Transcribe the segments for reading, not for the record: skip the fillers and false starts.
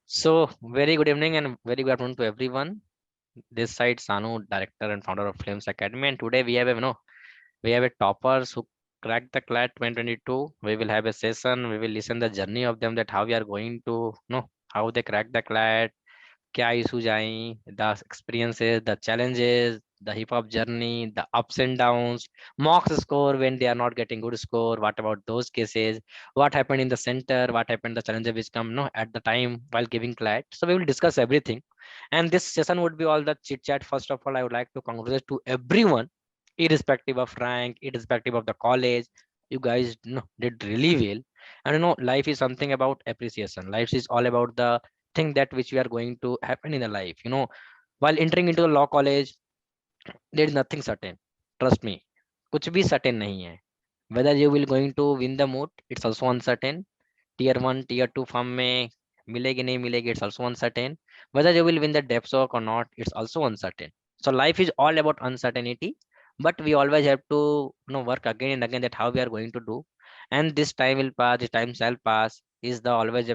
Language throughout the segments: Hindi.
So, very good evening and very good afternoon to everyone. This side Sanu, director and founder of Films Academy, and today we have a toppers who cracked the CLAT 2022. We will have a session. We will listen the journey of them, that how we are going to how they crack the CLAT, क्या issues I, the experiences, the challenges, the hip hop journey, the ups and downs, mock score when they are not getting good score. What about those cases? What happened in the center? What happened the challenges which come no at the time while giving CLAT? So we will discuss everything, and this session would be all the chit chat. First of all, I would like to congratulate to everyone, irrespective of rank, irrespective of the college. You guys did really well, and life is something about appreciation. Life is all about the thing that which we are going to happen in the life. While entering into the law college, there is nothing certain. Trust me, कुछ भी certain नहीं है. Whether you will going to win the moot, it's also uncertain. Tier 1, Tier 2 firm में मिलेगी नहीं मिलेगी, it's also uncertain. Whether you will win the depth work or not, it's also uncertain. So life is all about uncertainty, but we always have to work again and again that how we are going to do. And this time will pass, this time shall pass is the always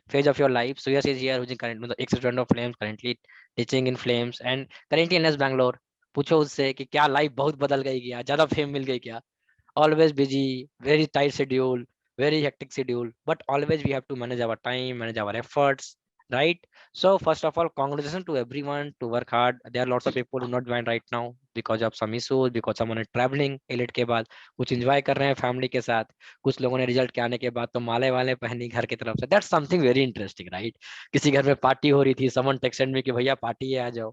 phase of your life. So yes, is here who's currently the ex-student of Flames, currently teaching in Flames and currently in Bangalore. पूछो उससे कि क्या लाइफ बहुत बदल गई क्या, ज्यादा फेम मिल गई क्या? Always busy, very tight schedule, very hectic schedule, but always we have to manage our time, manage our efforts, right? So first of all, congratulations to everyone to work hard. There are lots of people who not join right now because of some issues, because someone is traveling elite के बाद, कुछ enjoy कर रहे हैं family के साथ, कुछ लोगों ने रिजल्ट के आने के बाद तो माले वाले पहनी घर की तरफ से. That's something very interesting, right? किसी घर में पार्टी हो रही थी, someone texted me कि भैया पार्टी है आ जाओ.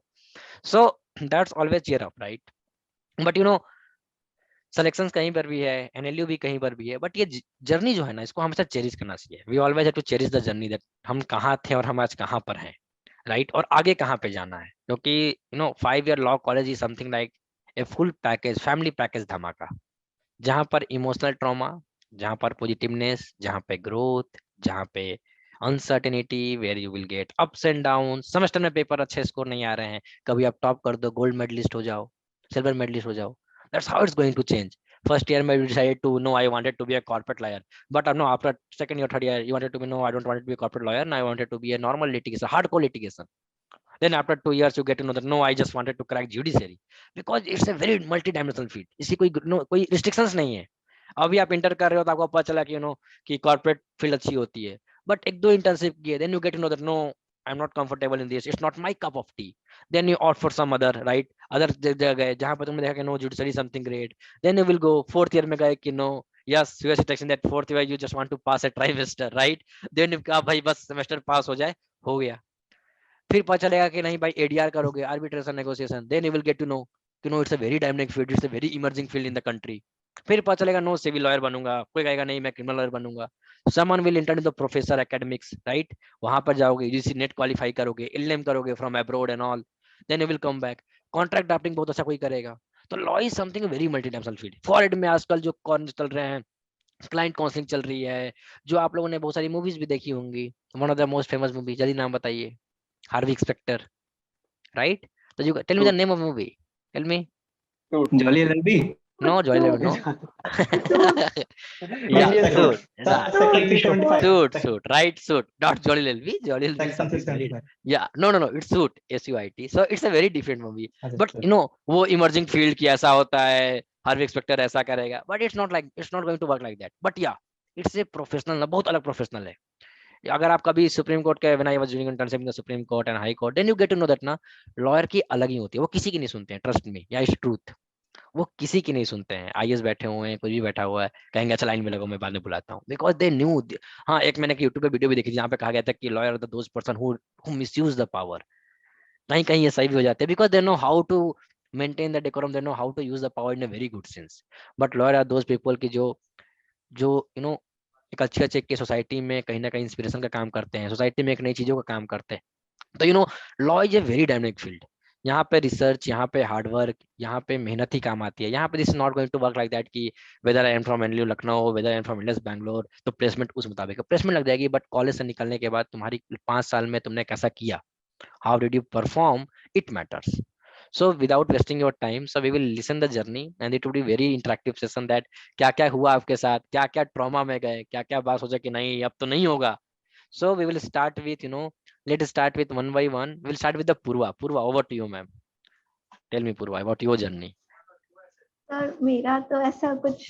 So that's always cheer up, right? But selections कहीं पर भी है, एनएलयू भी कहीं पर भी है, बट ये जर्नी जो है ना, इसको हमेशा चेरिश करना चाहिए. We always have to cherish the journey, that हम कहाँ थे और हम आज कहाँ पर हैं, राइट? और आगे कहाँ पे जाना है, क्योंकि 5 year law college is something like a full package, family package धमाका, जहाँ पर इमोशनल ट्रॉमा, जहाँ पर पॉजिटिवनेस, जहाँ पे ग्रोथ, जहाँ पे uncertainty, where you will get ups and down. Semester में पेपर अच्छे स्कोर नहीं आ रहे हैं, कभी आप टॉप कर दो, गोल्ड मेडलिस्ट हो जाओ, सिल्वर मेडलिस्ट हो जाओ. That's how it's going to change. First year, maybe decided to no, I wanted to be a corporate lawyer, but no, after second year, third year, you wanted to be no, I don't want to be a corporate lawyer. Now I wanted to be a normal litigation, hardcore litigation. Then after 2 years, you get to know that no, I just wanted to crack judiciary because it's a very multi-dimensional field. इसी कोई restrictions नहीं है. अभी आप इंटर कर रहे हो तो आपको पता चला कि कि कॉर्पोरेट फील्ड अच्छी होती है, बट एक दो इंटर्नशिप किए, then you get to know that no, I am not comfortable in this, it's not my cup of tea. Then you opt for some other, right? Other जगह गए जहां पर तुमने देखा कि no judiciary something great, then you will go fourth year में गए कि no, yes US selection that fourth year you just want to pass a trimester, right? Then you कहा भाई बस सेमेस्टर पास हो जाए, हो गया. फिर पता चलेगा कि नहीं भाई एडीआर करोगे, arbitration negotiation, then you will get to know कि no it's a very dynamic field, it's a very emerging field in the country. फिर पता चलेगा नो सिविल लॉयर बनूंगा, कोई कहेगा नहीं मैं क्रिमिनल लॉयर बनूंगा. Someone will inter in the professor academics, right? वहां पर जाओगे, यूजीसी नेट क्वालिफाई करोगे, इलएम करोगे from abroad and all, then you will come back. Contract drafting बहुत अच्छा कोई करेगा. तो law is something very multi dimensional field. फॉरेड में आजकल जो कौन चल रहे हैं, क्लाइंट काउंसलिंग चल रही है, जो आप लोगों ने बहुत सारी मूवीज भी देखी होंगी. One of the most famous movie, जल्दी नाम बताइए. Harvey Specter, right? So you tell me the Suit. name of the movie. Tell me. Suit. Jolly LLB. No, Joy Level, no. Yeah, Indian Second, suit. suit. Yeah, Section TV show. 675. suit, right? Suit. Not Jolly LLB. Jolly LLB is Section something very. 675. Yeah, no. It's Suit. SUIT. So it's a very different movie. अच्छा, But अच्छा. वो emerging field की ऐसा होता है, हार्वी स्पेक्टर ऐसा करेगा. But it's not like, it's not going to work like that. But yeah, it's a professional, बहुत अलग professional है. अगर आप कभी सुप्रीम कोर्ट के, when I was doing internship in the supreme court and high court, then you get to know that ना, लॉयर की अलग ही होती है. वो किसी की नहीं सुनते हैं, ट्रस्ट मी, या इज ट्रूथ. वो किसी की नहीं सुनते हैं. आईएएस बैठे हुए हैं, कोई भी बैठा हुआ है, कहेंगे अच्छा लाइन में लगो, मैं बाद में बुलाता हूँ, बिकॉज दे न्यू. हाँ, एक मैंने यूट्यूब पे वीडियो भी देखी थी जहाँ पे कहा गया था कि lawyer the those person who misuse the power. कहीं कहीं ये सही भी हो जाते हैं, because they know how to maintain the decorum, they know how to use the power in a very good sense. But lawyer are those people की जो जो एक अच्छे अच्छे के सोसाइटी में कहीं ना कहीं इंस्पिरेशन का काम करते हैं, सोसाइटी में एक नई चीजों का काम करते हैं. तो law is a very dynamic field. यहाँ पे रिसर्च, यहाँ पे हार्डवर्क, यहाँ पे मेहनत ही काम आती है. यहाँ पे this is not going to work like that कि whether I am from NLU Lucknow, whether I am from Indus Bangalore, तो प्लेसमेंट उस मुताबिक. प्लेसमेंट लग जाएगी, बट कॉलेज से निकलने के बाद तुम्हारी 5 साल में तुमने कैसा किया, how did you perform, it matters. So without wasting your time, so we will listen the journey and it will be very interactive session, that क्या क्या हुआ आपके साथ, क्या क्या ट्रॉमा में गए, क्या क्या बात सोचा कि नहीं अब तो नहीं होगा, So we will start with, let's start with one by one. We'll start with the Purva. Purva, over to you, ma'am. Tell me, Purva, about your journey. Sir मेरा तो ऐसा कुछ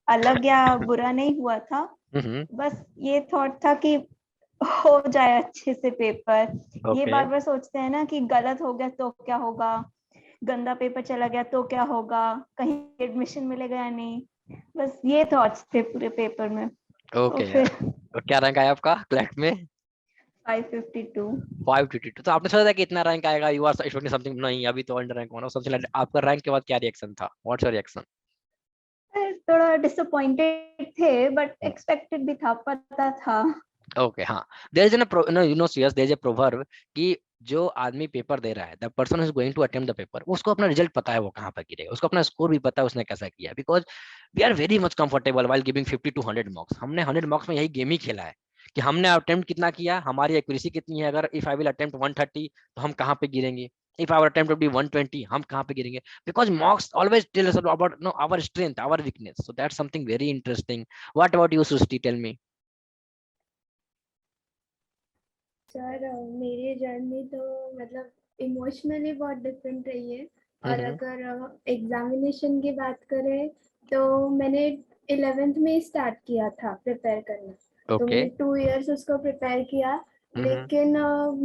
अलग या बुरा नहीं हुआ था, बस ये थॉट था कि हो जाए अच्छे से पेपर। ये बार बार सोचते हैं ना कि गलत हो गया तो क्या होगा, गंदा पेपर चला गया तो क्या होगा, कहीं एडमिशन मिलेगा या नहीं, बस ये थॉट्स थे पूरे पेपर में। ओके, फिर क्या रैंक आया आपका क्लैट में? 552। 552। तो आपने सोचा था कि इतना रैंक आएगा, यू आर एक्सपेक्टिंग समथिंग? नहीं, अभी तो अंडर रैंक होना समथिंग लाइक। आपका रैंक के बाद क्या रिएक्शन था? What's your reaction? थोड़ा डिसअपॉइंटेड थे, बट एक्सपेक्टेड भी था, पता था। ओके, हाँ, there is an serious, there is a proverb कि जो आदमी पेपर दे रहा है, the person is going to attempt the paper, उसको अपना रिजल्ट पता है वो कहाँ पर गिरेगा, उसको अपना स्कोर भी पता है उसने कैसा किया, because we are very much comfortable while giving 50 to 100 marks. हमने 100 मार्क्स में यही गेम ही खेला है कि हमने अटेम्प्ट कितना किया, हमारी एक्यूरेसी कितनी है। अगर इफ आई विल अटेम्प्ट 130 तो हम कहाँ पे गिरेंगे, if our attempt would be 120 हम कहाँ पे गिरेंगे, because marks always tell us about our strength, our weakness. So that's something very interesting. What about you, Srushti? Tell me. Sir मेरी जर्नी तो मतलब इमोशनली बहुत डिफरेंट रही है। और अगर एग्जामिनेशन की बात करें तो मैंने 11th में स्टार्ट किया था प्रिपेयर करना। तो मैंने 2 इयर्स उसको प्रिपेयर किया, लेकिन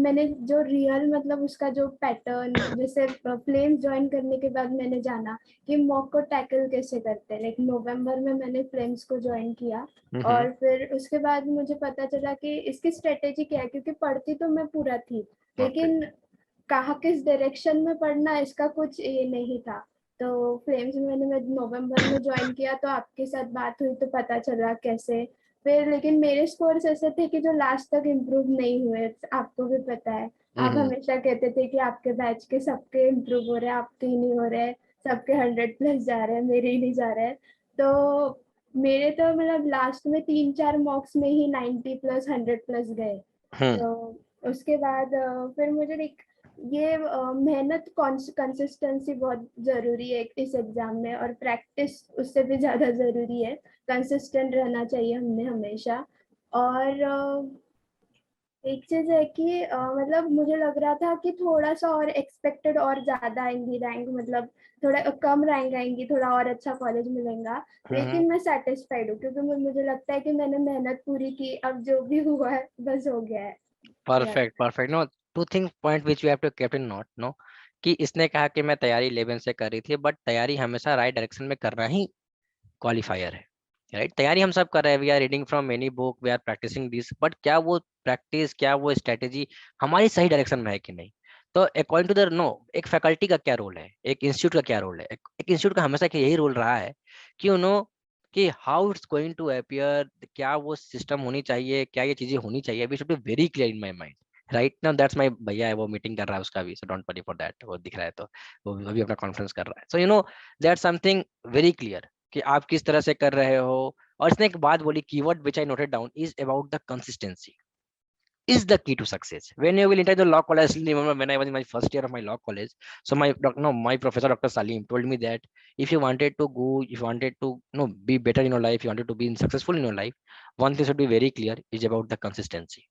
मैंने जो रियल मतलब उसका जो पैटर्न, जैसे फ्लेम्स ज्वाइन करने के बाद मैंने जाना कि मॉक को टैकल कैसे करते हैं। लाइक नवंबर में मैंने फ्लेम्स को ज्वाइन किया और फिर उसके बाद मुझे पता चला कि इसकी स्ट्रेटेजी क्या है, क्योंकि पढ़ती तो मैं पूरा थी, लेकिन कहाँ किस डायरेक्शन में पढ़ना इसका कुछ ये नहीं था। तो फ्लेम्स में मैं नवंबर में ज्वाइन किया, तो आपके साथ बात हुई तो पता चला कैसे। फिर लेकिन मेरे स्कोर्स ऐसे थे कि जो लास्ट तक इम्प्रूव नहीं हुए, आपको भी पता है। आप हमेशा कहते थे कि आपके बैच के सबके इम्प्रूव हो रहे हैं, आपके ही नहीं हो रहे हैं, सबके 100+ जा रहे हैं, मेरे ही नहीं जा रहे हैं। तो मेरे तो मतलब लास्ट में 3-4 मॉक्स में ही 90+, 100+ गए। तो उसके बाद फिर मुझे ये मेहनत, कंसिस्टेंसी बहुत जरूरी है इस एग्जाम में, और प्रैक्टिस उससे भी ज्यादा जरूरी है। कंसिस्टेंट रहना चाहिए हमने हमेशा। और एक चीज है कि मतलब मुझे लग रहा था कि थोड़ा सा और एक्सपेक्टेड और ज्यादा आएंगी रैंक, मतलब थोड़ा कम रैंक आएंगी, थोड़ा और अच्छा कॉलेज मिलेगा। लेकिन मैं सेटिस्फाइड हूँ, क्योंकि मुझे लगता है कि मैंने मेहनत पूरी की, अब जो भी हुआ है बस हो गया है। Perfect no, two thing point which you have to keep in note, no, कि इसने कहा कि मैं तैयारी 11 से कर रही थी, बट तैयारी हमेशा राइट डायरेक्शन में करना ही क्वालिफायर है, राइट? तैयारी हम सब कर रहे हैं, we are reading from many book, we are practicing this, but क्या वो प्रैक्टिस, क्या वो स्ट्रेटेजी हमारी सही डायरेक्शन में है कि नहीं? तो अकॉर्डिंग टू द नो, एक फैकल्टी का क्या रोल है, एक इंस्टीट्यूट का क्या रोल है? एक इंस्टीट्यूट का हमेशा यही रोल रहा है कि कि how it's going to appear, क्या वो सिस्टम होनी चाहिए, क्या ये चीजें होनी चाहिए, we should be very clear in my mind, right now. That's my भैया है, वो मीटिंग कर रहा है उसका भी, so don't worry for that, वो दिख रहा है तो वो अभी अपना कॉन्फ्रेंस कर रहा है। So that's something very clear कि आप किस तरह से कर रहे हो। और इसने एक बात बोली, keyword which I noted down is about the consistency is the key to success. When you will enter the law college, I still remember when I was in my first year of my law college. So my professor, Dr. Salim, told me that if you wanted to go, if you wanted to be better in your life, you wanted to be successful in your life, one thing should be very clear is about the consistency,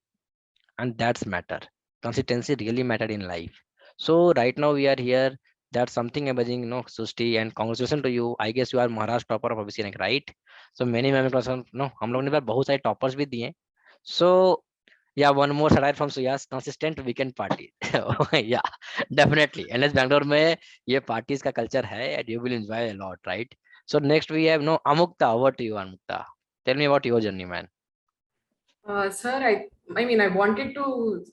and that's matter. Consistency really matter in life. So right now we are here. That's something amazing, Susti, and congratulations to you. I guess you are Maharashtra topper of OBC rank, right? So many हम लोग ने बहुत सारे toppers भी दिए. So yeah, one more satire from Suyas, consistent weekend party. Yeah, definitely. NS Bangalore में ये parties का culture है, and you will enjoy a lot, right? So next we have Amukta. Over to you, Amukta. Tell me about your journey, man. Sir, I mean, I wanted to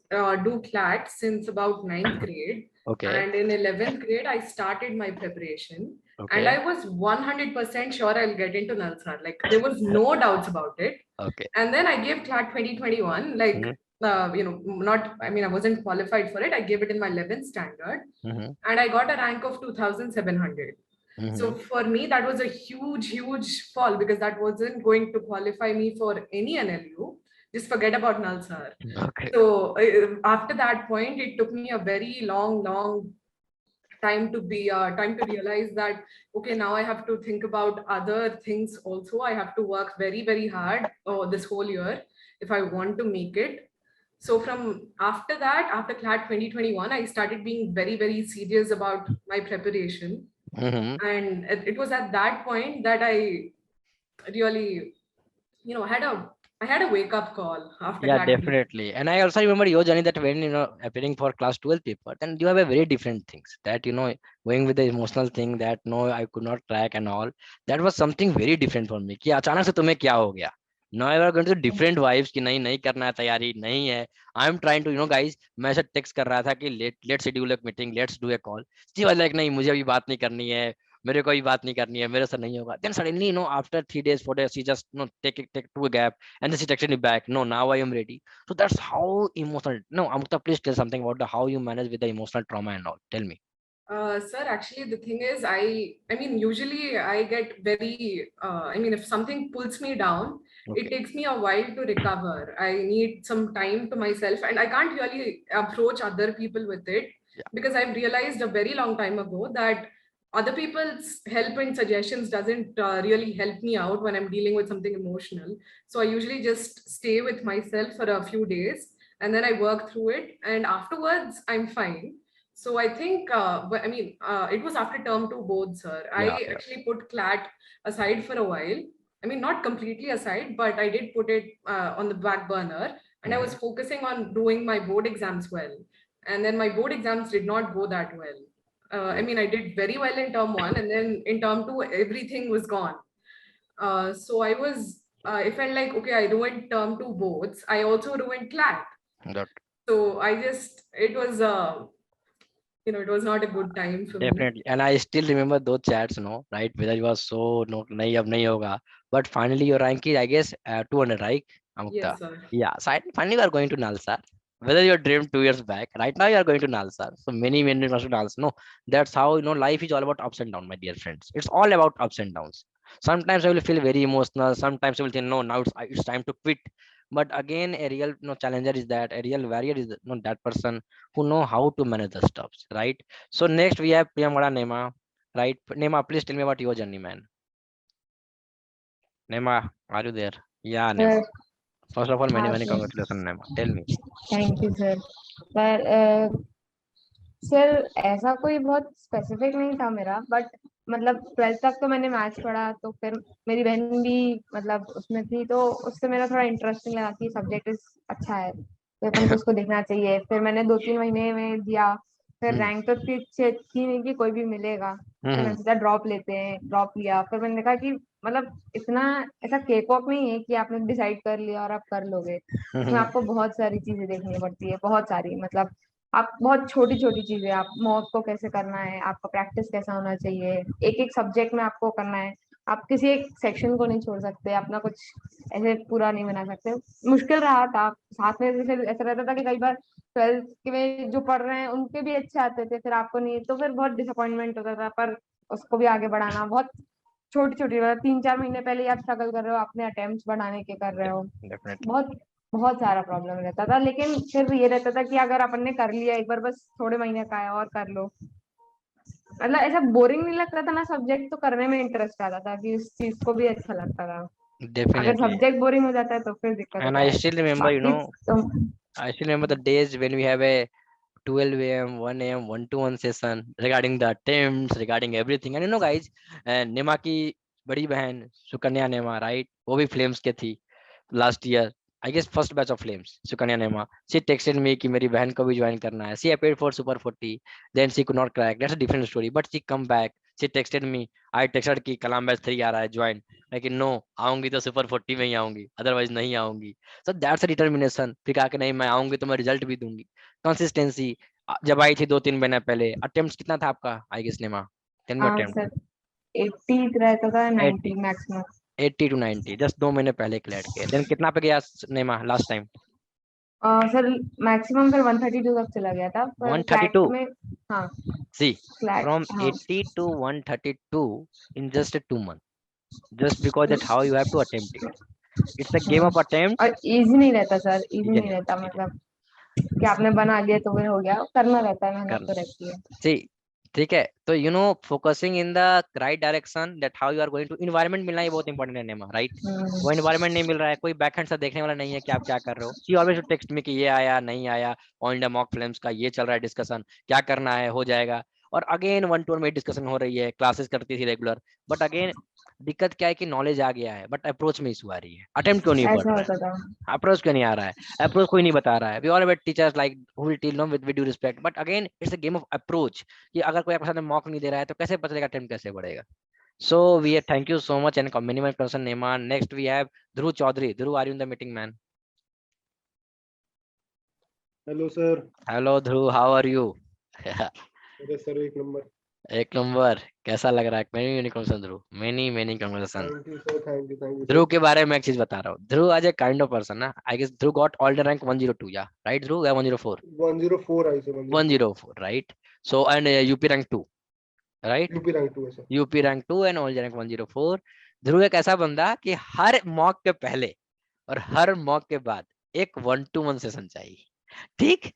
do CLAT since about 9th grade. Okay. And in 11th grade, I started my preparation. Okay. And I was 100% sure I'll get into Nalsar. Like, there was no doubts about it. Okay. And then I gave CLAT 2021. Like, I wasn't qualified for it. I gave it in my 11th standard. And I got a rank of 2,700. So for me, that was a huge fall, because that wasn't going to qualify me for any NLU. Just forget about Nalsar. Okay. So after that point, it took me a very long time to realize that, okay, now I have to think about other things also. I have to work very hard this whole year. if I want to make it. So from after that, after CLAT 2021, I started being very, very serious about my preparation. And it was at that point that I really, I had a wake up call after Yeah, CLAT. definitely. And I also remember your journey that when, appearing for class 12 paper, then you have a very different things that, going with the emotional thing that no, I could not track and all. That was something very different for me. कि अचानक से तुम्हें क्या हो गया? Now you are going to different vibes कि नहीं नहीं करना है तैयारी नहीं है. I am trying to, guys, मैं ऐसा text कर रहा था कि let's schedule a meeting, let's do a call. She was like नहीं मुझे अभी बात नहीं करनी है. मेरे को बात नहीं करनी है, मेरे से नहीं होगा. Then suddenly, after 3 days, 4 days, she just, take two gap, and then she texted me back. No, now I am ready. So that's how emotional. No, Amukta, please tell something about how you manage with the emotional trauma and all. Tell me. Sir, actually, the thing is, I mean, usually I get very, if something pulls me down, it takes me a while to recover. I need some time to myself, and I can't really approach other people with it because I've realized a very long time ago that other people's help and suggestions doesn't really help me out when I'm dealing with something emotional. So I usually just stay with myself for a few days and then I work through it, and afterwards I'm fine. So I think, it was after term 2 boards, sir. I actually put CLAT aside for a while. I mean, not completely aside, but I did put it on the back burner, and I was focusing on doing my board exams well. And then my board exams did not go that well. I did very well in term 1, and then in term 2, everything was gone. So I felt like, okay, I ruined term 2 boards. I also ruined CLAT. So it was it was not a good time for Definitely. me. And I still remember those chats, right? Whether you was so no, nahi ab nahi hoga. But finally your rank is, I guess, 200, right, Amukta? Yes, sir. Yeah. So finally you are going to Nalsar. Whether you dreamed 2 years back, right now you are going to Nalsar. So many must to Nalsar. No, that's how life is all about ups and downs, my dear friends. It's all about ups and downs. Sometimes I will feel very emotional. Sometimes I will think, no, now it's time to quit. But again, a real challenger is that a real warrior is that person who know how to manage the stuffs, right? So next we have Priyamada Nema, right? Nema, please tell me about your journey, man. Nema, are you there? Yeah, Nema. First of all, many congratulations, Nema. Tell me. Thank you sir. पर सर ऐसा कोई बहुत स्पेसिफिक नहीं था मेरा, बट मतलब 12th तक तो मैंने मैथ्स पढ़ा, तो फिर मेरी बहन भी मतलब उसमें थी, तो उससे मेरा थोड़ा इंटरेस्टिंग लगा कि सब्जेक्ट अच्छा है तो अपन को उसको देखना चाहिए. फिर मैंने 2-3 महीने में दिया, फिर रैंक तो थी नहीं कि कोई भी मिलेगा, तो मैंने सोचा ड्रॉप लेते हैं, ड्रॉप लिया. फिर मैंने देखा कि मतलब इतना ऐसा केक वॉक नहीं है कि आपने डिसाइड कर लिया और आप कर लोगे. उसमें आपको बहुत सारी चीजें देखनी पड़ती है, बहुत सारी, मतलब आप बहुत छोटी छोटी चीजें, आप मॉक को कैसे करना है, आपका प्रैक्टिस कैसा होना चाहिए, एक एक सब्जेक्ट में आपको करना है, आप किसी एक सेक्शन को नहीं छोड़ सकते, अपना कुछ ऐसे पूरा नहीं बना सकते. मुश्किल रहा था. साथ में जैसे ऐसा रहता था कि कई बार 12th में जो पढ़ रहे हैं उनके भी अच्छे आते थे, फिर आपको नहीं, तो फिर बहुत डिसअपॉइंटमेंट होता था. पर उसको भी आगे बढ़ाना बहुत छोटी छोटी, मतलब 3-4 महीने पहले ही आप स्ट्रगल कर रहे हो, अपने अटेम्प्ट्स बढ़ाने के कर रहे हो, बहुत बहुत सारा प्रॉब्लम रहता था. लेकिन फिर ये रहता था कि अगर अपन ने कर लिया एक बार, बस थोड़े महीने का है और कर लो, मतलब ऐसा बोरिंग नहीं लगता था ना सब्जेक्ट, तो करने में इंटरेस्ट आता था कि उस चीज को भी अच्छा लगता था. अगर सब्जेक्ट बोरिंग हो जाता है तो फिर दिक्कत होता है. And I still remember, I still remember the days when we have a 12 a.m., 1 a.m., 1-to-1 session regarding the attempts, regarding everything. And guys, नेमा की बड़ी बहन सुकन्या नेमा, right? वो भी फ्लेम्स के थी last year. I guess first batch of flames, Sukanya Nema. She texted me कि मेरी बहन को भी ज्वाइन करना है. She appeared for Super 40, then she could not crack. That's a different story. But she come back. She texted me. I texted कि कलाम बैच 3 आ रहा है ज्वाइन. लेकिन नो, आऊंगी तो Super 40 में ही आऊंगी, अदरवाइज नहीं आऊंगी. So that's a determination. फिर कहा कि नहीं मैं आऊंगी तो मैं रिजल्ट भी दूंगी. Consistency. जब आई थी 2-3 महीने पहले, अटेम्प्ट्स कितना था आपका? आई गेस नेमा 10 अटेम्प्ट 80 रहता था, 90 मैक्सिमम. 80 to 90, जस्ट 2 महीने पहले क्लियर किया. देन कितना पे गया नेमा लास्ट टाइम? सर मैक्सिमम फिर 132 तक चला गया था. 132 में हाँ. See, from 80 to 132 in just 2 months, just because that how you have to attempt it. It's a game of attempt. और इजी नहीं रहता सर, इजी नहीं रहता, मतलब कि आपने बना लिया तो फिर हो गया, करना रहता है, मेहनत तो रहती है. See, ठीक है, तो focusing in the right direction, that how you are going to, environment मिलना ये बहुत इंपॉर्टेंट है नेमा, राइट? वो इन्वायरमेंट नहीं मिल रहा है, कोई बैकहैंड से देखने वाला नहीं है कि आप क्या कर रहे हो। शी ऑलवेज टेक्स्ट में कि ये आया नहीं आया, ऑन द मॉक फिल्म्स का ये चल रहा है डिस्कशन, क्या करना है, हो जाएगा। और अगेन 1-2 में डिस्कशन हो रही है, क्लासेस करती थी रेगुलर, बट अगेन दिक्कत क्या है कि नॉलेज आ गया है बट अप्रोच में इशू आ रही है, अटेम्प्ट क्यों नहीं बढ़ ऐसा रहा होता था। है, अप्रोच क्यों नहीं आ रहा है, अप्रोच कोई नहीं बता रहा है। We all have teachers like who will teach with due respect, but again it's a game of approach, कि अगर कोई आपके साथ मॉक नहीं दे रहा है तो कैसे पता चलेगा, अटेम्प्ट कैसे बढ़ेगा। So we thank you so much and many person Neman. Next we have Dhruv Chaudhary. Dhruv, are you in the meeting, man? Hello sir. Hello Dhruv, how are you? अरे सर एक नंबर। एक नंबर। कैसा लग रहा है? Many congratulation Dhruv, many congratulation. Thank you sir, thank you Dhruv के बारे में एक चीज बता रहा हूँ। ध्रुव आज ए काइंड ऑफ पर्सन ना, I guess Dhruv got all the rank 102, yeah right Dhruv, या 104? 104 AIR sir, 104, right? So and UP rank 2, right? UP rank 2 है sir. UP rank 2 and all rank 104। Dhruv एक ऐसा बंदा कि हर मॉक के पहले और हर मॉक के बाद एक 1-to-1 सेशन चाहिए, ठीक?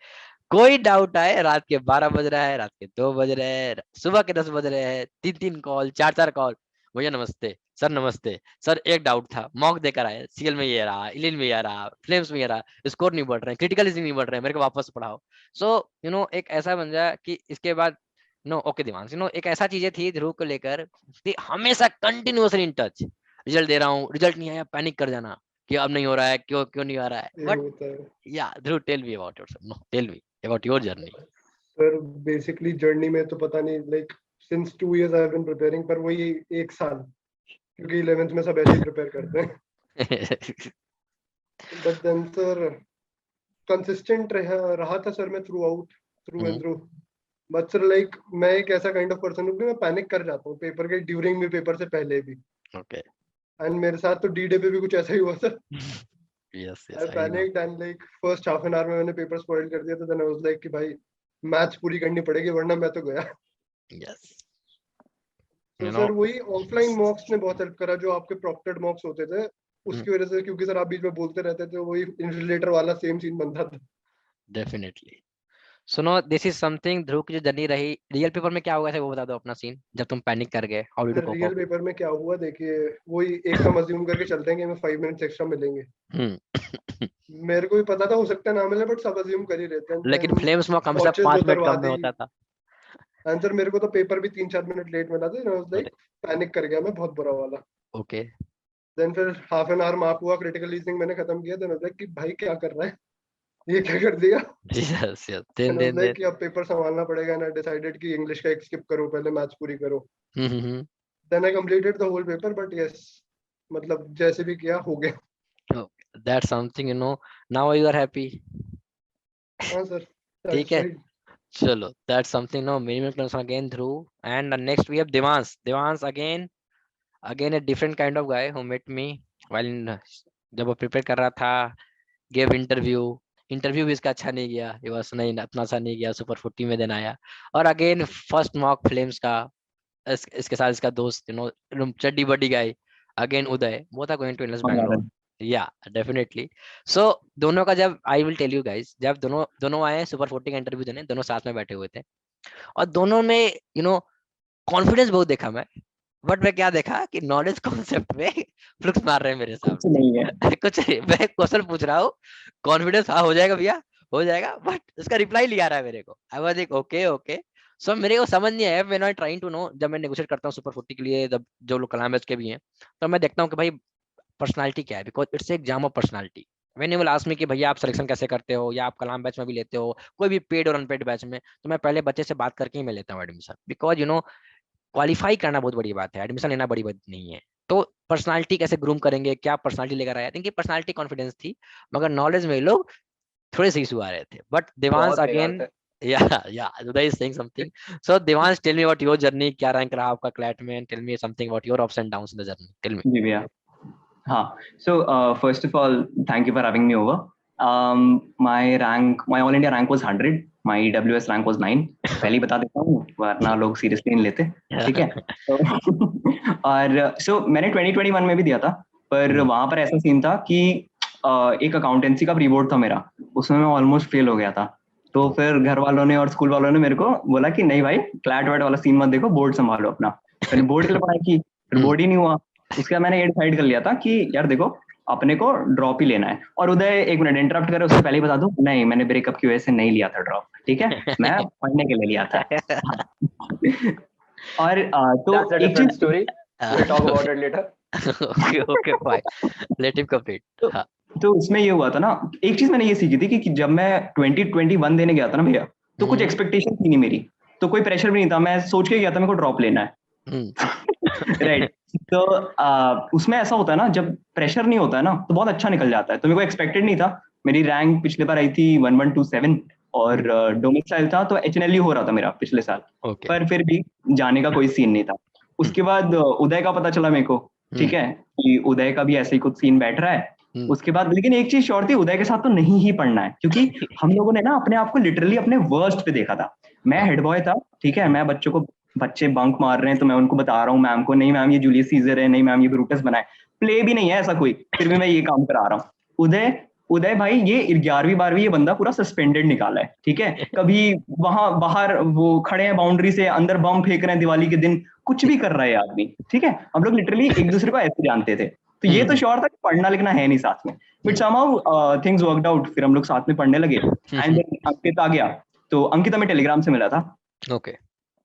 कोई डाउट आए, रात के 12 बज रहा है, रात के 2 बज रहे हैं, सुबह के 10 बज रहे हैं, 3-3 कॉल, 4-4 कॉल, भैया नमस्ते नमस्ते सर, एक डाउट था, मॉक देकर आए, सीएल में ये रहा, इलिन में ये रहा, फ्लेम्स में ये रहा, स्कोर नहीं बढ़ रहे हैं, क्रिटिकल नहीं बढ़ रहे हैं, मेरे को वापस पढ़ाओ। सो एक ऐसा बन जाए कि इसके बाद ओके दिमाग एक ऐसा चीजें थी ध्रुव को लेकर कि हमेशा कंटिन्यूअसली इन टच, रिजल्ट दे रहा हूँ, रिजल्ट नहीं आया, पैनिक कर जाना कि अब नहीं हो रहा है, क्यों नहीं आ रहा है। But yeah Dhruv, tell me about yourself, no tell me about your journey. Sir basically journey में तो पता नहीं, like since 2 years I have been preparing, पर वही एक साल, क्योंकि 11th में सब ऐसे ही प्रिपेयर करते हैं। बट देन सर कंसिस्टेंट रहा था सर मैं through and through. But sir like मैं एक ऐसा काइंड ऑफ पर्सन हूँ कि मैं पैनिक कर जाता हूँ पेपर के ड्यूरिंग में, पेपर से पहले भी। ओके। एंड मेरे साथ तो डी डे पे भी कुछ ऐसा ही हुआ sir. Yes, I panicked and like first half an hour में मैंने पेपर स्पॉइल कर दिया, तो then I was like कि भाई मैथ्स पूरी करनी पड़ेगी वरना मैं तो गया। Yes. तो सर वही ऑफलाइन मॉक्स ने बहुत हेल्प करा, जो आपके प्रॉक्टेड मॉक्स होते थे उसकी वजह से, क्योंकि सर आप बीच में बोलते रहते थे, वही इन्विजिलेटर वाला सेम सीन बनता था। Definitely. सुनो, दिस इज समथिंग ध्रुव की जो जर्नी रही, रियल पेपर में क्या हुआ था वो बता दो अपना सीन, जब तुम पैनिक कर गए, how did you cope real up? Paper में क्या हुआ देखिए, वही एकदम अज्यूम करके चलते हैं कि हमें 5 मिनट्स एक्स्ट्रा मिलेंगे। मेरे को भी पता था हो सकता है ना मिले, बट सब अज्यूम कर ही रहते हैं। लेकिन फ्लेम्स में कम से 5 मिनट कम में होता था। आंसर मेरे को तो पेपर भी 3-4 मिनट लेट मिला था, लाइक पैनिक कर गया मैं बहुत बुरा वाला। ओके। देन फिर हाफ एन आवर मार्क हुआ, क्रिटिकल रीजनिंग मैंने खत्म किया, देन लाइक कि भाई क्या कर रहा है, ये क्या कर दिया। यस यस, देन कि अब पेपर संभालना पड़ेगा, एंड आई डिसाइडेड कि इंग्लिश का एक स्किप करो, पहले मैथ्स पूरी करो। Then I completed the whole paper, but yes मतलब जैसे भी किया हो गया। That's something now you are happy. हां सर, ठीक है, चलो, that's something minimum again Dhruv, and next we have Devansh again a different kind of guy who met me while जब वो प्रिपेयर कर रहा था, gave इंटरव्यू भी इसका अच्छा नहीं गया, ये बस नहीं इतना अच्छा नहीं गया, सुपर 40 में देन आया। और अगेन फर्स्ट मॉक फ्लेम्स का इसके साथ इसका दोस्त चड्डी buddy guy again Uday, both are going to NLS Bangalore. Yeah definitely. So दोनों का जब I will tell you guys, जब दोनों आए सुपर 40 का इंटरव्यू देने, दोनों साथ में बैठे हुए थे और दोनों में कॉन्फिडेंस बहुत देखा मैं, बट मैं क्या देखा कि नॉलेज कॉन्सेप्ट में फ्लुक्स मार रहे हैं मेरे साथ। कुछ नहीं है कुछ नहीं, मैं क्वेश्चन पूछ रहा हूँ, कॉन्फिडेंस हाँ हो जाएगा भैया हो जाएगा, बट उसका रिप्लाई नहीं आ रहा है मेरे को। I was like okay so मेरे को समझ नहीं आया, when I trying to know, जब मैं नेगोशिएट करता हूँ सुपर 40 के लिए, जब जो लोग कलाम बैच के भी हैं, तो मैं देखता हूँ कि भाई पर्सनालिटी क्या है, because it's exam of personality. When you will ask me कि भैया आप सिलेक्शन कैसे करते हो, या आप कलाम बैच में भी लेते हो, कोई भी पेड और अनपेड बैच में, तो मैं पहले बच्चे से बात करके ही मैं लेता हूँ एडमिशन, बिकॉज क्वालिफाई करना बहुत बड़ी बात है, एडमिशन लेना बड़ी बात नहीं है। तो पर्सनालिटी कैसे ग्रूम करेंगे, क्या पर्सनालिटी लेकर आया, इनकी पर्सनालिटी कॉन्फिडेंस थी, मगर नॉलेज में लोग थोड़े से इशू आ रहे थे। But Devansh again Uday is saying something. So Devansh, tell me about your journey, क्या रैंक रहा आपका क्लैट में, and tell me something about your ups and downs in the journey. Tell me. जी भैया, हाँ. So first of all, thank you for having me over. My all India rank was 100. My EWS rank was 9. पहले बता देता हूँ वरना लोग सीरियसली नहीं लेते, ठीक है? और so मैंने 2021 में भी दिया था, पर वहाँ पर ऐसा सीन था कि एक अकाउंटेंसी का प्री बोर्ड था मेरा, उसमें मैं ऑलमोस्ट फेल हो गया था। तो फिर घर वालों ने और स्कूल वालों ने मेरे को बोला कि नहीं भाई क्लैट वैट वाला सीन मत देखो, बोर्ड संभालो अपना। मैंने बोर्ड के लिए पढ़ाई की, फिर बोर्ड ही नहीं हुआ। उसके बाद मैंने ये डिसाइड कर लिया था कि यार देखो अपने को ड्रॉप ही लेना है। और उदय एक मिनट इंटरप्ट करे उससे पहले ही बता दूं, नहीं मैंने ब्रेकअप की वजह से नहीं लिया था ड्रॉप, ठीक है, मैं पढ़ने के लिए लिया था। और तो That's a एक different चीज story. We'll talk about it later. Okay, fine. Let him complete. हाँ. तो उसमें ये हुआ था ना, एक चीज मैंने ये सीखी थी कि जब मैं 2021 देने गया था ना भैया, तो कुछ एक्सपेक्टेशन थी नहीं मेरी, तो कोई प्रेशर भी नहीं था, मैं सोच के गया था मेरे को ड्रॉप लेना है। राइट। तो उसमें ऐसा होता है ना, जब प्रेशर नहीं होता है ना तो बहुत अच्छा निकल जाता है। तो मेरे को एक्सपेक्टेड नहीं था, मेरी रैंक पिछले बार आई थी 1127 और डोमिसाइल था तो HNLU हो रहा था मेरा पिछले साल। Okay. पर फिर भी जाने का कोई सीन नहीं था। उसके बाद उदय का पता चला मेरे को, ठीक है, कि उदय का भी ऐसे ही कुछ सीन बैठ रहा है। उसके बाद लेकिन एक चीज श्योर थी, उदय के साथ तो नहीं ही पढ़ना है, क्योंकि हम लोगों ने ना अपने आप को लिटरली अपने वर्स्ट पे देखा था। मैं हेड बॉय था, ठीक है, मैं बच्चे बंक मार रहे हैं तो मैं उनको बता रहा हूँ मैम को, नहीं मैम ये जूलियस सीजर है, नहीं मैम ये ब्रूटस बनाए, प्ले भी नहीं है ऐसा कोई, फिर भी मैं ये काम करा रहा हूँ। उदय भाई ये 11वीं 12वीं ये बंदा पूरा सस्पेंडेड निकाला है, ठीक है, कभी वहां बाहर वो खड़े हैं बाउंड्री से, अंदर बम फेंक रहे हैं दिवाली के दिन, कुछ भी कर रहा है आदमी, ठीक है, हम लोग लिटरली एक दूसरे को ऐसे जानते थे। तो ये तो श्योर था कि पढ़ना लिखना है नहीं साथ में, but somehow things worked out, फिर हम लोग साथ में पढ़ने लगे। एंड देन अंकित आ गया, तो अंकित हमें टेलीग्राम से मिला था, ओके,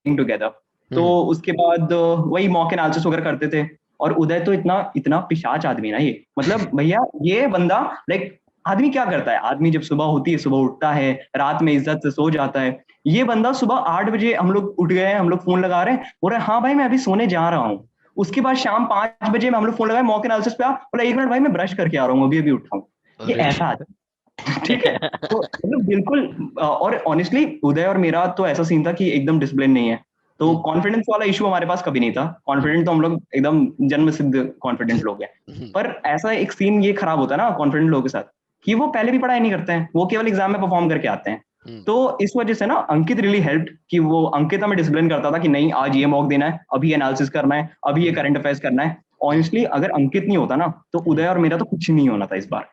टुगेदर। तो उसके बाद वही मॉक एनालिसिस वगैरह करते थे। और उदय तो इतना पिशाच आदमी ना, ये मतलब भैया ये बंदा लाइक आदमी क्या करता है, आदमी जब सुबह होती है सुबह उठता है, रात में इज्जत से सो जाता है। ये बंदा सुबह 8 बजे हम लोग उठ गए हैं, हम लोग फोन लगा रहे हैं, बोल रहे हाँ भाई मैं अभी सोने जा रहा हूँ। उसके बाद शाम 5 बजे में हम लोग फोन लगाए मॉक एनालिसिस पे, बोला 1 मिनट भाई मैं ब्रश करके आ रहा हूँ, अभी उठा हूँ। ये ऐसा आदमी, ठीक है, तो मतलब बिल्कुल। और ऑनेस्टली उदय और मेरा तो ऐसा सीन था कि एकदम डिसिप्लिन नहीं है, तो कॉन्फिडेंस वाला इशू हमारे पास कभी नहीं था। कॉन्फिडेंट तो हम लोग एकदम जन्म सिद्ध कॉन्फिडेंट लोग हैं। पर ऐसा एक सीन ये खराब होता है ना कॉन्फिडेंट लोगों के साथ, कि वो पहले भी पढ़ाई नहीं करते हैं, वो केवल एग्जाम में परफॉर्म करके आते हैं। तो इस वजह से ना अंकित रियली हेल्प्ड, कि वो अंकित हमें डिसिप्लिन करता था कि नहीं आज ये मॉक देना है, अभी एनालिसिस करना है, अभी ये करंट अफेयर्स करना है। ऑनेस्टली अगर अंकित नहीं होता ना तो उदय और मेरा तो कुछ नहीं होना था इस बार,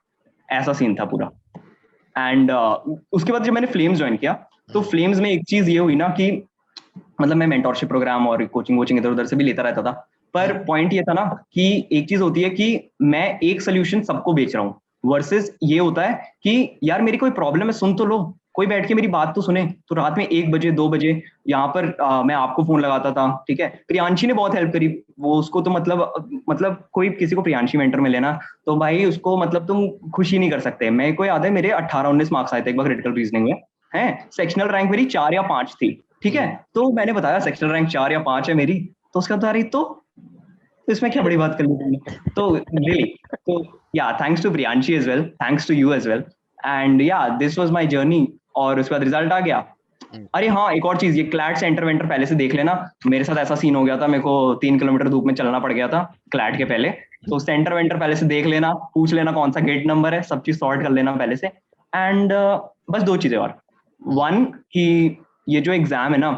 ऐसा सीन था पूरा। एंड उसके बाद जब मैंने फ्लेम्स ज्वाइन किया, तो फ्लेम्स में एक चीज ये हुई ना कि मतलब मैं मेंटोरशिप प्रोग्राम और कोचिंग इधर उधर से भी लेता रहता था, पर पॉइंट ये था ना कि एक चीज होती है कि मैं एक सोल्यूशन सबको बेच रहा हूँ, वर्सेस ये होता है कि यार मेरी कोई प्रॉब्लम है सुन तो लो, कोई बैठ के मेरी बात तो सुने। तो रात में 1 बजे 2 बजे यहाँ पर मैं आपको फोन लगाता था, ठीक है, प्रियांशी ने बहुत हेल्प करी, वो उसको तो मतलब कोई किसी को प्रियांशी मेंटर में लेना तो भाई उसको मतलब तुम खुशी नहीं कर सकते। मेरे को याद है मेरे 18-19 मार्क्स आए थे एक बार क्रिटिकल रीजनिंग में, है सेक्शनल रैंक मेरी 4 या 5 थी, ठीक है, तो मैंने बताया सेक्शनल रैंक 4 या 5 है मेरी, तो उसका बता रही तो इसमें क्या बड़ी बात कर ली तुमने। तो रियली तो yeah thanks to Priyanshi as well, thanks to you as well, and yeah this was my journey. और उसके बाद रिजल्ट आ गया। अरे हाँ एक और चीज, ये क्लैट सेंटर वेंटर पहले से देख लेना, मेरे साथ ऐसा सीन हो गया था, मेरे को 3 किलोमीटर धूप में चलना पड़ गया था क्लैट के पहले, तो सेंटर वेंटर पहले से देख लेना, पूछ लेना कौन सा गेट नंबर है, सब चीज सॉर्ट कर लेना पहले से। एंड बस 2 चीजें और, 1 कि ये जो एग्जाम है ना,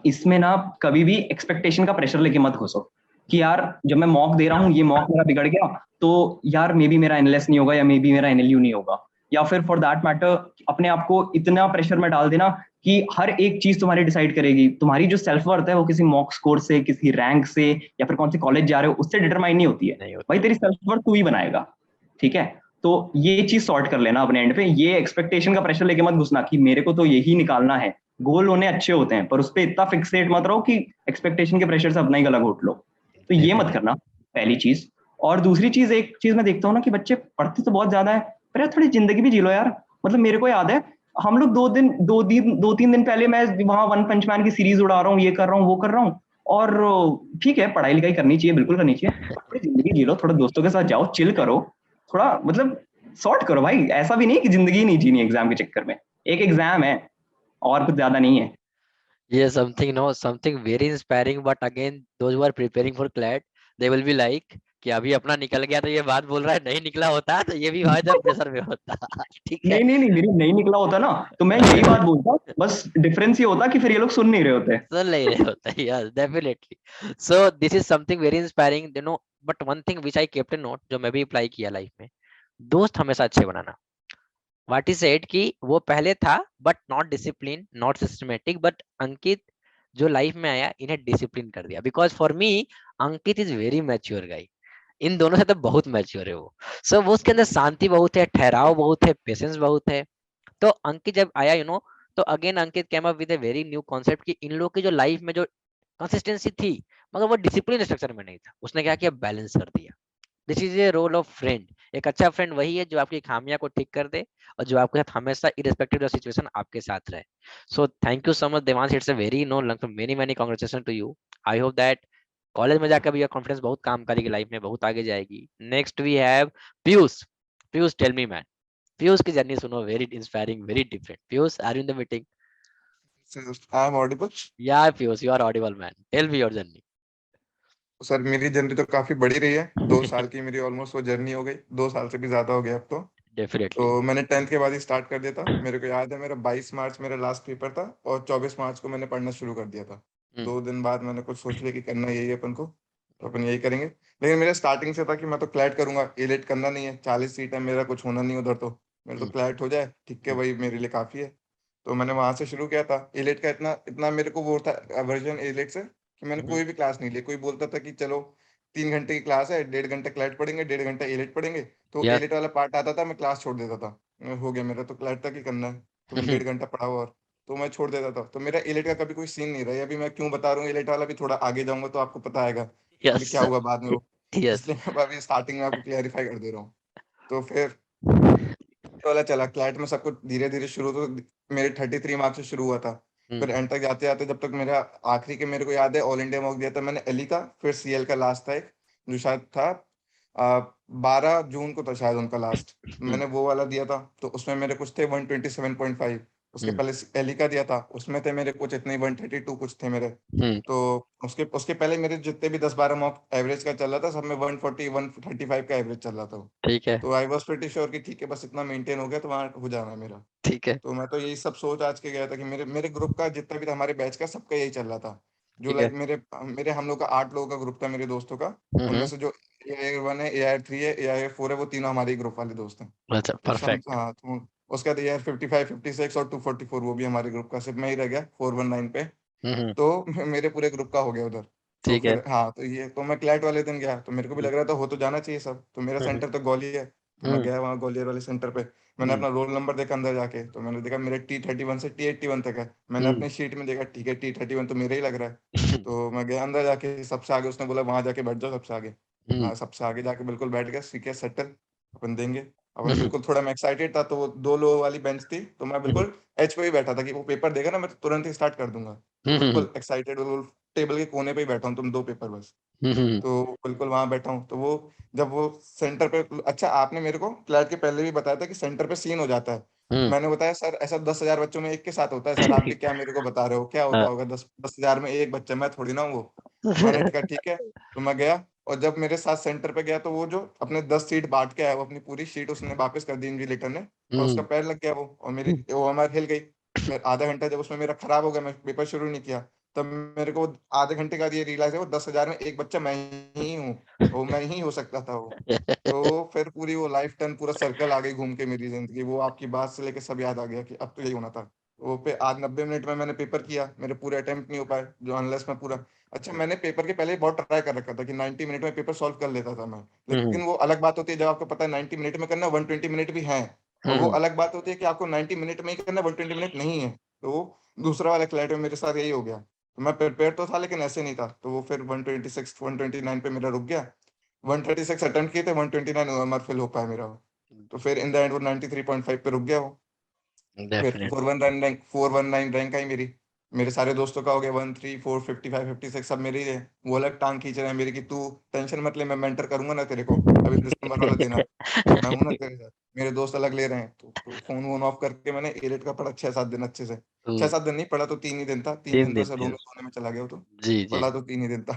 इसमें ना कभी भी एक्सपेक्टेशन का प्रेशर लेके मत घुसो कि यार जब मैं मॉक दे रहा हूँ ये मॉक मेरा बिगड़ गया तो यार मे बी मेरा एनएलएस नहीं होगा या मे बी मेरा एनएलयू नहीं होगा, या फिर फॉर दैट मैटर अपने आप को इतना प्रेशर में डाल देना कि हर एक चीज तुम्हारी डिसाइड करेगी। तुम्हारी जो सेल्फ वर्थ है वो किसी मॉक स्कोर से, किसी रैंक से, या फिर कौन से कॉलेज जा रहे हो उससे डिटरमाइन नहीं होती है, भाई तेरी सेल्फ वर्थ तू ही बनाएगा, ठीक है। तो ये चीज सॉर्ट कर लेना अपने एंड पे, ये एक्सपेक्टेशन का प्रेशर लेके मत घुसना कि मेरे को तो यही निकालना है। गोल होने अच्छे होते हैं पर उस पर इतना फिक्सेट मत रहो कि एक्सपेक्टेशन के प्रेशर से अपना ही गला घोट लो, तो ये मत करना, पहली चीज। और दूसरी चीज, एक चीज मैं देखता हूँ ना कि बच्चे पढ़ते तो बहुत ज्यादा है पर यार थोड़ी जिंदगी भी जी लो यार। मतलब मेरे को याद है हम लोग 2-3 दिन पहले मैं वहां वन पंच मैन की सीरीज उड़ा रहा हूँ, ये कर रहा हूँ वो कर रहा हूँ, और ठीक है पढ़ाई लिखाई करनी चाहिए, बिल्कुल करनी चाहिए, थोड़ी जिंदगी जी लो, थोड़ा दोस्तों के साथ जाओ, चिल करो, थोड़ा मतलब सॉर्ट करो भाई। ऐसा भी नहीं कि जिंदगी नहीं जीनी एग्जाम के चक्कर में, एक एग्जाम है और कुछ ज्यादा नहीं है। Yeah, something very inspiring, but again those who are preparing for CLAT they will be like कि अभी अपना निकल गया तो ये बात बोल रहा है, नहीं निकला होता तो ये भी बहुत ज्यादा प्रेशर में होता। ठीक है, नहीं मेरी नहीं निकला होता ना तो मैं यही बात बोलता, बस डिफरेंस ये होता कि फिर ये लोग सुन नहीं रहे होते, सुन नहीं रहे होता। Yes, definitely. So this is something very inspiring, you know, but one thing which I kept a note, जो मैं भी अप्लाई किया लाइफ में, दोस्त हमेशा अच्छे बनाना। व्हाट इज सेड कि वो पहले था but not discipline, not systematic, but Ankit जो लाइफ में आया इन्हें डिसिप्लिन कर दिया। Because for me Ankit is very mature guy, इन दोनों से तो बहुत मैच्योर है वो। सो वो उसके अंदर शांति बहुत है, ठहराव बहुत है, पेशेंस बहुत है। तो अंकित जब आया तो again Ankit came up with a very new concept कि इन लोगों की जो लाइफ में जो कंसिस्टेंसी थी मगर वो डिसिप्लिन स्ट्रक्चर में नहीं था, उसने क्या किया, बैलेंस कर दिया। This is a role of friend. एक अच्छा फ्रेंड वही है जो आपकी खामियां को ठीक कर दे और जो आपके साथ हमेशा इरेस्पेक्टिव ऑफ सिचुएशन आपके साथ रहे। So thank you so much Devansh, it's a very many many congratulation to you. I hope that college में जाकर भी योर कॉन्फिडेंस बहुत काम करेगी, लाइफ में बहुत आगे जाएगी। Next we have Piyush. Piyush tell me man, Piyush की जर्नी सुनो, very inspiring, very different. Piyush, are you in the meeting? I am audible? Yeah Piyush, you are audible man, tell me your journey. Sir मेरी जर्नी तो काफी बड़ी रही है, 2 साल की मेरी ऑलमोस्ट वो जर्नी हो गई, 2 साल से भी ज्यादा हो गया अब तो। डेफिनेटली। तो मैंने 10th के बाद ही स्टार्ट कर दिया था। मेरे को याद है मेरा 22 मार्च मेरा लास्ट पेपर था और 24 मार्च को मैंने पढ़ना शुरू कर दिया था। 2 दिन बाद मैंने कुछ सोच लिया कि करना यही है अपन को, तो अपन यही करेंगे। लेकिन मेरा स्टार्टिंग से था कि मैं तो क्लैट करूंगा, एलेट करना नहीं है, 40 सीट है, मेरा कुछ होना नहीं उधर, तो मेरे तो क्लैट हो जाए ठीक है, वही मेरे लिए काफी है। तो मैंने वहां से शुरू किया था। एलेट का इतना इतना मेरे को वो था अवर्जन एलेट से कि मैंने कोई भी क्लास नहीं ली। कोई बोलता था कि चलो 3 घंटे की क्लास है, 1.5 घंटा क्लैट पढ़ेंगे, 1.5 घंटा एलेट पढ़ेंगे, तो या एलेट वाला पार्ट आता था, मैं क्लास छोड़ देता था। हो गया मेरा तो क्लैट तक ही करना है, तुम 1.5 घंटा पढ़ाओ, और तो मैं छोड़ देता था। तो मेरा एलेट का कभी कोई सीन नहीं रहा है। अभी मैं क्यों बता रहा हूँ, एलेट वाला भी थोड़ा आगे जाऊंगा तो आपको पता आएगा अभी यस क्या हुआ बाद में वो, यस। इसलिए मैं अभी स्टार्टिंग में आपको क्लियरिफाई कर दे रहा हूँ। तो फिर वाला चला क्लैट में, सब कुछ धीरे धीरे शुरू तो मेरे 33 मार्क्स से शुरू हुआ था। फिर एंड तक जाते जाते जब तक मेरा आखिरी के मेरे को याद है ऑल इंडिया मॉक दिया था मैंने एली का, फिर सीएल का लास्ट था एक, जो शायद था 12 जून को था शायद उनका लास्ट, मैंने वो वाला दिया था। तो उसमें मेरे कुछ थे 127.5। उसके पहले एली का दिया था, उसमें थे मेरे कुछ इतने 132 कुछ थे मेरे। तो उसके उसके पहले मेरे जितने भी 10-12 मॉक एवरेज का चल रहा था, सब में 140 135 का एवरेज चल रहा था। ठीक है तो आई वॉज प्रिटी श्योर कि ठीक है बस इतना मेंटेन हो गया तो वहाँ हो जाना है मेरा। ठीक है तो मैं तो यही सब सोच आज के गया था कि मेरे मेरे ग्रुप का जितना भी था, हमारे बैच का सबका यही चल रहा था। जो ठीक है। लाइक मेरे मेरे हम लोग का 8 लोगों का ग्रुप था मेरे दोस्तों का, उनमें से जो AIR1 है, AIR3 है, AIR4 है, वो तीनों हमारे ग्रुप वाले दोस्त हैं। अच्छा तो सब परफेक्ट। हाँ, तो उसके बाद AIR55 56 और 244 वो भी हमारे ग्रुप का, सिर्फ मैं ही रह गया 419 पे। तो मेरे पूरे ग्रुप का हो गया उधर। तो ठीक है। फिर हाँ, तो ये तो मैं क्लैट वाले दिन गया तो मेरे को भी लग रहा था हो तो जाना चाहिए सब, तो मेरा सेंटर तो ग्वालियर है। तो मैं गया वहाँ ग्वालियर वाले सेंटर पे, मैंने अपना रोल नंबर देखा अंदर जाके, तो मैंने देखा मेरे T31 से T81 तक है। मैंने अपनी शीट में देखा ठीक है T31 तो मेरा ही लग रहा है। तो मैं गया अंदर जाके सबसे आगे, उसने बोला वहां जाके बैठ जाओ सबसे आगे। हाँ, सबसे आगे जाके बिल्कुल बैठ गया, ठीक है सेटल, अपन देंगे। अपन बिल्कुल, थोड़ा मैं एक्साइटेड था, तो वो 2 लोगों वाली बेंच थी, तो मैं बिल्कुल एच पे ही बैठा था कि वो पेपर देगा ना मैं तो तुरंत ही स्टार्ट कर दूंगा। तो बिल्कुल एक्साइटेड, बिल्कुल टेबल के कोने पे ही बैठा हूँ, तुम 2 पेपर बस। तो बिल्कुल वहां बैठा हूँ, तो वो जब वो सेंटर पे, अच्छा आपने मेरे को क्लैट के पहले भी बताया था कि सेंटर पे सीन हो जाता है। मैंने बताया सर ऐसा 10,000 बच्चों में एक के साथ होता है सर, आप ये क्या मेरे को बता रहे हो, क्या होता होगा, 10,000 में एक बच्चा, मैं थोड़ी ना हूँ वो। मैंने कहा ठीक है। तो मैं गया, और जब मेरे साथ सेंटर पे गया तो वो जो अपने 10 सीट बांट के आया, वो अपनी पूरी शीट उसने वापस कर दी इन्विजिलेटर ने, और उसका पैर लग गया वो, और मेरी वो हमारी हिल गई। फिर आधा घंटा जब उसमें मेरा खराब हो गया, मैं पेपर शुरू नहीं किया, तब मेरे को आधे घंटे बाद ये रियलाइज है वो 10,000 में एक बच्चा मैं ही हूँ, वो मैं ही हो सकता था वो। तो फिर पूरी वो लाइफ टर्न पूरा सर्कल आ गई घूम के मेरी जिंदगी, वो आपकी बात से लेके सब याद आ गया कि अब तो यही होना था। वो पे आज 90 मिनट में मैंने पेपर किया, मेरे पूरे अटेम्प्ट नहीं हो पाए जो, अनलेस मैं पूरा, अच्छा मैंने पेपर के पहले ही बहुत ट्राई कर रखा था कि 90 मिनट में पेपर सॉल्व कर लेता था मैं। लेकिन वो अलग बात होती है जब आपको पता है 90 मिनट में करना, 120 मिनट भी है, और वो अलग बात होती है कि आपको 90 मिनट में ही करना, 120 मिनट नहीं है। तो वो दूसरा वाला क्लैट में मेरे साथ यही हो गया। तो मैं प्रिपेयर तो था लेकिन ऐसे नहीं था, तो वो फिर 126 129 पे मेरा रुक गया। 136 अटेम्प्ट किए थे, 129 ओएमआर फिल हो पाया मेरा। तो फिर इन द एंड वो 93.5 पे रुक गया वो। फिर डेफिनेट 419 रैंक आई मेरी। मेरे सारे दोस्तों का हो गया 13 4 55 56, सब मेरे ही है। वो अलग टांग खींच रहे हैं मेरी कि तू टेंशन मत ले, मैं मेंटर करूंगा ना तेरे को, अभी दिसंबर वाला देना, मैं हूं ना तेरे साथ। मेरे दोस्त अलग ले रहे हैं, तो फोन वोन ऑफ करके मैंने एलेट का पढ़ा 6-7 दिन अच्छे से। 6-7 दिन नहीं पढ़ा, तो 3 ही दिन था, 3 3 दिन तो दिन ऐसे रूम में yes। सोने में चला गया वो तो। जी जी। पढ़ा तो 3 ही दिन था।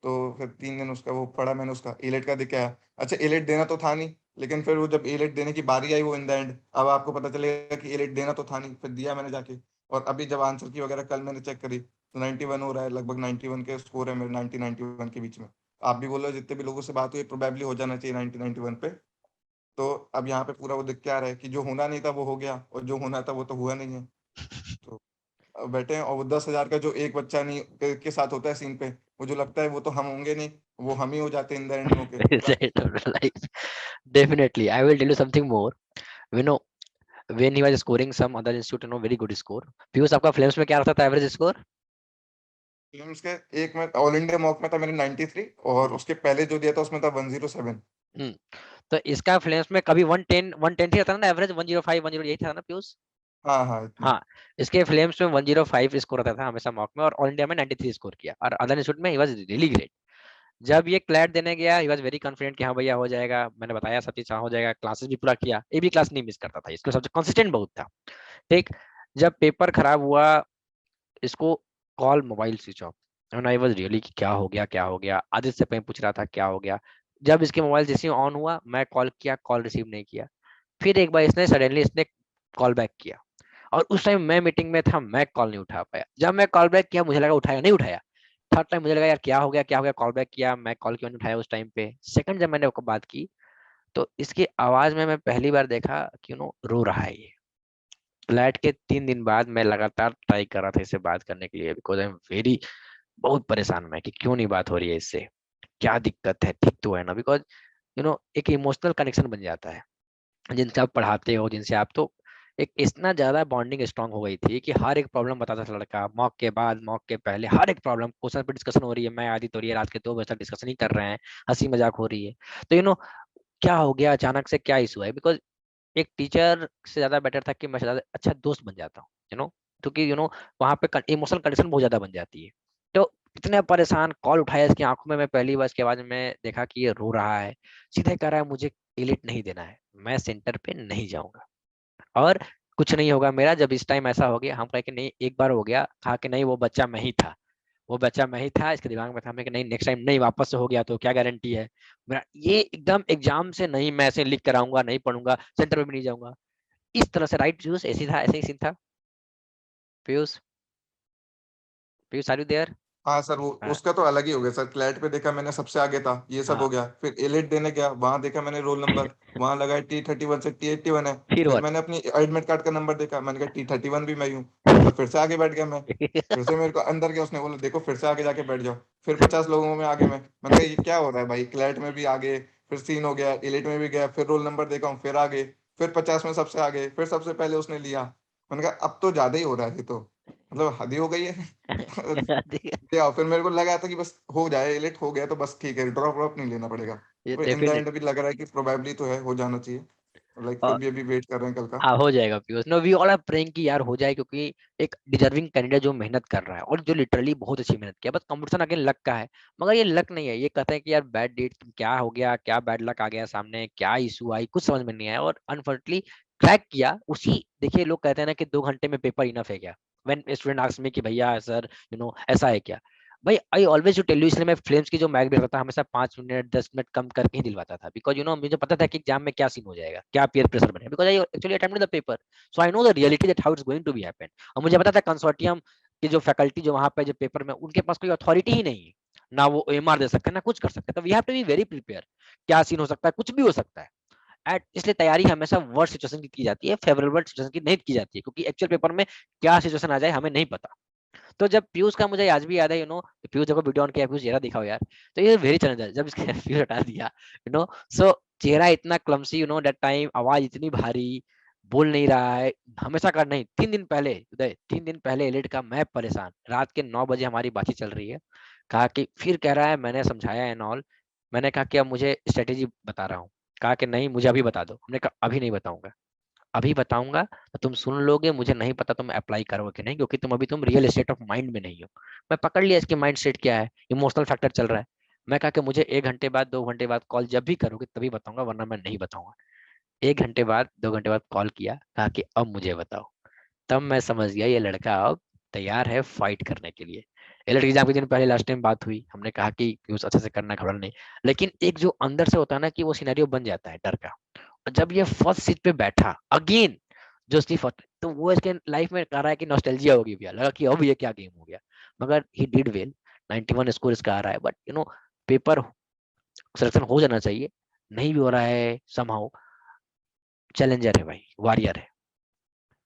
तो फिर 3 दिन उसका वो पढ़ा मैंने, उसका एलेट का दिखाया। अच्छा एलेट देना तो था नहीं, लेकिन फिर वो जब एलेट देने की बारी आई वो इन द एंड, अब आपको पता चलेगा कि एलेट देना तो था नहीं, फिर दिया मैंने जाके। और अभी जब आंसर की वगैरह कल मैंने चेक करी तो 91 हो रहा है, लगभग 91 के स्कोर है मेरे, 90 91 के बीच में। आप भी बोलो जितने भी लोगों से बात हुई, प्रोबेबली हो जाना चाहिए 90 91 पे। तो अब यहाँ पे पूरा वो दिख क्या रहा है कि जो होना नहीं था वो हो गया और जो होना था वो तो हुआ नहीं है। तो अब बैठे हैं और वो 10,000 का जो एक बच्चा नहीं के साथ होता है सीन पे, मुझे लगता है वो तो हम होंगे नहीं, वो हम ही हो जाते हैं इन द एंड में होके। Definitely, I will tell you something more. You know, when he was scoring some other institute, very good score. Piyush, आपका फ्लेम्स में क्या रहता था एवरेज स्कोर? फिल्म्स के एक में ऑल इंडिया मॉक में था मेरे 93 और उसके पहले जो दिया था उसमें था 107। तो इसका फ्लेम्स में कभी 110 ही रहता ना एवरेज, 105 108 यही था ना पीयूष? हाँ, इसके फ्लेम्स में 105 स्कोर रहता था हमेशा मॉक में, और ऑल इंडिया में 93 स्कोर किया, और अदर इंस्टीट्यूट में ही वाज रियली ग्रेट। जब ये क्लैट देने गया, ही वाज वेरी कॉन्फिडेंट कि हाँ भैया हो जाएगा, मैंने बताया सब चीज हो जाएगा, क्लासेस भी पूरा किया, एक भी क्लास नहीं मिस करता था, इसको सबसे कंसिस्टेंट बहुत था। ठीक, जब पेपर खराब हुआ, इसको call mobile switch off, and I was really कि क्या हो गया, क्या हो गया। आदित्य से मैं पूछ रहा था क्या हो गया। जब इसके मोबाइल जैसे ऑन हुआ, मैं कॉल किया, कॉल रिसीव नहीं किया। फिर एक बार इसने सडनली कॉल बैक किया, और उस टाइम मैं मीटिंग में था, मैं कॉल नहीं उठा पाया। जब मैं कॉल बैक किया, मुझे लगा उठाया, नहीं उठाया। थर्ड टाइम मुझे लगा यार क्या हो गया, क्या हो गया, कॉल बैक किया, मैं कॉल क्यों नहीं उठाया उस टाइम पे। सेकंड जब मैंने बात की, तो इसकी आवाज में मैं पहली बार देखा कि रो रहा है ये। फ्लैट के 3 दिन बाद मैं लगातार ट्राई कर रहा था इससे बात करने के लिए, बिकॉज आई एम वेरी, बहुत परेशान मैं कि क्यों नहीं बात हो रही है इससे, क्या दिक्कत है, ठीक तो है ना। बिकॉज एक इमोशनल कनेक्शन बन जाता है जिनसे आप पढ़ाते हो, जिनसे आप, तो एक इतना ज्यादा बॉन्डिंग स्ट्रांग हो गई थी कि हर एक प्रॉब्लम बताता था लड़का, मॉक के बाद, मॉक के पहले, हर एक प्रॉब्लम क्वेश्चन पे डिस्कशन हो रही है, मैं आदि तो रही है, रात के 2 बजे तक डिस्कशन ही कर रहे हैं, हंसी मजाक हो रही है। तो क्या हो गया अचानक से, क्या इशू है। बिकॉज एक टीचर से ज्यादा बेटर था कि मैं ज्यादा अच्छा दोस्त बन जाता हूँ, क्योंकि वहां पे इमोशनल कंडीशन बहुत ज्यादा बन जाती है। तो इतने परेशान, कॉल उठाया इसकी आंखों में, मैं पहली बार इसके बाद में देखा कि ये रो रहा है, सीधे कह रहा है मुझे एलिट नहीं देना है, मैं सेंटर पे नहीं जाऊंगा, और कुछ नहीं होगा मेरा। जब इस टाइम ऐसा हो गया, हम कहे कि नहीं, एक बार हो गया, कहा कि नहीं वो बच्चा मैं ही था, वो बच्चा मैं ही था, इसके दिमाग में था मैं कि नहीं नेक्स्ट टाइम नहीं, वापस से हो गया तो क्या गारंटी है मेरा, ये एकदम एग्जाम से नहीं, मैं ऐसे लिख कर आऊंगा, नहीं पढ़ूंगा, सेंटर में भी नहीं जाऊंगा, इस तरह से। राइट पीयूष, ऐसी था, ऐसे ही सीन था Piyush. Piyush are you there? हाँ सर, वो हाँ, उसका तो अलग ही हो गया सर। क्लैट पे देखा मैंने सबसे आगे था, ये सब हाँ। हो गया। फिर एलिट देने गया, वहां देखा मैंने रोल नंबर, वहां लगा T31 से T81 है। फिर फिर व्हाट? मैंने अपनी एडमिट कार्ड का नंबर देखा, मैंने कहा T31 भी मैं ही हूँ। तो फिर से आगे बैठ गया मैं। फिर से मेरे को अंदर गया, उसने बोला देखो फिर से आगे जाके बैठ जाओ। फिर 50 लोगों में आगे मैंने कहा ये क्या हो रहा है भाई, क्लैट में भी आगे, फिर सीन हो गया, एलिट में भी गया, फिर रोल नंबर देखा हूँ, फिर आगे, फिर 50 में सबसे आगे, फिर सबसे पहले उसने लिया। मैंने कहा अब तो ज्यादा ही हो रहा है, ये तो मतलब हद ही हो गई है। क्या, फिर मेरे को लगा था कि बस हो जाए, एलिट हो गया तो बस ठीक है, ड्रॉप ड्रॉप नहीं लेना पड़ेगा। ये तो इन द डेफिनेट एंड अभी लग रहा है कि प्रोबेबली तो है, हो जाना चाहिए। लाइक फिर भी अभी वेट कर रहे हैं कल का। हो जाएगा Piyush, no we all are praying कि यार हो जाए, क्योंकि एक डिजर्विंग कैंडिडेट जो मेहनत कर रहा है, और जो लिटरली बहुत अच्छी मेहनत किया, बस कंपटीशन अगेन लक का है। मगर ये लक नहीं है, ये कहते हैं कि यार बैड डेट, क्या हो गया, क्या बैड लक आ गया सामने, क्या इशू आई, कुछ समझ में नहीं आया, और अनफॉर्चुनेटली क्रैक किया उसी। देखिए लोग कहते हैं ना कि 2 घंटे में पेपर इनफ है क्या, व्हेन स्टूडेंट आस्क्स मी कि भैया सर ऐसा है क्या। भाई आई ऑलवेज टेल यू, इसलिए मैं फ्लेम्स की जो मैग भी रहता था, हमेशा 5 मिनट 10 मिनट कम करके ही दिलवाता था, बिकॉज मुझे पता था कि एग्जाम में क्या सीन हो जाएगा, क्या पीयर प्रेशर बनेगा, because I actually attempted the paper, so I know the reality that how it's going to be happen. और मुझे पता था कंसोर्टियम की जो फैकल्टी जो वहां पे जो पेपर में, उनके पास कोई अथॉरिटी ही नहीं है, ना वो एमआर दे सकते हैं, ना कुछ कर सकते हैं, तो we have to be very prepare, क्या सीन हो सकता है, कुछ भी हो सकता है। इसलिए तैयारी हमेशा वर्स्ट सिचुएशन की जाती है, फेवरेबल सिचुएशन की नहीं की जाती है, क्योंकि एक्चुअल पेपर में क्या सिचुएशन आ जाए हमें नहीं पता। तो जब पीयूष का, मुझे आज भी याद है, पीयूष जब वीडियो ऑन किया, पीयूष चेहरा दिखाओ यार, तो ये वेरी चैलेंज है जब इसके पीयूष हटा दिया, सो चेहरा इतना क्लमसी, दैट टाइम, आवाज इतनी भारी, बोल नहीं रहा है, हमेशा का नहीं। 3 दिन पहले उदय, 3 दिन पहले एलिट का, मैं परेशान, रात के 9 बजे हमारी बातचीत चल रही है, कहा कि फिर कह रहा है, मैंने समझाया एंड ऑल, मैंने कहा कि अब मुझे स्ट्रेटेजी बता रहा हूँ, कहा कि नहीं मुझे अभी बता दो, हमने कहा अभी नहीं बताऊंगा, अभी बताऊंगा तो तुम सुन लोगे, मुझे नहीं पता तुम अप्लाई करोगे कि नहीं, क्योंकि तुम रियल स्टेट ऑफ माइंड में नहीं हो। मैं पकड़ लिया इसकी माइंड सेट क्या है, इमोशनल फैक्टर चल रहा है। मैं कहा कि मुझे 1 घंटे बाद 2 घंटे बाद कॉल जब भी करोगे तभी बताऊंगा, वरना मैं नहीं बताऊंगा। 1 घंटे बाद 2 घंटे बाद कॉल किया, कहा कि अब मुझे बताओ। तब मैं समझ गया ये लड़का अब तैयार है फाइट करने के लिए। एलर्ट एग्जाम के दिन पहले लास्ट टाइम बात हुई, हमने कहा कि यूज अच्छे से करना, घबराना नहीं। लेकिन एक जो अंदर से होता है ना कि वो सिनेरियो बन जाता है डर का, और जब ये फर्स्ट सीट पे बैठा अगेन, जो सिर्फ, तो वो इसके लाइफ में कह रहा है कि नॉस्टैल्जिया होगी भैया, लगा कि अब ये क्या गेम हो गया। मगर ही डिड वेल, 91 स्कोर इसका आ रहा है, बट पेपर सिलेक्शन हो जाना चाहिए, नहीं भी हो रहा है समहाउ। चैलेंजर है भाई, वॉरियर है।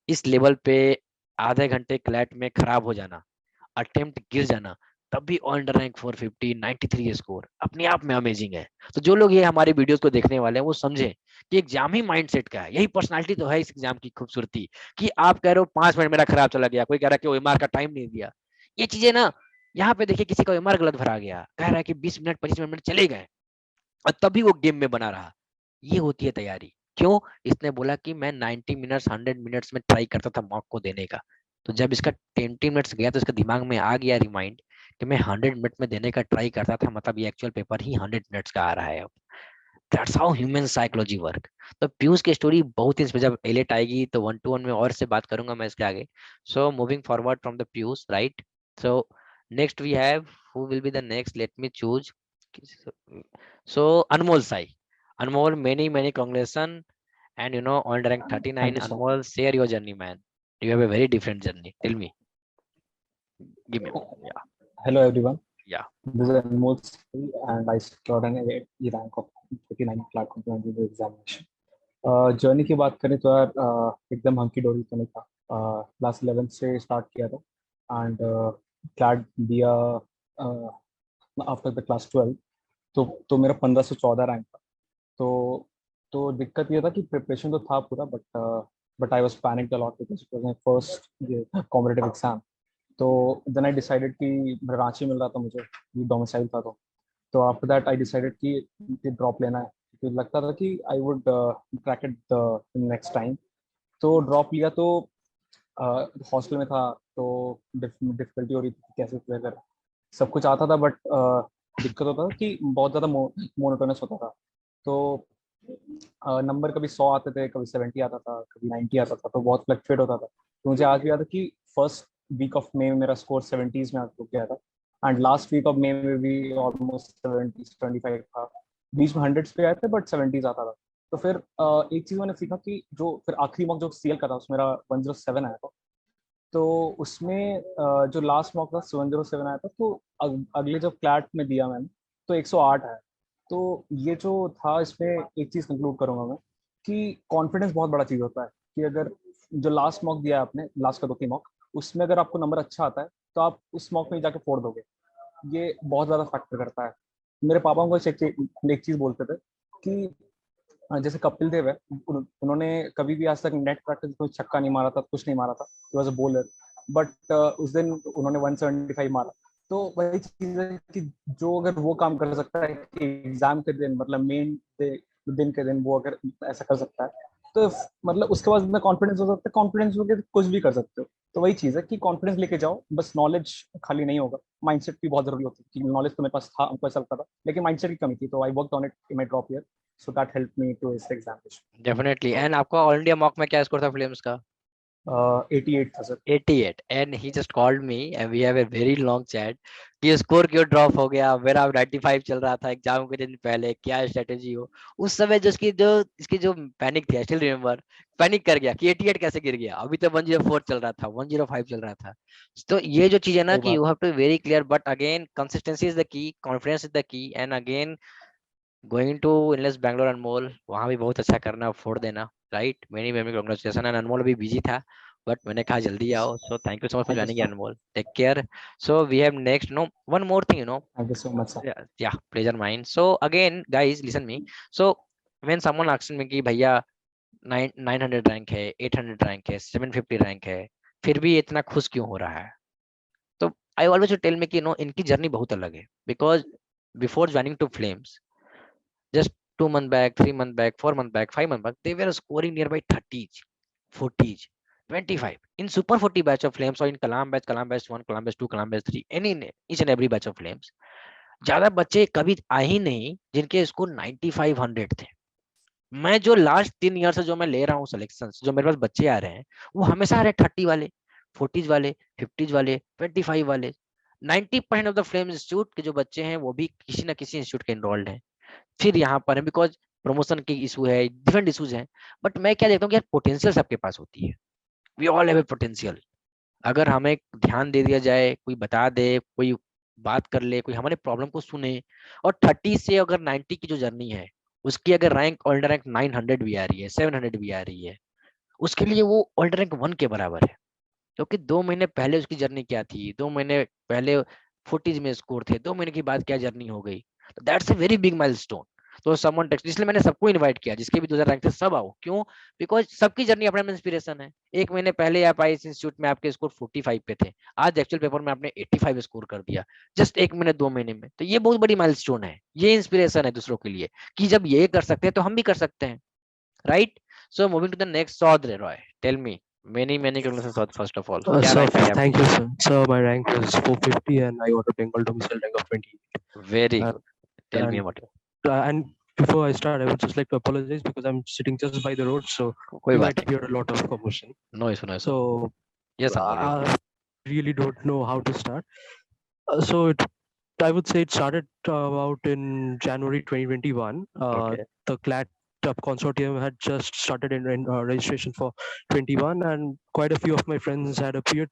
इस लेवल पे आधे घंटे क्लैट में खराब हो जाना, अटेम्प्ट गिर जाना, तब भी ऑल रैंक 450 93 स्कोर अपने आप में अमेजिंग है। तो जो लोग ये हमारे वीडियोस को देखने वाले हैं वो समझे कि एग्जाम ही माइंडसेट का है। यही पर्सनालिटी तो है इस एग्जाम की खूबसूरती, कि आप कह रहे हो 5 मिनट मेरा खराब चला गया, कोई कह रहा है कि ओएमआर का टाइम नहीं दिया। ये चीजें ना, यहाँ पे देखिए किसी का ओएमआर गलत भरा गया, कह रहा है कि 20 मिनट 25 मिनट चले गए और तभी वो गेम में बना रहा। ये होती है तैयारी। क्यों? इसने बोला कि मैं 90 मिनट्स 100 मिनट्स में ट्राई करता था मॉक को देने का। तो जब इसका 20 मिनट्स गया तो इसका दिमाग में आ गया रिमाइंड कि मैं 100 मिनट में देने का ट्राई करता था, मतलब ये एक्चुअल पेपर ही 100 मिनट्स का आ रहा है अब। That's how human psychology work. तो पीयूष की स्टोरी बहुत ही, जब एलेट आएगी तो 1-to-1 में और से बात करूंगा मैं इसके आगे। So moving forward from the Piyush, right? So next we have, who will be the next, let me choose. So Anmol Sai, Anmol, many congratulations, and on rank 39. Thank you so much. Anmol, share your journey, man. You have a very different journey. Tell me. Give me. Yeah. Hello everyone. Yeah. This is Anmol Sai, and I scored an A rank of 39 platform to the examination. Journey की बात करें तो यार एकदम हंकी डोरी तो नहीं था। क्लास 11 से स्टार्ट किया था एंड क्लैट दिया आफ्टर द क्लास 12। तो मेरा 15 से 14 रैंक था। तो दिक्कत ये था कि प्रिपरेशन तो था पूरा, but I was panicked a lot because it was my first competitive exam. तो देन आई डिसाइडेड कि रांची मिल रहा था मुझे, ये डोमिसाइल था। तो आफ्टर दैट आई डिसाइडेड कि ड्रॉप लेना है, क्योंकि लगता था कि I would crack it the next time. तो ड्रॉप लिया। तो हॉस्टल में था तो डिफिकल्टी हो रही थी कैसे क्लियर करें। सब कुछ आता था बट दिक्कत होता था कि बहुत ज़्यादा मोनोटोनस होता था। तो नंबर कभी 100 आते थे, कभी 70 आता था, कभी 90 आता था, तो बहुत फ्लक्चुएट होता था। तो मुझे आज भी याद है कि फर्स्ट वीक ऑफ मे में मेरा स्कोर 70s में आके गया था and last week of May में भी ऑलमोस्ट 70s 25 था। बीच में 100s पे आए थे बट 70s आता था। तो फिर एक चीज़ मैंने सीखा कि जो फिर आखिरी मॉक जो सीएल का था उसमें मेरा 107 आया था। तो उसमें जो लास्ट मॉक था 707 आया था। तो अगले जब क्लैट में दिया मैंने तो 108 आया। तो ये जो था इसमें एक चीज़ कंक्लूड करूंगा मैं कि कॉन्फिडेंस बहुत बड़ा चीज़ होता है। कि अगर जो लास्ट मॉक दिया आपने, लास्ट का 2-3 मॉक, उसमें अगर आपको नंबर अच्छा आता है तो आप उस मॉक में जाके फोड़ दोगे। ये बहुत ज़्यादा फैक्टर करता है। मेरे पापा को एक चीज़ बोलते थे कि जैसे कपिल देव है, उन्होंने कभी भी आज तक नेट प्रैक्टिस कोई छक्का नहीं मारा था, कुछ नहीं मारा था, he was a bowler. But उस दिन उन्होंने 175 मारा। तो वही चीज़ है कि जो अगर वो काम कर सकता है कि एग्जाम के दिन, मतलब मेन दिन के दिन वो अगर ऐसा कर सकता है तो मतलब उसके बाद इतना कॉन्फिडेंस हो सकता है। कॉन्फिडेंस हो के कुछ भी कर सकते हो। तो वही चीज़ है कि कॉन्फिडेंस लेके जाओ, बस नॉलेज खाली नहीं होगा, माइंडसेट भी बहुत जरूरी होती है। कि नॉलेज तो मेरे पास था, हमको ऐसा लगता था, लेकिन माइंडसेट की कमी थी। तो I worked on it in my drop year, so that helped me to ace the examination. Definitely. And आपका ऑल इंडिया मॉक में क्या स्कोर था फिल्म्स का? 88 था sir. 88. And he just called me and we have a very long chat कि स्कोर क्यों ड्रॉप हो गया, मेरा 95 चल रहा था एग्जाम के दिन पहले, क्या स्ट्रेटेजी हो। उस समय जो इसकी जो पैनिक थी, आई स्टिल रिमेंबर, पैनिक कर गया कि 88 कैसे गिर गया। अभी तो 104 चल रहा था, 105 चल रहा था। तो ये जो चीज है ना कि you have to very clear, but again consistency is the key, confidence is the key, and again going to NLS Bangalore Anmol, वहां भी बहुत अच्छा करना, फोड़ देना, राइट? Many many congratulation. And Anmol भी बिजी था बट मैंने कहा जल्दी आओ। So thank you so much for joining Anmol, take care. So we have next, no one more thing, Thank you so much sir. yeah, pleasure mine. So again guys listen me. So when someone asks me कि भैया 900 रैंक है, 800 रैंक है, 750 रैंक है, फिर भी इतना खुश क्यों हो रहा है? तो आई ऑलवेज टेल मी कि इनकी जर्नी बहुत अलग है। Because before joining two flames, just 2 months back, 3 months back, 4 months back, 5 months back, they were scoring nearby 30s, 40s, 25 in Super 40 batch of Flames, or in Kalam batch 1, Kalam batch 2, Kalam batch 3, any each and every batch of Flames. ज्यादा बच्चे कभी आए ही नहीं जिनके स्कोर 95, 100 थे। मैं जो लास्ट 3 ईयर से जो मैं ले रहा हूँ सिलेक्शन, जो मेरे पास बच्चे आ रहे हैं वो हमेशा आ रहे हैं 30 वाले, 40s वाले, 50s वाले, 25 वाले। 90% ऑफ द फ्लेम इंस्टीट्यूट के जो बच्चे हैं वो भी किसी ना किसी इंस्टीट्यूट के इनरोल्ड हैं, फिर यहाँ पर है बिकॉज प्रमोशन की इशू है, डिफरेंट इशूज हैं। बट मैं क्या देखता हूँ कि यार पोटेंशियल सबके पास होती है, we all have a potential. अगर हमें ध्यान दे दिया जाए, कोई बता दे, कोई बात कर ले, कोई हमारे प्रॉब्लम को सुने, और 30 से अगर 90 की जो जर्नी है उसकी अगर रैंक ऑल्डर रैंक 900 भी आ रही है, 700 भी आ रही है, उसके लिए वो ऑल्डर रैंक 1 के बराबर है, क्योंकि 2 महीने पहले उसकी जर्नी क्या थी, 2 महीने पहले 40s में स्कोर थे, 2 महीने के बाद क्या जर्नी हो गई, that's a very big milestone. तो समवन टेक्स्ट, इसलिए मैंने सबको इनवाइट किया, जिसके भी 2000 रैंक थे सब आओ। क्यों? बिकॉज सबकी जर्नी अपने में इंस्पिरेशन है। 1 महीने पहले आप आईएएस इंस्टीट्यूट में आपके स्कोर 45 पे थे, आज एक्चुअल पेपर में आपने 85 स्कोर कर दिया, जस्ट 1 महीने 2 महीने में। तो ये बहुत बड़ी माइलस्टोन है, ये इंस्पिरेशन है दूसरों के लिए कि जब ये कर सकते हैं तो हम भी कर सकते हैं, right? So moving to the next, Saudre Roy, tell me, many congratulations first of all, क्या Sir, rank आई thank आपकी? you, sir. Sir, my rank was 450 and I got a Bengal domicile rank of 28. Very And, good, tell me and, about it. and before I start, I would just like to apologize because I'm sitting just by the road, so कोई you बात might नहीं, hear a lot of commotion. no issue, no issue. So Yes, I'm audible. I really don't know how to start. So I would say it started about in January 2021. Okay. The CLAT consortium had just started in registration for 21, and quite a few of my friends had appeared,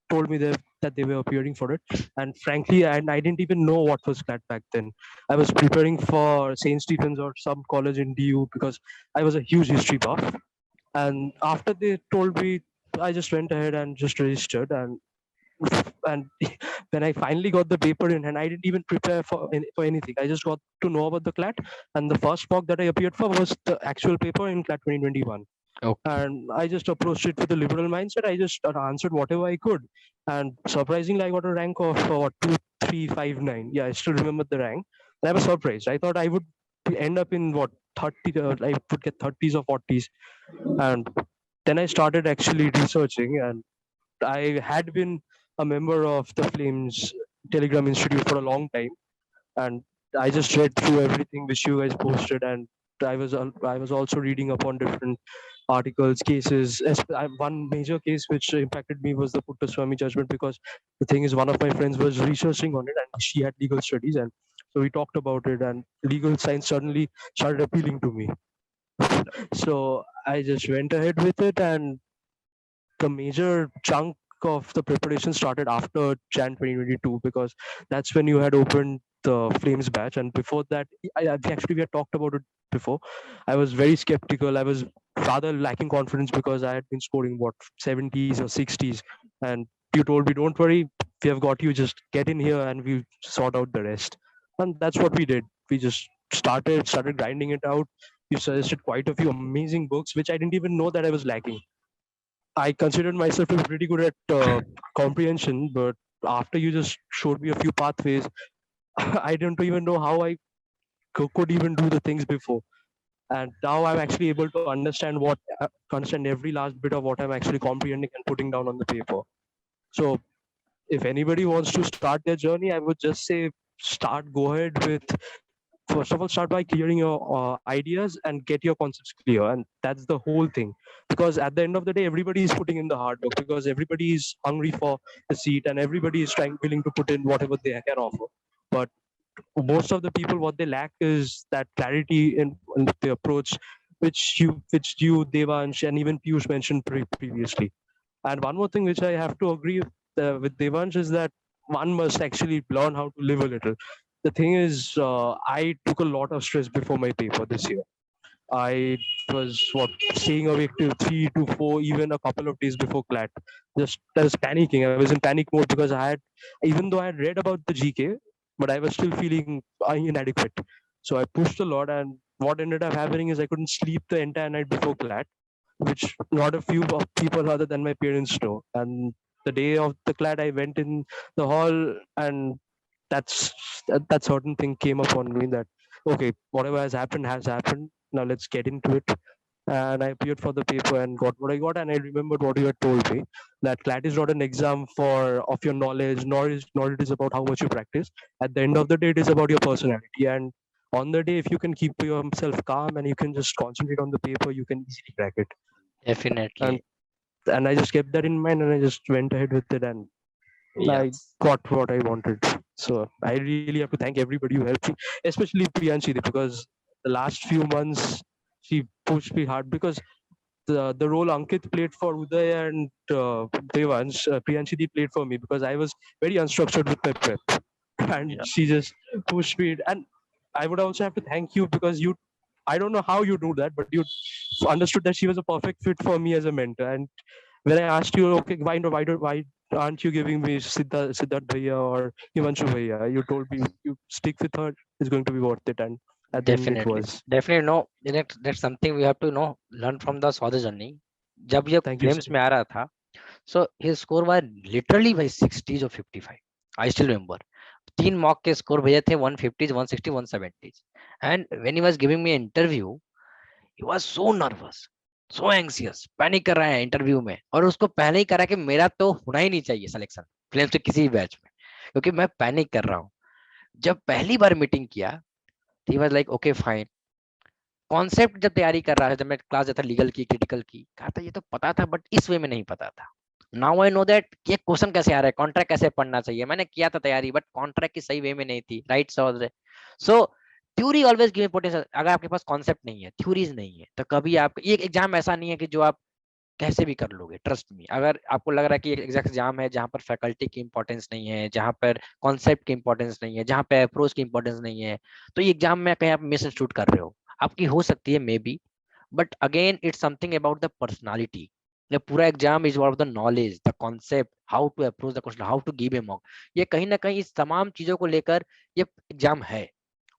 told me that they were appearing for it. And frankly, I didn't even know what was CLAT back then. I was preparing for St. Stephen's or some college in DU because I was a huge history buff. And after they told me, I just went ahead and just registered. And when I finally got the paper in, and I didn't even prepare for anything, I just got to know about the CLAT, and the first mock that I appeared for was the actual paper in CLAT 2021. Okay. And I just approached it with a liberal mindset. I just answered whatever I could, and surprisingly, I got a rank of 2359. Yeah, I still remember the rank. And I was surprised. I thought I would end up in what 30. I would get 30s or 40s, and then I started actually researching, and I had been a member of the Flames Telegram Institute for a long time, and I just read through everything which you guys posted, and I was also reading upon different articles, cases. One major case which impacted me was the Puttaswamy judgment, because the thing is, one of my friends was researching on it, and she had legal studies, and so we talked about it, and legal science suddenly started appealing to me. So I just went ahead with it, and the major chunk of the preparation started after Jan 2022, because that's when you had opened the Flames batch. And before that, we had talked about it before. I was very skeptical. I was rather lacking confidence because I had been scoring 70s or 60s, and you told me, don't worry, we have got you, just get in here and we'll sort out the rest. And that's what we did. We just started grinding it out. You suggested quite a few amazing books which I didn't even know that I was lacking. I considered myself to be pretty good at comprehension, but after you just showed me a few pathways, I didn't even know how I could even do the things before. And now I'm actually able to understand every last bit of what I'm actually comprehending and putting down on the paper. So if anybody wants to start their journey, I would just say go ahead with, first of all, start by clearing your ideas and get your concepts clear. And that's the whole thing. Because at the end of the day, everybody is putting in the hard work, because everybody is hungry for a seat and everybody is willing to put in whatever they can offer. But most of the people, what they lack is that clarity in the approach, which you, Devansh, and even Piyush mentioned previously. And one more thing which I have to agree with Devansh is that one must actually learn how to live a little. The thing is, I took a lot of stress before my paper this year. I was staying awake till 3 to 4, even a couple of days before CLAT. I was panicking. I was in panic mode because even though I had read about the GK, but I was still feeling inadequate. So I pushed a lot, and what ended up happening is I couldn't sleep the entire night before CLAT, which not a few people other than my parents know. And the day of the CLAT, I went in the hall, and that certain thing came upon me that, okay, whatever has happened, now let's get into it. And I appeared for the paper and got what I got. And I remembered what you had told me, that CLAT is not an exam of your knowledge, nor it is about how much you practice. At the end of the day, it is about your personality. And on the day, if you can keep yourself calm and you can just concentrate on the paper, you can easily crack it. Definitely. And I just kept that in mind, and I just went ahead with it, and I got what I wanted. So I really have to thank everybody who helped me, especially Priyanshi, because the last few months she pushed me hard, because the role Ankit played for Uday and Devansh, Priyanshi played for me, because I was very unstructured with my prep, and she just pushed me. And I would also have to thank you, because you I don't know how you do that, but you understood that she was a perfect fit for me as a mentor. And when I asked you, okay, why aren't you giving me Siddharth Bhaiya or Himanshu Bhaiya? You told me you stick with her, it's going to be worth it. And at the end it Definitely, was. definitely. No, that's something we have to learn from the Saudi journey. जब ये Thank you, flames sir. में आ रहा था, so his score was literally by 60s or 55. I still remember. 3 mock के score भेजे थे 150s, 160, 170s. And when he was giving me an interview, he was so nervous, so anxious, panic कर रहा है इंटरव्यू में, और उसको पहले ही करा कि मेरा तो होना ही नहीं चाहिए सिलेक्शन फ्लेम्स के किसी बैच में, क्योंकि मैं पैनिक कर रहा हूँ. जब पहली बार मीटिंग किया, he was like okay fine. Concept जब तैयारी कर रहा है, जब मैं क्लास जाता लीगल की, क्रिटिकल की, कहा था ये तो पता था बट इस वे में नहीं पता था. नाउ आई नो दैट ये क्वेश्चन कैसे आ रहा है, कॉन्ट्रैक्ट कैसे पढ़ना चाहिए. मैंने किया था तैयारी, बट कॉन्ट्रैक्ट की सही वे में नहीं थी. Right so theory always give importance. अगर आपके पास कॉन्सेप्ट नहीं है, थ्योरीज नहीं है, तो कभी आप ये एग्जाम ऐसा नहीं है कि जो आप कैसे भी कर लोगे. ट्रस्ट मी, अगर आपको लग रहा है कि एग्जैक्ट एग्जाम है जहां पर फैकल्टी की इंपॉर्टेंस नहीं है, जहां पर कॉन्सेप्ट की इंपॉर्टेंस नहीं है, जहां पे अप्रोच की इंपॉर्टेंस नहीं है, तो ये एग्जाम में कहीं आप मिस इंस्टीट्यूट कर रहे हो. आपकी हो सकती है maybe, but again it's something about the personality. The पूरा exam is about the knowledge, the concept, how to approach the question, how to give a mock. ये कहीं ना कहीं इस तमाम चीजों को लेकर ये एग्जाम है.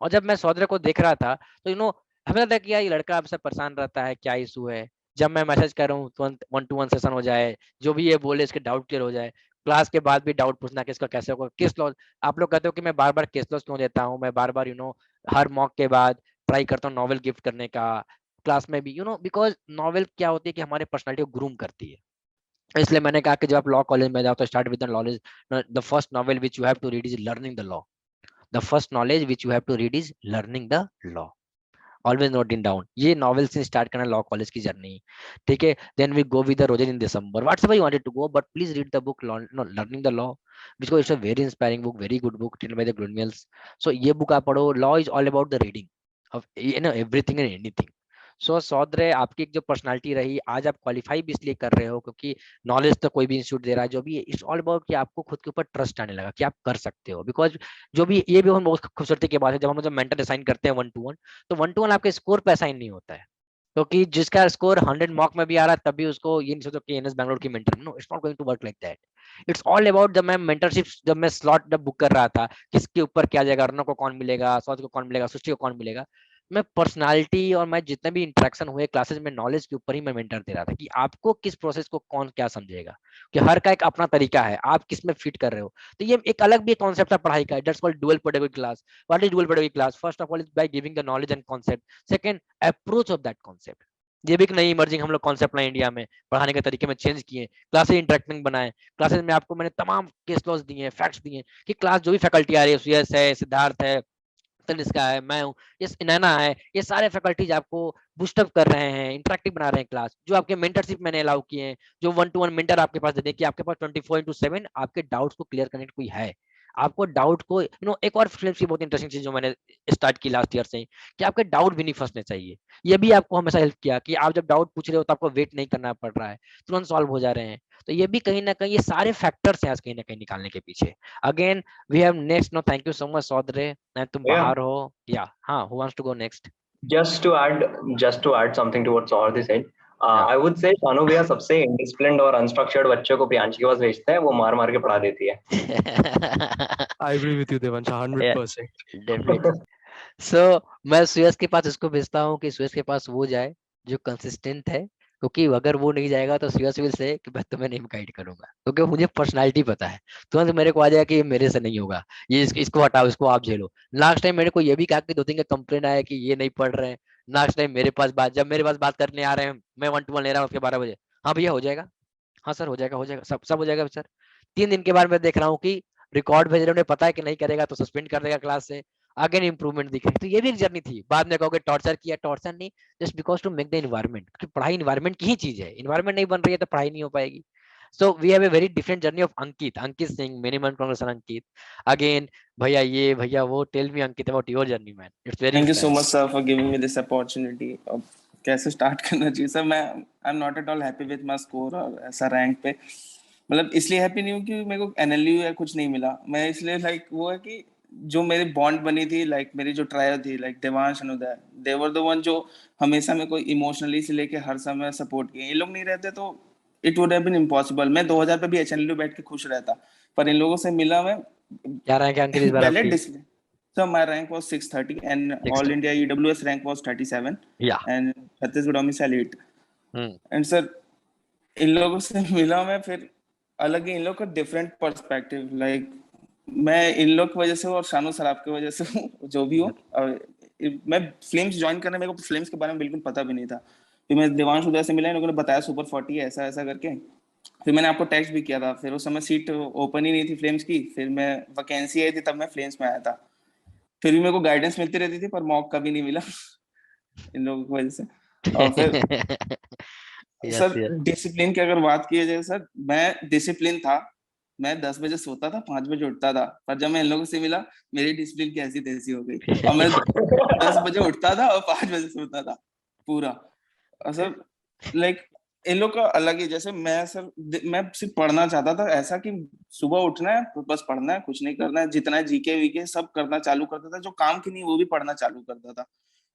और जब मैं सौदरे को देख रहा था तो हमें लगता है कि यार ये लड़का आपसे परेशान रहता है, क्या इशू है. जब मैं मैसेज कर रहा हूँ तो 1-to-1 सेशन हो जाए, जो भी ये बोले इसके डाउट क्लियर हो जाए. क्लास के बाद भी डाउट पूछना कि इसका कैसे होगा, किस लॉ. आप लोग कहते हो कि मैं बार बार केस लॉस क्यों देता हूँ, मैं बार बार हर मॉक के बाद ट्राई करता हूँ नॉवेल गिफ्ट करने का. क्लास में भी बिकॉज नॉवेल क्या होती है कि हमारे पर्सनालिटी को ग्रूम करती है. इसलिए मैंने कहा कि जब आप लॉ कॉलेज में जाओ तो start with the knowledge. The first novel which you have to read is learning the law. The first knowledge which you have to read is learning the law. Always note in down. ये नॉवेल से स्टार्ट करना लॉ कॉलेज की जर्नी. ठीक है, then we go with the roger in December. Whatsoever you wanted to go, but please read the book learning the law, because it's a very inspiring book, very good book written by the ग्लोनियल्स. सो ये बुक आप पढ़ो. Law is all about the reading of everything and anything. So Saudre, आपकी जो पर्सनालिटी रही, आज आप क्वालिफाई भी इसलिए कर रहे हो क्योंकि नॉलेज तो कोई भी इंस्टीट्यूट दे रहा है, जो भी इट्स ऑल अबाउट कि आपको खुद के ऊपर ट्रस्ट आने लगा कि आप कर सकते हो. बिकॉज जो भी ये भी हम बहुत खूबसूरती की बात है, जब हम मेंटर असाइन करते हैं 1-to-1, तो 1-to-1 आपके स्कोर पे असाइन नहीं होता है. क्योंकि जिसका स्कोर 100 मॉक में भी आ रहा है, तभी उसको ये नहीं सोचो कि एनएस बैंगलोर की mentor. No, it's not going to work like that. It's all about. जब मैं मेंटरशिप, जब मैं स्लॉट बुक कर रहा था, किसके ऊपर क्या जाएगा, अर्नव को कौन मिलेगा, सौद को कौन मिलेगा, सृष्टि को कौन मिलेगा, मैं पर्सनालिटी और मैं जितने भी इंटरेक्शन हुए क्लासेस में, नॉलेज के ऊपर ही मैं मेंटर दे रहा था कि आपको किस प्रोसेस को कौन क्या समझेगा, कि हर का एक अपना तरीका है, आप किस में फिट कर रहे हो. तो ये एक अलग भी कॉन्सेप्ट है पढ़ाई का. That's called dual pedagogy class. What is dual pedagogy class? First of all is by giving the knowledge and concept. Second, approach of that concept. ये भी एक नई इमर्जिंग हम लोग कॉन्सेप्ट लाए इंडिया में, पढ़ाने के तरीके में चेंज किए, क्लासेस इंटरेक्टिंग बनाए. क्लासेस में आपको मैंने तमाम केस लॉस दिए, फैक्ट्स दिए कि क्लास जो भी फैकल्टी आ रही है, सुयस है, सिद्धार्थ है, तनिष्का है, मैं हूँ, ये नैना है, ये सारे फैकल्टीज आपको बूस्टअप कर रहे हैं, इंटरेक्टिव बना रहे हैं क्लास. जो आपके मेंटरशिप मैंने अलाउ किए हैं, जो 1-to-1 मेंटर आपके पास दे दें कि आपके पास 24/7 आपके डाउट्स को क्लियर करने कोई है. आपको डाउट को एक और फिल्म की बहुत इंटरेस्टिंग चीज जो मैंने स्टार्ट की लास्ट ईयर से, कि आपके डाउट भी नहीं फंसने चाहिए. ये भी आपको हमेशा हेल्प किया कि आप जब डाउट पूछ रहे हो तो आपको वेट नहीं करना पड़ रहा है, तुरंत सॉल्व हो जा रहे हैं. तो ये भी कहीं ना कहीं, ये सारे फैक्टर्स हैं आज कहीं ना कहीं निकालने के पीछे. Again we have next. No, thank you so much Saudre. तुम बाहर हो या हाँ, who wants to go next? just to add something to what Saurabh said, I would say Shanu भैया सबसे indisciplined और unstructured बच्चों को प्रियांशी के पास भेजते हैं, वो मार मार के पढ़ा देती है. I agree with you Devansh 100%. Definitely. So मैं सुयस के पास इसको भेजता हूँ कि सुयस के पास वो जाए जो कंसिस्टेंट है, क्योंकि अगर वो नहीं जाएगा तो सुयस विल से कि मैं तुम्हें नहीं गाइड करूंगा, क्योंकि मुझे पर्सनालिटी पता है. तुरंत मेरे को आ जाएगा कि ये मेरे से नहीं होगा, ये इसको हटाओ, इसको आप झेलो. लास्ट टाइम मेरे को ये भी कहा कि 2-3 का कंप्लेन आया कि ये नहीं पढ़ रहे हैं. लास्ट टाइम जब मेरे पास बात करने आ रहे हैं, मैं 1-to-1 ले रहा हूँ उसके 12 बजे, हाँ भैया हो जाएगा, हाँ सर हो जाएगा, सब हो जाएगा सर. 3 दिन के बाद मैं देख रहा हूँ कि रिकॉर्ड भेज रहे, उन्हें पता है कि नहीं करेगा तो सस्पेंड कर देगा क्लास से. अगेन इंप्रूवमेंट दिख रही. तो ये भी एक जर्नी थी. बाद में कहोगे टॉर्चर किया, टॉर्चर नहीं, just because to make the environment. क्योंकि पढ़ाई इन्वायरमेंट की ही चीज है. इन्वायरमेंट नहीं बन रही है तो पढ़ाई नहीं हो पाएगी. So we have a very different journey of Ankit Singh. Minimum congratulations Ankit. Again, भैया ये भैया वो. Tell me Ankit about your journey, man. It's very. Thank you so much, sir, for giving me this opportunity. अब कैसे स्टार्ट करना चाहिए सर? मैं आई am not at all happy with my score और ऐसा रैंक पे. मतलब इसलिए हैप्पी नहीं हूँ कि मेरे को एनएलयू या कुछ नहीं मिला. मैं इसलिए लाइक वो है कि जो मेरी बॉन्ड बनी थी, लाइक मेरी जो ट्रायो थी, like Devansh Anuday, they were the one जो हमेशा मेरे को इमोशनली से लेके हर समय सपोर्ट किए। ये लोग नहीं रहते तो it would have been impossible. मैं 2000 पे भी एचएनएल बैठ के खुश रहता, पर इन लोगों से मिला मैं। क्या रैंक है अंकित इस बार पहले आपकी? Display, so my rank was 630 and all 630. India EWS rank was 37 Yeah. and Chhattisgarh domicile 8 Hmm. and sir इन लोगों से मिला मैं, फिर अलग ही इन लोग का डिफरेंट पर्सपेक्टिव, लाइक मैं इन लोग की वजह से और शानू सर आपकी वजह से हूँ जो भी हूँ। मैं फिल्म्स ज्वाइन करने, मेरे को फिल्म्स के बारे में बिल्कुल पता भी नहीं था। फिर मैं देवांश उदय से मिला, इन लोगों ने बताया सुपर 40 ऐसा ऐसा करके। फिर मैंने आपको टेक्स्ट भी किया था, फिर उस समय सीट ओपन ही नहीं थी फ्लेम्स की, फिर मैं वैकेंसी आई थी तब मैं फ्लेम्स में आया था। फिर भी मेरे को गाइडेंस मिलती रहती थी, पर मॉक कभी नहीं मिला इन लोगों की वजह से। और फिर सर डिसिप्लिन की अगर बात की जाए सर, मैं डिसिप्लिन था। मैं 10 बजे सोता था, 5 बजे उठता था, पर जब मैं इन लोगों से मिला मेरी डिसिप्लिन कैसी तैसी हो गई और मैं 10 बजे उठता था और 5 बजे सोता था पूरा। और सर लाइक इन लोग का अलग ही, जैसे मैं सिर्फ पढ़ना चाहता था, ऐसा कि सुबह उठना है बस पढ़ना है, कुछ नहीं करना है, जितना जीके वीके सब करना चालू करता था, जो काम की नहीं वो भी पढ़ना चालू करता था।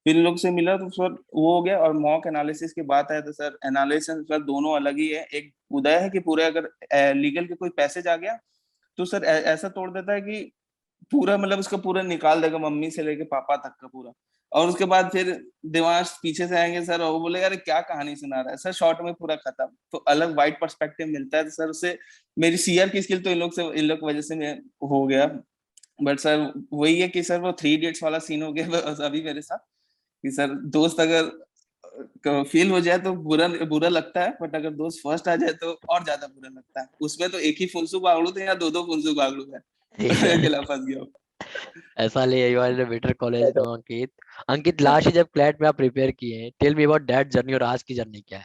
फिर इन लोग से मिला तो सर वो हो गया। और मॉक एनालिसिस की बात है तो सर एनालिसिस सर दोनों अलग ही है। एक उदय है कि पूरे अगर लीगल के कोई पैसेज आ गया तो सर ऐसा तोड़ देता है कि पूरा मतलब उसका पूरा निकाल देगा, मम्मी से लेके पापा तक का पूरा। और उसके बाद फिर दिमाग पीछे से आएंगे सर और वो बोले यार क्या कहानी सुना रहा है सर, शॉर्ट में पूरा खत्म। तो अलग वाइड पर्सपेक्टिव मिलता है। तो सर उससे मेरी सीआर की स्किल तो इन लोग की वजह से मैं हो गया। बट सर वही है कि सर वो 3 इडियट्स वाला सीन हो गया अभी मेरे साथ कि सर दोस्त अगर फेल हो जाए तो बुरा लगता है, बट अगर दोस्त फर्स्ट आ जाए तो और ज्यादा बुरा लगता है। उसमें तो एक ही फुनसु बागड़ू थे या 2-2 फुनसु बागड़ू है। अकेला फंस गया ऐसा ले you are in better college no Ankit. Ankit last जब क्लैट में आप प्रिपेयर किए, tell me about that journey और आज की जर्नी क्या है?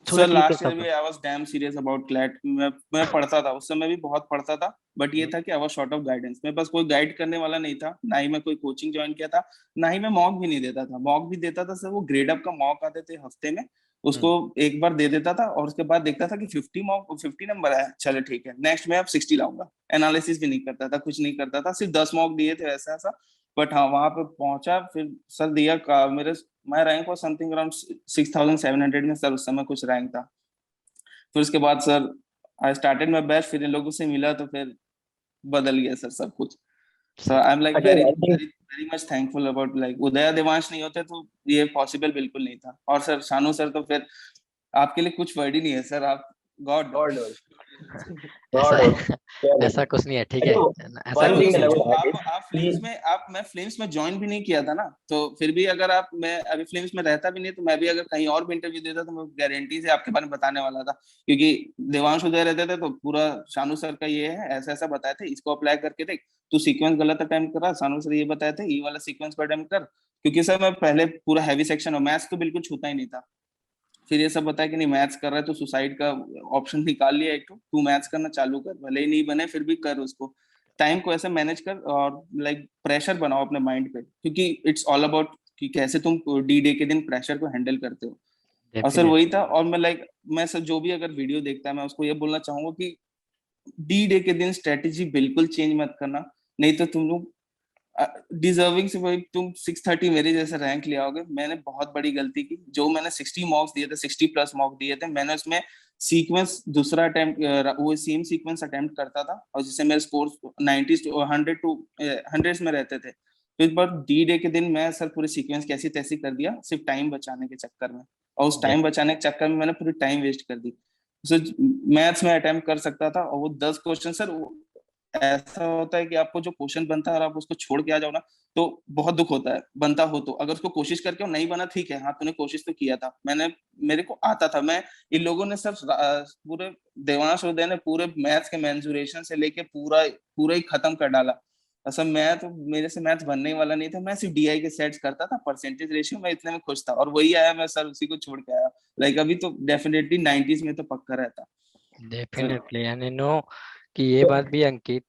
सर लास्ट ईयर भी I was dam serious about CLAT. मैं पढ़ता था, उस समय भी बहुत पढ़ता था, बट ये था कि I was short of guidance. मेरे पास कोई गाइड करने वाला नहीं था, ना ही मैं कोई कोचिंग ज्वाइन किया था, ना ही मैं मॉक भी नहीं देता था। मॉक भी देता था सर, वो ग्रेड अप का मॉक आते थे हफ्ते में, उसको एक बार दे देता था और उसके बाद देखता था कि 50 नंबर है, चलो ठीक है नेक्स्ट मैं अब 60 लाऊंगा। एनालिसिस भी नहीं करता था, कुछ नहीं करता था, सिर्फ 10 मॉक दिए थे ऐसा ऐसा। बट हाँ वहां पे पहुंचा, फिर सर दिया मेरे my rank was something around 6700 में सर उस समय कुछ रैंक था। फिर उसके बाद sir I started my best, फिर इन लोगों से मिला तो फिर बदल गया सर सब कुछ। So I am like very much thankful about like Uday Devansh नहीं होते तो ये पॉसिबल बिल्कुल नहीं था। और सर शानू सर तो फिर आपके लिए कुछ वर्ड ही नहीं है सर, आप गॉड ऐसा कुछ नहीं है, ठीक है। मैं फिल्म्स में ज्वाइन भी नहीं किया था ना, तो फिर भी अगर मैं अभी फिल्म्स में रहता भी नहीं तो मैं भी अगर कहीं और भी इंटरव्यू देता तो मैं गारंटी से आपके बारे में बताने वाला था, क्योंकि देवांश उदय रहते थे तो पूरा शानू सर का ये है ऐसा ऐसा बताए थे, इसको अप्लाई करके देख, तू सीक्वेंस गलत अटेम्प्ट कर रहा, शानू सर ये बताए थे ये वाला सीक्वेंस को अटेम्प्ट कर। क्योंकि सर मैं पहले पूरा हैवी सेक्शन और मैथ्स तो बिल्कुल छूता ही नहीं था, फिर ये सब बताया कि नहीं मैथ्स कर रहा है तो सुसाइड का ऑप्शन निकाल लिया एक, तू मैथ्स करना चालू कर, भले ही नहीं बने फिर भी कर उसको, टाइम को ऐसे मैनेज कर और लाइक प्रेशर बनाओ अपने माइंड पे, क्योंकि इट्स ऑल अबाउट कि कैसे तुम डी डे के दिन प्रेशर को हैंडल करते हो। और सर वही था। और मैं सर जो भी अगर वीडियो देखता है मैं उसको ये बोलना चाहूंगा कि डी डे के दिन स्ट्रेटेजी बिल्कुल चेंज मत करना, नहीं तो तुम लोग डिजर्विंग से भाई तुम 630 मेरे जैसे रैंक ले आओगे। मैंने बहुत बड़ी गलती की, जो मैंने 60 मॉक्स दिए थे, 60 प्लस मॉक दिए थे, मैंने उसमें सीक्वेंस दूसरा अटेम्प्ट वो सेम सीक्वेंस अटेम्प्ट करता था और जिससे मेरे स्कोर 90 100 टू 100 में रहते थे। तो इस बार डी डे के दिन मैं सर पूरे सीक्वेंस कैसी तैसी कर दिया सिर्फ टाइम बचाने के चक्कर में, और उस टाइम बचाने के चक्कर में मैंने पूरी टाइम वेस्ट कर दी। मैथ्स में अटेम्प्ट कर सकता था और वो 10 क्वेश्चन सर ऐसा होता है कि आपको जो क्वेश्चन बनता है और आप उसको छोड़ के आ जाओ ना तो बहुत दुख होता है, बनता हो तो अगर उसको कोशिश करके नहीं बना ठीक है, हाँ तूने कोशिश तो किया था, मेरे को आता था। मैं इन लोगों ने सब पूरे देवांश उदय ने पूरे मैथ्स के मेंसुरेशन से लेके पूरा ही खत्म कर डाला। असल मैं तो मेरे से मैथ्स बनने वाला नहीं था, मैं सिर्फ डीआई के सेट्स करता था, परसेंटेज रेशियो में इतने में खुश था और वही आया, मैं सर उसी को छोड़ के आया। लाइक अभी तो डेफिनेटली 90s में तो पक्का रहता। डेफिनेटली एंड यू नो कि ये बात भी अंकित,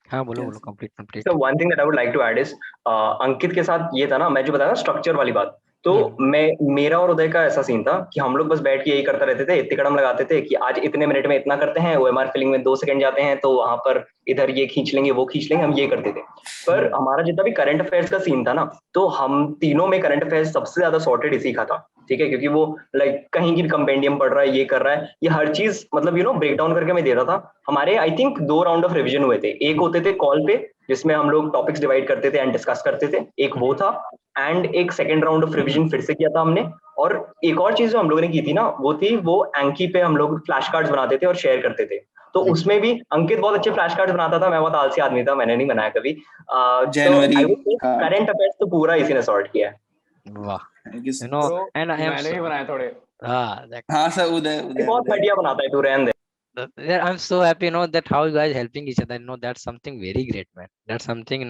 हाँ बोलो complete. So one thing that I would like to add is अंकित के साथ ये था ना, मैं जो बताया स्ट्रक्चर वाली बात, तो मेरा और उदय का ऐसा सीन था कि हम लोग बस बैठ के यही करते रहते थे, तिकड़म लगाते थे कि आज इतने मिनट में इतना करते हैं, ओएमआर फिलिंग में 2 सेकंड जाते हैं, तो वहां पर इधर ये खींच लेंगे वो खींच लेंगे, हम ये करते थे। पर हमारा जितना भी करंट अफेयर्स का सीन था ना, तो हम तीनों में करंट अफेयर्स सबसे ज्यादा सॉर्टेड इसी का था, ठीक है, क्योंकि वो लाइक कहीं की कंपेंडियम पढ़ रहा है, ये कर रहा है, ये हर चीज मतलब ब्रेक डाउन करके मैं दे रहा था। हमारे I think 2 round of revision हुए थे, एक होते थे कॉल पे जिसमें हम लोग टॉपिक्स डिवाइड करते थे एंड डिस्कस करते थे, एक वो था, एंड एक सेकंड राउंड ऑफ रिवीजन फिर से किया था हमने। और एक और चीज जो हम लोगों ने की थी ना, वो थी वो एंकी पे हम लोग फ्लैश कार्ड्स बनाते थे और शेयर करते थे। तो उसमें भी अंकित बहुत अच्छे फ्लैश कार्ड्स बनाता था, मैं बहुत आलसी आदमी था, मैंने नहीं बनाया कभी। जनवरी करंट अफेयर्स तो पूरा इसी ने सॉर्ट किया है। वाह, and I am मैंने भी बनाए थोड़े। हाँ सर, उदय बहुत घटिया बनाता है तू, रहने दे। I'm so happy, that how you guys helping each other. That's something very great, man. That's something,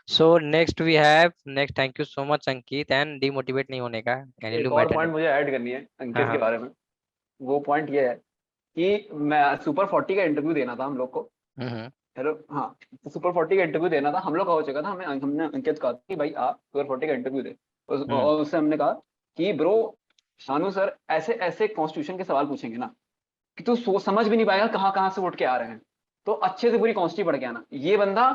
So next we have Thank you so much, Ankit, and demotivate नहीं होने का. एक और पॉइंट मुझे ऐड करनी है अंकित के बारे में। वो पॉइंट ये है कि मैं सुपर 40 का इंटरव्यू देना था हम लोग को। हेलो, हाँ, तो सुपर 40 का इंटरव्यू देना था, हम लोग का हो चुका था, हमने अंकित कहा कि भाई आप सुपर 40 का इंटरव्यू दे, और उससे हमने कहा कि ब्रो शानू सर ऐसे ऐसे कॉन्स्टिट्यूशन के सवाल पूछेंगे ना कि तू समझ भी नहीं पाएगा कहाँ से उठ के आ रहे हैं, तो अच्छे से पूरी कॉन्स्टी पढ़ के आना। ये बंदा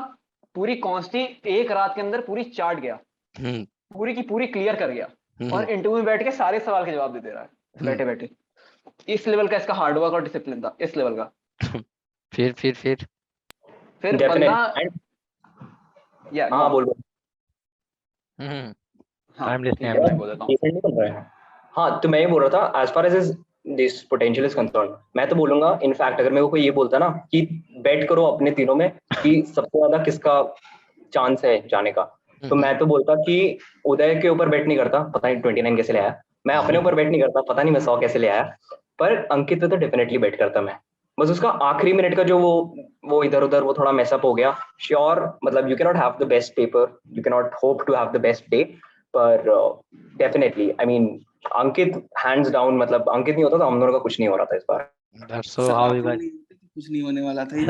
पूरी कॉन्स्टी एक रात के अंदर पूरी चाट गया, पूरी की पूरी क्लियर कर गया, और इंटरव्यू में बैठ के सारे सवाल के जवाब दे रहा है बैठे बैठे। इस लेवल का इसका हार्डवर्क और डिसिप्लिन था, इस लेवल का। फिर बंदा हाँ बोल हाँ, तो मैं ये बोल रहा था, as far as this potential is concern, मैं तो बोलूंगा इनफैक्ट अगर मेरे को कोई ये बोलता ना कि बेट करो अपने तीनों में कि सबसे ज्यादा किसका चांस है जाने का, तो मैं तो बोलता कि उदय के ऊपर बेट नहीं करता, पता नहीं 29 कैसे ले आया, मैं अपने ऊपर बेट नहीं करता, पता नहीं मैं 100 कैसे ले आया, पर अंकित पे तो डेफिनेटली बेट करता मैं। बस उसका आखिरी मिनट का जो वो इधर उधर वो थोड़ा मेसअप हो गया, श्योर, मतलब you can not have the best paper, you can not hope to have the best day, पर definitely I mean Ankit hands down, मतलब अंकित नहीं होता तो हम दोनों का कुछ नहीं हो रहा था इस बार। That's so how you guys कुछ नहीं होने वाला था ये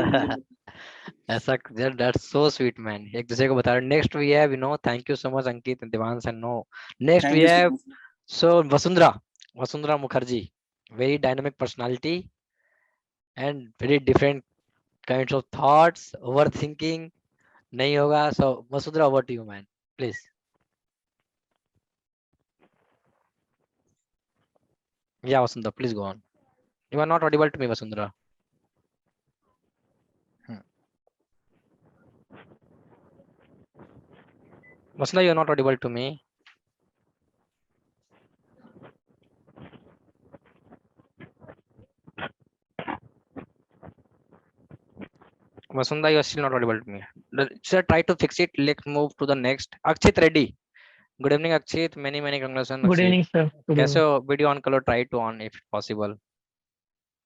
ऐसा, that's so sweet, man. एक दूसरे को बता रहे। Next we have, thank you so much Ankit and Devansh, and next we have Vasundhara Mukherjee, very dynamic personality and very different kinds of thoughts, overthinking नहीं होगा। So Vasundhara, over to you, man, please. Yeah, Vasundhara, please go on. You are not audible to me, Vasundhara. Vasundhara, you are not audible to me. Vasundhara, you are still not audible to me. Sir, try to fix it. Let's move to the next. Akshit Reddy. Good evening, Akshit. Many congratulations. Good evening, sir. कैसे हो? Video on color, try to on if possible.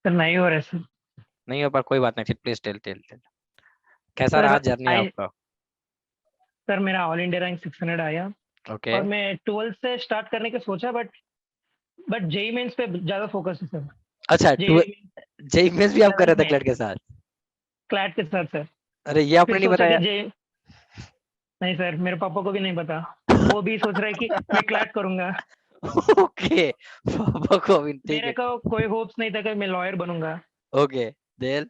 Sir नहीं हो रहा सर। नहीं हो, पर कोई बात नहीं, प्लीज टेल। कैसा रहा जर्नी आपका? सर मेरा ऑल इंडिया रैंक 600 आया। ओके। और मैं 12 से स्टार्ट करने की सोचा, बट जेईई मेंस पे ज्यादा फोकस है सर। अच्छा, जेईई मेंस भी आप कर रहे थे क्लैट के साथ? क्लैट के साथ सर। अरे ये आपने नहीं बताया? नहीं सर, मेरे पापा को भी नहीं पता, वो भी सोच रहा है कि मैं क्लैट करूंगा। ओके, पापा को भी ठीक है। मेरे को कोई होप्स नहीं था कि मैं लॉयर बनूंगा। ओके, देन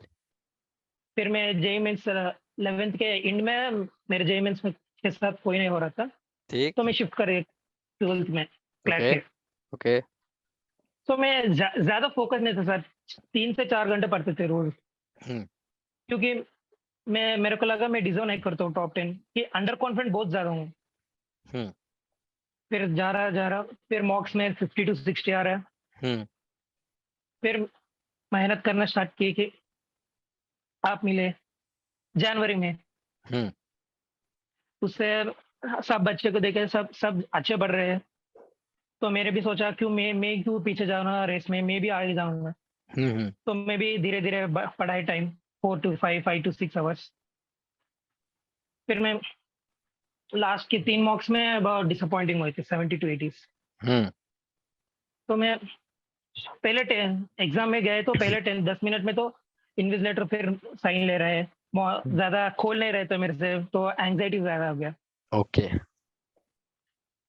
फिर मैं जेईई मेंस 11th के एंड में मेरे जेईई मेंस के साथ कोई नहीं हो रहा था, ठीक, तो मैं शिफ्ट करे 12th में क्लैट के। ओके। तो मैं ज्यादा फोकस नहीं था सर, 3 से 4 घंटे पढ़ते थे रोज, क्योंकि मेरे को लगा मैं डिजर्व नहीं करता हूँ टॉप 10 कि अंडर कॉन्फिडेंट बहुत ज्यादा हूँ। फिर जा रहा फिर मॉक्स में 50 to 60 आ रहा है। फिर मेहनत करना स्टार्ट की कि आप मिले जनवरी में। उससे सब बच्चे को देखे, सब अच्छे बढ़ रहे हैं, तो मेरे भी सोचा क्यों मैं क्यों पीछे जाऊंगा रेस में, मैं भी आगे जाऊंगा। तो मैं भी धीरे धीरे पढ़ाई टाइम 4 to 5 to 6 आवर्स। फिर मैं लास्ट के 3 मॉक्स में बहुत डिसअपॉइंटिंग हुई थी, 70 to 80। तो मैं पहले एग्जाम में गए तो पहले 10 मिनट में तो इन्विजिलेटर फिर साइन ले रहे हैं, ज्यादा खोल नहीं रहे थे मेरे से, तो एंजाइटी ज्यादा हो गया। ओके।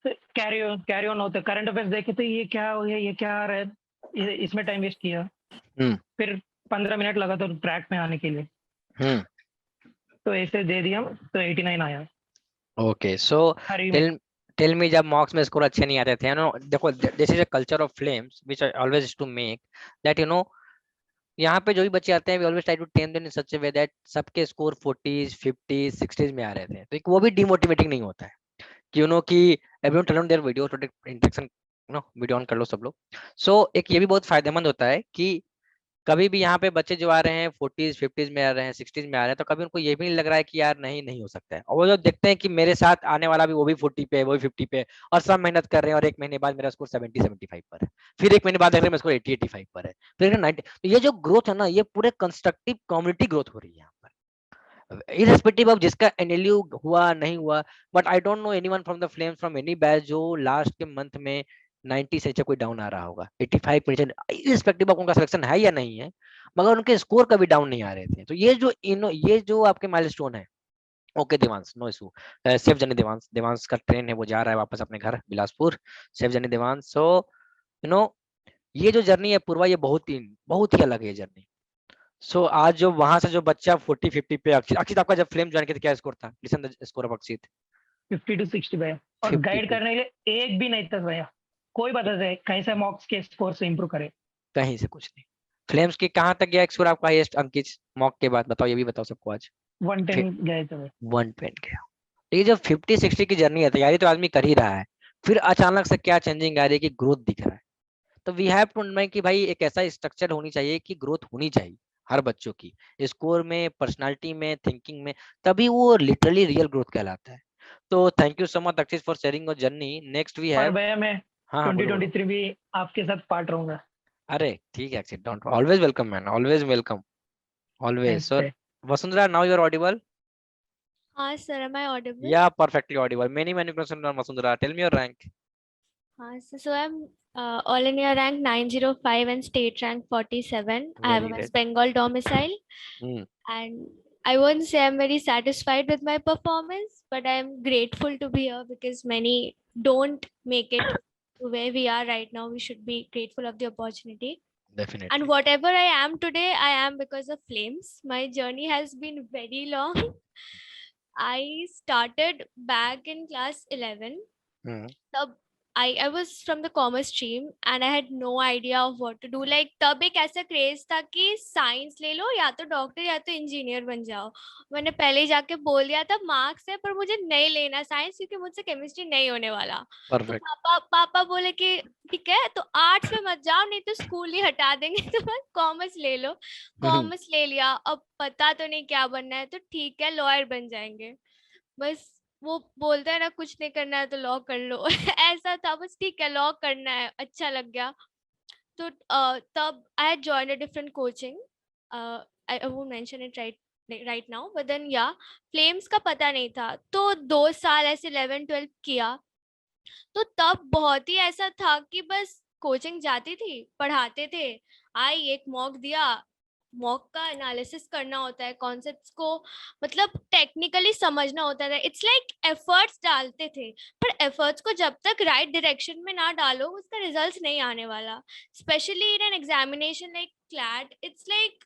कैरी ऑन होते, करंट अफेयर्स देखे तो ये क्या हो गया, ये क्या आ रहा है, इसमें टाइम वेस्ट किया। फिर 15 मिनट लगा तो ट्रैक में आने के लिए। तो ऐसे दे दिया तो 89 आया। ओके, सो टेल मी, जब मॉक्स में स्कोर अच्छे नहीं आते थे, देखो this is a culture of Flames which I always to make that यहाँ पे जो भी बच्चे आते हैं, we always try to tame them in such a way that सबके स्कोर 40s 50s 60s में आ रहे थे, तो एक वो भी डिमोटिवेटिंग नहीं होता है कि everyone turn on their video तो इंटरेक्शन वीडियो ऑन कर लो सब लोग। सो एक ये भी बहुत फायदेमंद होता है कि कभी भी यहाँ पे बच्चे जो आ रहे हैं 40s 50s में आ रहे हैं 60s में आ रहे हैं, तो कभी उनको ये भी नहीं लग रहा है कि यार नहीं हो सकता है, और वो जो देखते हैं कि मेरे साथ आने वाला भी वो भी 40 पे, वो भी 50 पे, और सब मेहनत कर रहे हैं, और एक महीने बाद मेरा स्कोर 70 75 पर है, फिर एक महीने बाद देख रहे हैं मेरा स्कोर 80 85 पर है, फिर 90। तो ये जो ग्रोथ है ना, ये पूरे कंस्ट्रक्टिव कम्युनिटी ग्रोथ हो रही है यहाँ पर, irrespective of जिसका NLU हुआ नहीं हुआ। But I don't know anyone from the flames from any batch जो लास्ट के मंथ में 90 से कोई डाउन आ रहा होगा, 85 परसेंट, irrespective of उनका सिलेक्शन है या नहीं है, मगर उनके स्कोर कभी डाउन नहीं आ रहे थे। तो ये जो आपके माइलस्टोन है। Okay Devansh, no issue, safe journey Devansh का ट्रेन है, वो जा रहा है वापस अपने घर बिलासपुर, सेफ जर्नी देवांश। सो ये जो जर्नी है पूर्वा, ये बहुत ही अलग है जर्नी। सो आज जो वहां से जो बच्चा 40 50 पे, अक्षित आपका जब फ्लेम ज्वाइन किया था क्या स्कोर था? Listen the score of Akshit. 50 to 60 भैया, और गाइड करने के लिए एक भी नहीं था भैया, कोई बता दे कहीं से मॉक्स के स्कोर से इंप्रूव करे, कहीं से कुछ नहीं। फ्लेम्स के कहां तक गया स्कोर आपका हाईएस्ट अंकित मॉक के बाद? बताओ, ये भी बताओ सबको आज। 110 गए थे। 110 गया। ये जो 50 60 की जर्नी है, तैयारी तो आदमी कर ही रहा है, फिर अचानक से क्या चेंजिंग आ रही है कि ग्रोथ दिख रहा है। तो वी हैव टू नो कि भाई एक ऐसा स्ट्रक्चर होनी चाहिए कि ग्रोथ होनी चाहिए हर बच्चों की, स्कोर में, पर्सनालिटी में, थिंकिंग में, तभी वो लिटरली रियल ग्रोथ कहलाता है। तो thank you so much Akshit for sharing your journey. Next we have, भैया मैं 2023 भी आपके साथ पार्ट रहूंगा। अरे ठीक है Akshit, don't, always welcome man, always welcome, always. Sir Vasundhara, now you are audible. Sir, am I audible? Yeah, perfectly audible. Many questions on Vasundhara. Tell me your rank. So I'm all India rank 905 and state rank 47. I have a West Bengal domicile. And I won't say I'm very satisfied with my performance, but I'm grateful to be here because many don't make it to where we are right now. We should be grateful of the opportunity. Definitely. And whatever I am today, I am because of Flames. My journey has been very long. I started back in class 11. तब I was from the commerce stream and I had no idea of what to do. Like तब एक ऐसा क्रेज था कि साइंस ले लो, या तो डॉक्टर या तो इंजीनियर बन जाओ। मैंने पहले ही जाके बोल दिया था मार्क्स है पर मुझे नहीं लेना साइंस, क्योंकि मुझसे केमिस्ट्री नहीं होने वाला। तो पापा बोले कि ठीक है तो आर्ट्स में मत जाओ, नहीं तो स्कूल ही हटा देंगे, तो बस कॉमर्स ले लो। कॉमर्स ले लिया, अब पता तो नहीं क्या बनना है, तो ठीक है लॉयर बन जाएंगे। बस वो बोलता है ना कुछ नहीं करना है तो लॉ कर लो ऐसा था, बस ठीक है लॉ करना है, अच्छा लग गया। तो तब I had joined a different coaching, I won't mention it right now, but then या फ्लेम्स का पता नहीं था, तो 2 साल ऐसे 11 12 किया। तो तब बहुत ही ऐसा था कि बस कोचिंग जाती थी, पढ़ाते थे, आई एक मॉक दिया, मॉक का एनालिसिस करना होता है, कॉन्सेप्ट्स को मतलब टेक्निकली समझना होता है। इट्स लाइक एफर्ट्स डालते थे, पर एफर्ट्स को जब तक राइट डायरेक्शन में ना डालो उसका रिजल्ट्स नहीं आने वाला। Specially in an examination like CLAT, it's like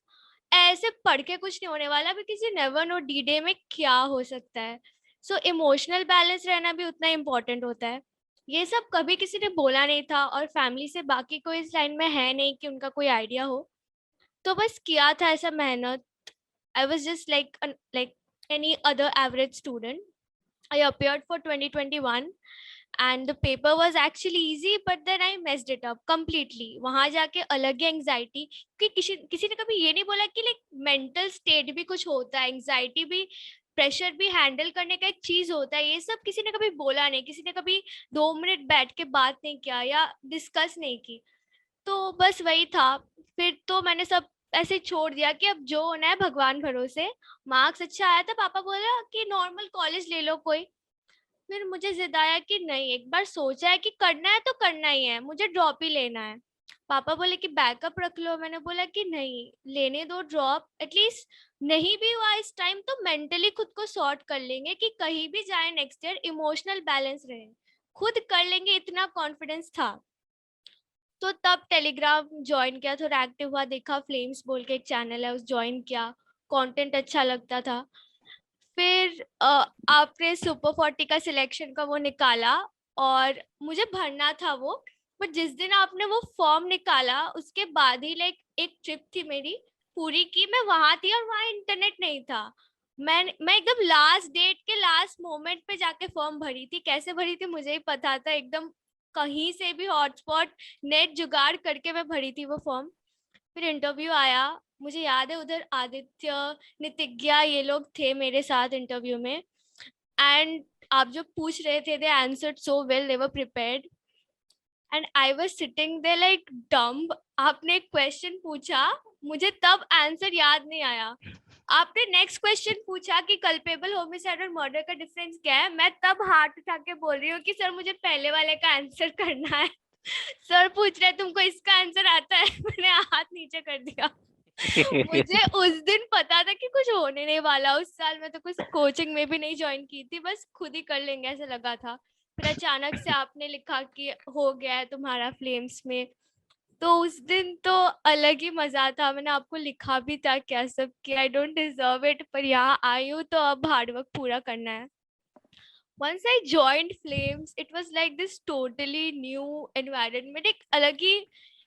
ऐसे पढ़ के कुछ नहीं होने वाला, because you never know D day में क्या हो सकता है। सो इमोशनल बैलेंस रहना भी उतना इम्पोर्टेंट होता है। ये सब कभी किसी ने बोला नहीं था, और फैमिली से बाकी कोई इस लाइन में है नहीं कि उनका कोई आइडिया हो, तो बस किया था ऐसा मेहनत। I was just like any other average student. I appeared for 2021 and the paper was actually easy, but then I messed it up completely. वहाँ जाके अलग ही एंग्जाइटी, क्योंकि किसी ने कभी ये नहीं बोला कि लाइक मेंटल स्टेट भी कुछ होता है, एंग्जाइटी भी, प्रेशर भी हैंडल करने का एक चीज होता है। ये सब किसी ने कभी बोला नहीं, किसी ने कभी 2 मिनट बैठ के बात नहीं किया या डिस्कस नहीं की। तो बस वही था। फिर तो मैंने सब ऐसे छोड़ दिया कि अब जो होना है भगवान भरोसे। मार्क्स अच्छा आया था, पापा बोला कि नॉर्मल कॉलेज ले लो कोई। फिर मुझे जिद आया कि नहीं, एक बार सोचा है कि करना है तो करना ही है, मुझे ड्रॉप ही लेना है। पापा बोले कि बैकअप रख लो, मैंने बोला कि नहीं, लेने दो ड्रॉप, एटलीस्ट नहीं भी हुआ इस टाइम तो मेंटली खुद को सॉर्ट कर लेंगे कि कहीं भी जाए नेक्स्ट ईयर इमोशनल बैलेंस रहे। खुद कर लेंगे इतना कॉन्फिडेंस था। तो तब टेलीग्राम ज्वाइन किया, थोड़ा एक्टिव हुआ, देखा फ्लेम्स बोल के एक चैनल है, उस ज्वाइन किया, कंटेंट अच्छा लगता था। फिर आपने सुपर 40 का सिलेक्शन का वो निकाला और मुझे भरना था वो, पर जिस दिन आपने वो फॉर्म निकाला उसके बाद ही लाइक एक ट्रिप थी मेरी पूरी की, मैं वहां थी और वहां इंटरनेट नहीं था। मैं एकदम लास्ट डेट के लास्ट मोमेंट पे जाके फॉर्म भरी थी। कैसे भरी थी मुझे ही पता था, एकदम कहीं से भी हॉटस्पॉट नेट जुगाड़ करके मैं भरी थी वो फॉर्म। फिर इंटरव्यू आया, मुझे याद है उधर आदित्य, नितिज्ञा, ये लोग थे मेरे साथ इंटरव्यू में। एंड आप जो पूछ रहे थे, they answered so well, they were prepared and I was sitting there like dumb. आपने एक क्वेश्चन पूछा, मुझे तब आंसर याद नहीं आया। आपने नेक्स्ट क्वेश्चन पूछा कि कल्पेबल, होमिसाइड और मर्डर का डिफरेंस क्या है, मैं तब हाथ उठा के बोल रही हूँ कि सर मुझे पहले वाले का आंसर करना है। सर पूछ रहे तुमको इसका आंसर आता है, मैंने हाथ नीचे कर दिया। मुझे उस दिन पता था कि कुछ होने नहीं वाला। उस साल मैं तो कुछ कोचिंग में भी नहीं ज्वाइन की थी, बस खुद ही कर लेंगे ऐसा लगा था। फिर अचानक से आपने लिखा कि हो गया है तुम्हारा फ्लेम्स में, तो उस दिन तो अलग ही मजा था। मैंने आपको लिखा भी था क्या सब कि आई डोंट डिजर्व इट, पर यहाँ आई हूँ तो अब हार्डवर्क पूरा करना है। Once I joined Flames, it was like this totally new environment,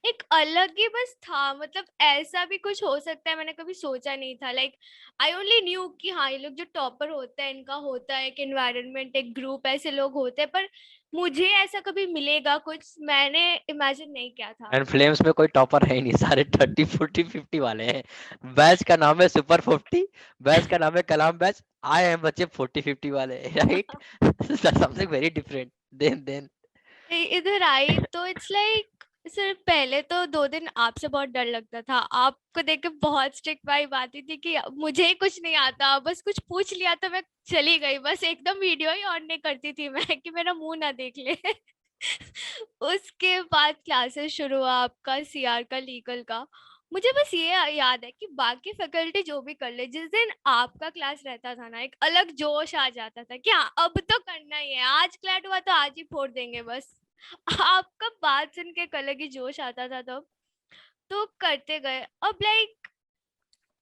एक अलग ही बस था। मतलब ऐसा भी कुछ हो सकता है मैंने कभी सोचा नहीं था। लाइक आई ओनली न्यू कि हाँ ये लोग जो टॉपर होता है इनका होता है एक एनवायरनमेंट, एक ग्रुप, ऐसे लोग होते हैं, पर मुझे ऐसा कभी मिलेगा कुछ मैंने इमेजिन नहीं किया था। एंड फ्लेम्स में कोई टॉपर है ही नहीं, सारे 30 40 50 वाले हैं। बैच का नाम है सुपर 40, बैच का नाम है कलाम बैच, आए हैं बच्चे 40 50 वाले, right? Something very different then इधर आई तो इट्स लाइक सर पहले तो 2 दिन आपसे बहुत डर लगता था। आपको देख के बहुत स्ट्रिक्ट वाइब आती थी कि मुझे ही कुछ नहीं आता, बस कुछ पूछ लिया तो मैं चली गई, बस एकदम वीडियो ही ऑन नहीं करती थी मैं कि मेरा मुंह ना देख ले। उसके बाद क्लासेस शुरू हुआ आपका सीआर का, लीगल का। मुझे बस ये याद है कि बाकी फैकल्टी जो भी कर ले, जिस दिन आपका क्लास रहता था ना एक अलग जोश आ जाता था कि हाँ अब तो करना ही है, आज क्लैट हुआ तो आज ही फोड़ देंगे बस। आपका बात सुन के एक अलग ही जोश आता था तब, तो करते गए। अब लाइक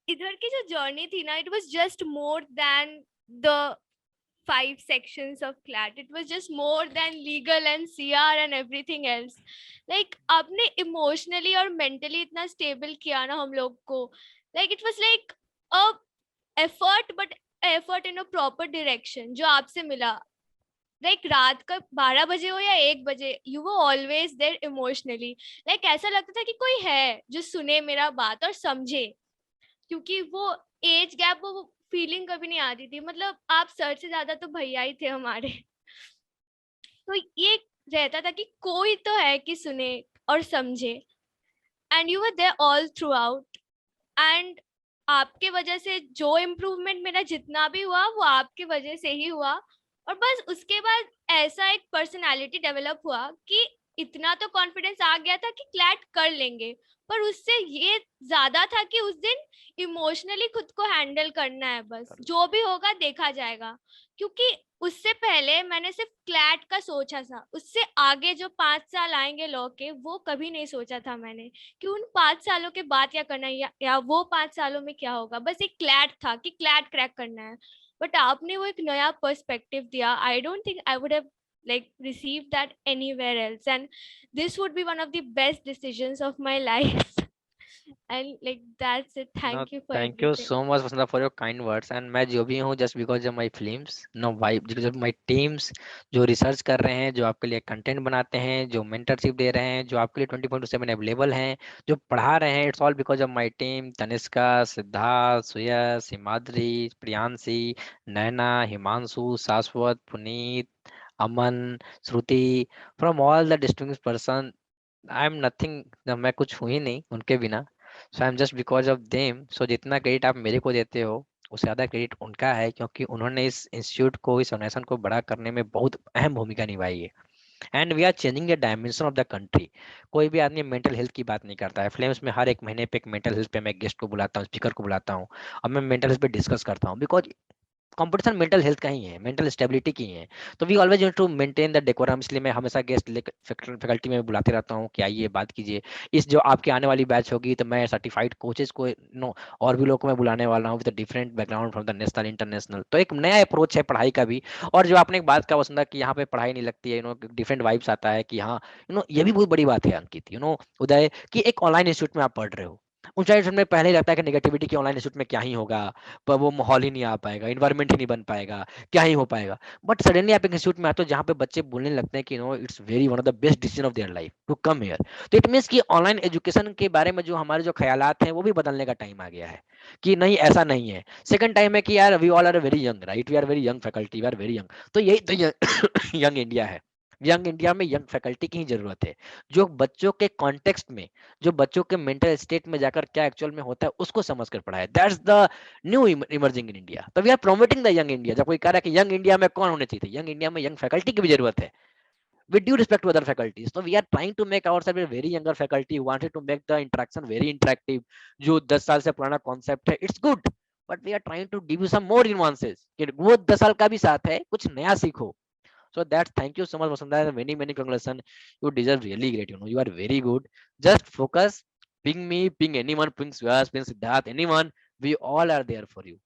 इधर की जो जर्नी थी ना, it was just more than the 5 sections of CLAT. It was just more than legal and CR and everything else. Like आपने emotionally और mentally इतना stable किया ना हम लोग को, like it was like a effort, but effort in a proper direction जो आपसे मिला। like रात का 12 बजे हो या 1 बजे, you were always there emotionally. like ऐसा लगता था कि कोई है जो सुने मेरा बात और समझे, क्योंकि वो एज गैप, वो फीलिंग कभी नहीं आती थी। मतलब आप सर से ज्यादा तो भैया ही थे हमारे। तो ये रहता था कि कोई तो है कि सुने और समझे, and you were there all throughout. And आपके वजह से जो इम्प्रूवमेंट मेरा जितना भी हुआ वो आपकी वजह से ही हुआ। और बस उसके बाद ऐसा एक पर्सनालिटी डेवलप हुआ कि इतना तो कॉन्फिडेंस आ गया था कि क्लैट कर लेंगे, पर उससे ये ज्यादा था कि उस दिन इमोशनली खुद को हैंडल करना है, बस जो भी होगा देखा जाएगा। क्योंकि उससे पहले मैंने सिर्फ क्लैट का सोचा था, उससे आगे जो 5 साल आएंगे लॉ के वो कभी नहीं सोचा था मैंने कि उन 5 सालों के बाद क्या करना है या वो 5 सालों में क्या होगा। बस एक क्लैट था कि क्लैट क्रैक करना है, बट आपने वो एक नया पर्सपेक्टिव दिया। I don't think I would have like received that anywhere else, and this would be one of the best decisions of my life. And like that's it. Thank you for thank you everything. so much Vasudha for your kind words. and मैं जो भी हूँ just because of my films, no why, because of my teams जो रिसर्च कर रहे हैं, जो आपके लिए कंटेंट बनाते हैं, जो मेंटरशिप दे रहे हैं, जो आपके लिए 24/7 अवेलेबल हैं, जो पढ़ा रहे हैं, it's all because of my team. Tanishka, Siddharth, Suyash, Himadri, Priyanshi, Naina, Himanshu, Shashwat, Puneet, Aman, Shruti, from all the distinguished person. I am nothing, मैं कुछ हूँ ही नहीं उनके बिना। So I am just because of them. सो जितना क्रेडिट आप मेरे को देते हो उससे ज़्यादा क्रेडिट उनका है, क्योंकि उन्होंने इस इंस्टीट्यूट को, इस ऑर्गेनाइजेशन को बड़ा करने में बहुत अहम भूमिका निभाई है। And we are changing the dimension of the country. कोई भी आदमी मेंटल हेल्थ की बात नहीं करता है। फ्लेम्स में हर एक महीने पे एक मेंटल हेल्थ पे मैं गेस्ट को बुलाता हूँ, स्पीकर को बुलाता हूँ, और मैं मेंटल हेल्थ पे डिस्कस करता हूँ, बिकॉज कंपटीशन मेंटल हेल्थ का ही है, मेंटल स्टेबिलिटी की है। तो we always need to maintain the decorum, इसलिए मैं हमेशा गेस्ट फैकल्टी में बुलाते रहता हूँ कि आइए बात कीजिए। इस जो आपकी आने वाली बैच होगी तो मैं सर्टिफाइड कोचेस को नो और भी लोगों को मैं बुलाने वाला हूँ with different background from the national international. तो एक नया अप्रोच है पढ़ाई का भी। और जो आपने एक बात का पसंद कि यहाँ पे पढ़ाई नहीं लगती है, डिफरेंट वाइब्स आता है कि हाँ ये भी बहुत बड़ी बात है अंकित, उदय, कि एक ऑनलाइन इंस्टीट्यूट में आप पढ़ रहे हो। ऊंचाई में पहले ही लगता है कि नेगेटिविटी की ऑनलाइन इंस्टीट्यूट में क्या ही होगा, पर वो माहौल ही नहीं आ पाएगा, इन्वायरमेंट ही नहीं बन पाएगा, क्या ही हो पाएगा। बट सडनली आप एक इंस्टीट्यूट में आते हो जहाँ पे बच्चे बोलने लगते हैं कि it's very one of the best decision of their life to come here. तो इट मीन्स कि ऑनलाइन एजुकेशन के बारे में जो हमारे जो ख्यालात हैं वो भी बदलने का टाइम आ गया है कि नहीं ऐसा नहीं है। सेकंड टाइम है कि यार we all are very young, right, we are very young faculty, we are very young. तो यही तो यंग इंडिया है। यंग इंडिया में यंग फैकल्टी की ही जरूरत है, जो बच्चों के कॉन्टेक्स्ट में, जो बच्चों के मेंटल स्टेट में जाकर क्या एक्चुअल में होता है उसको समझ कर पढ़ाए। That's the new emerging in India. तो we are promoting the young India. जब कोई कह रहा है कि यंग इंडिया में कौन होने चाहिए, यंग इंडिया में यंग फैकल्टी की भी जरूरत है with due respect to other faculties. So we are trying to make ourselves a very younger faculty who wanted to make the interaction very interactive. जो 10 साल से पुराना कॉन्सेप्ट है, it's good, but we are trying to give you some more nuances कि वो 10 साल का भी साथ है, कुछ नया सीखो। So that's, thank you so much Vasudha, many congratulations. You deserve really great, you are very good. Just focus, ping me, ping anyone, ping Suhas, ping Siddharth, anyone, we all are there for you.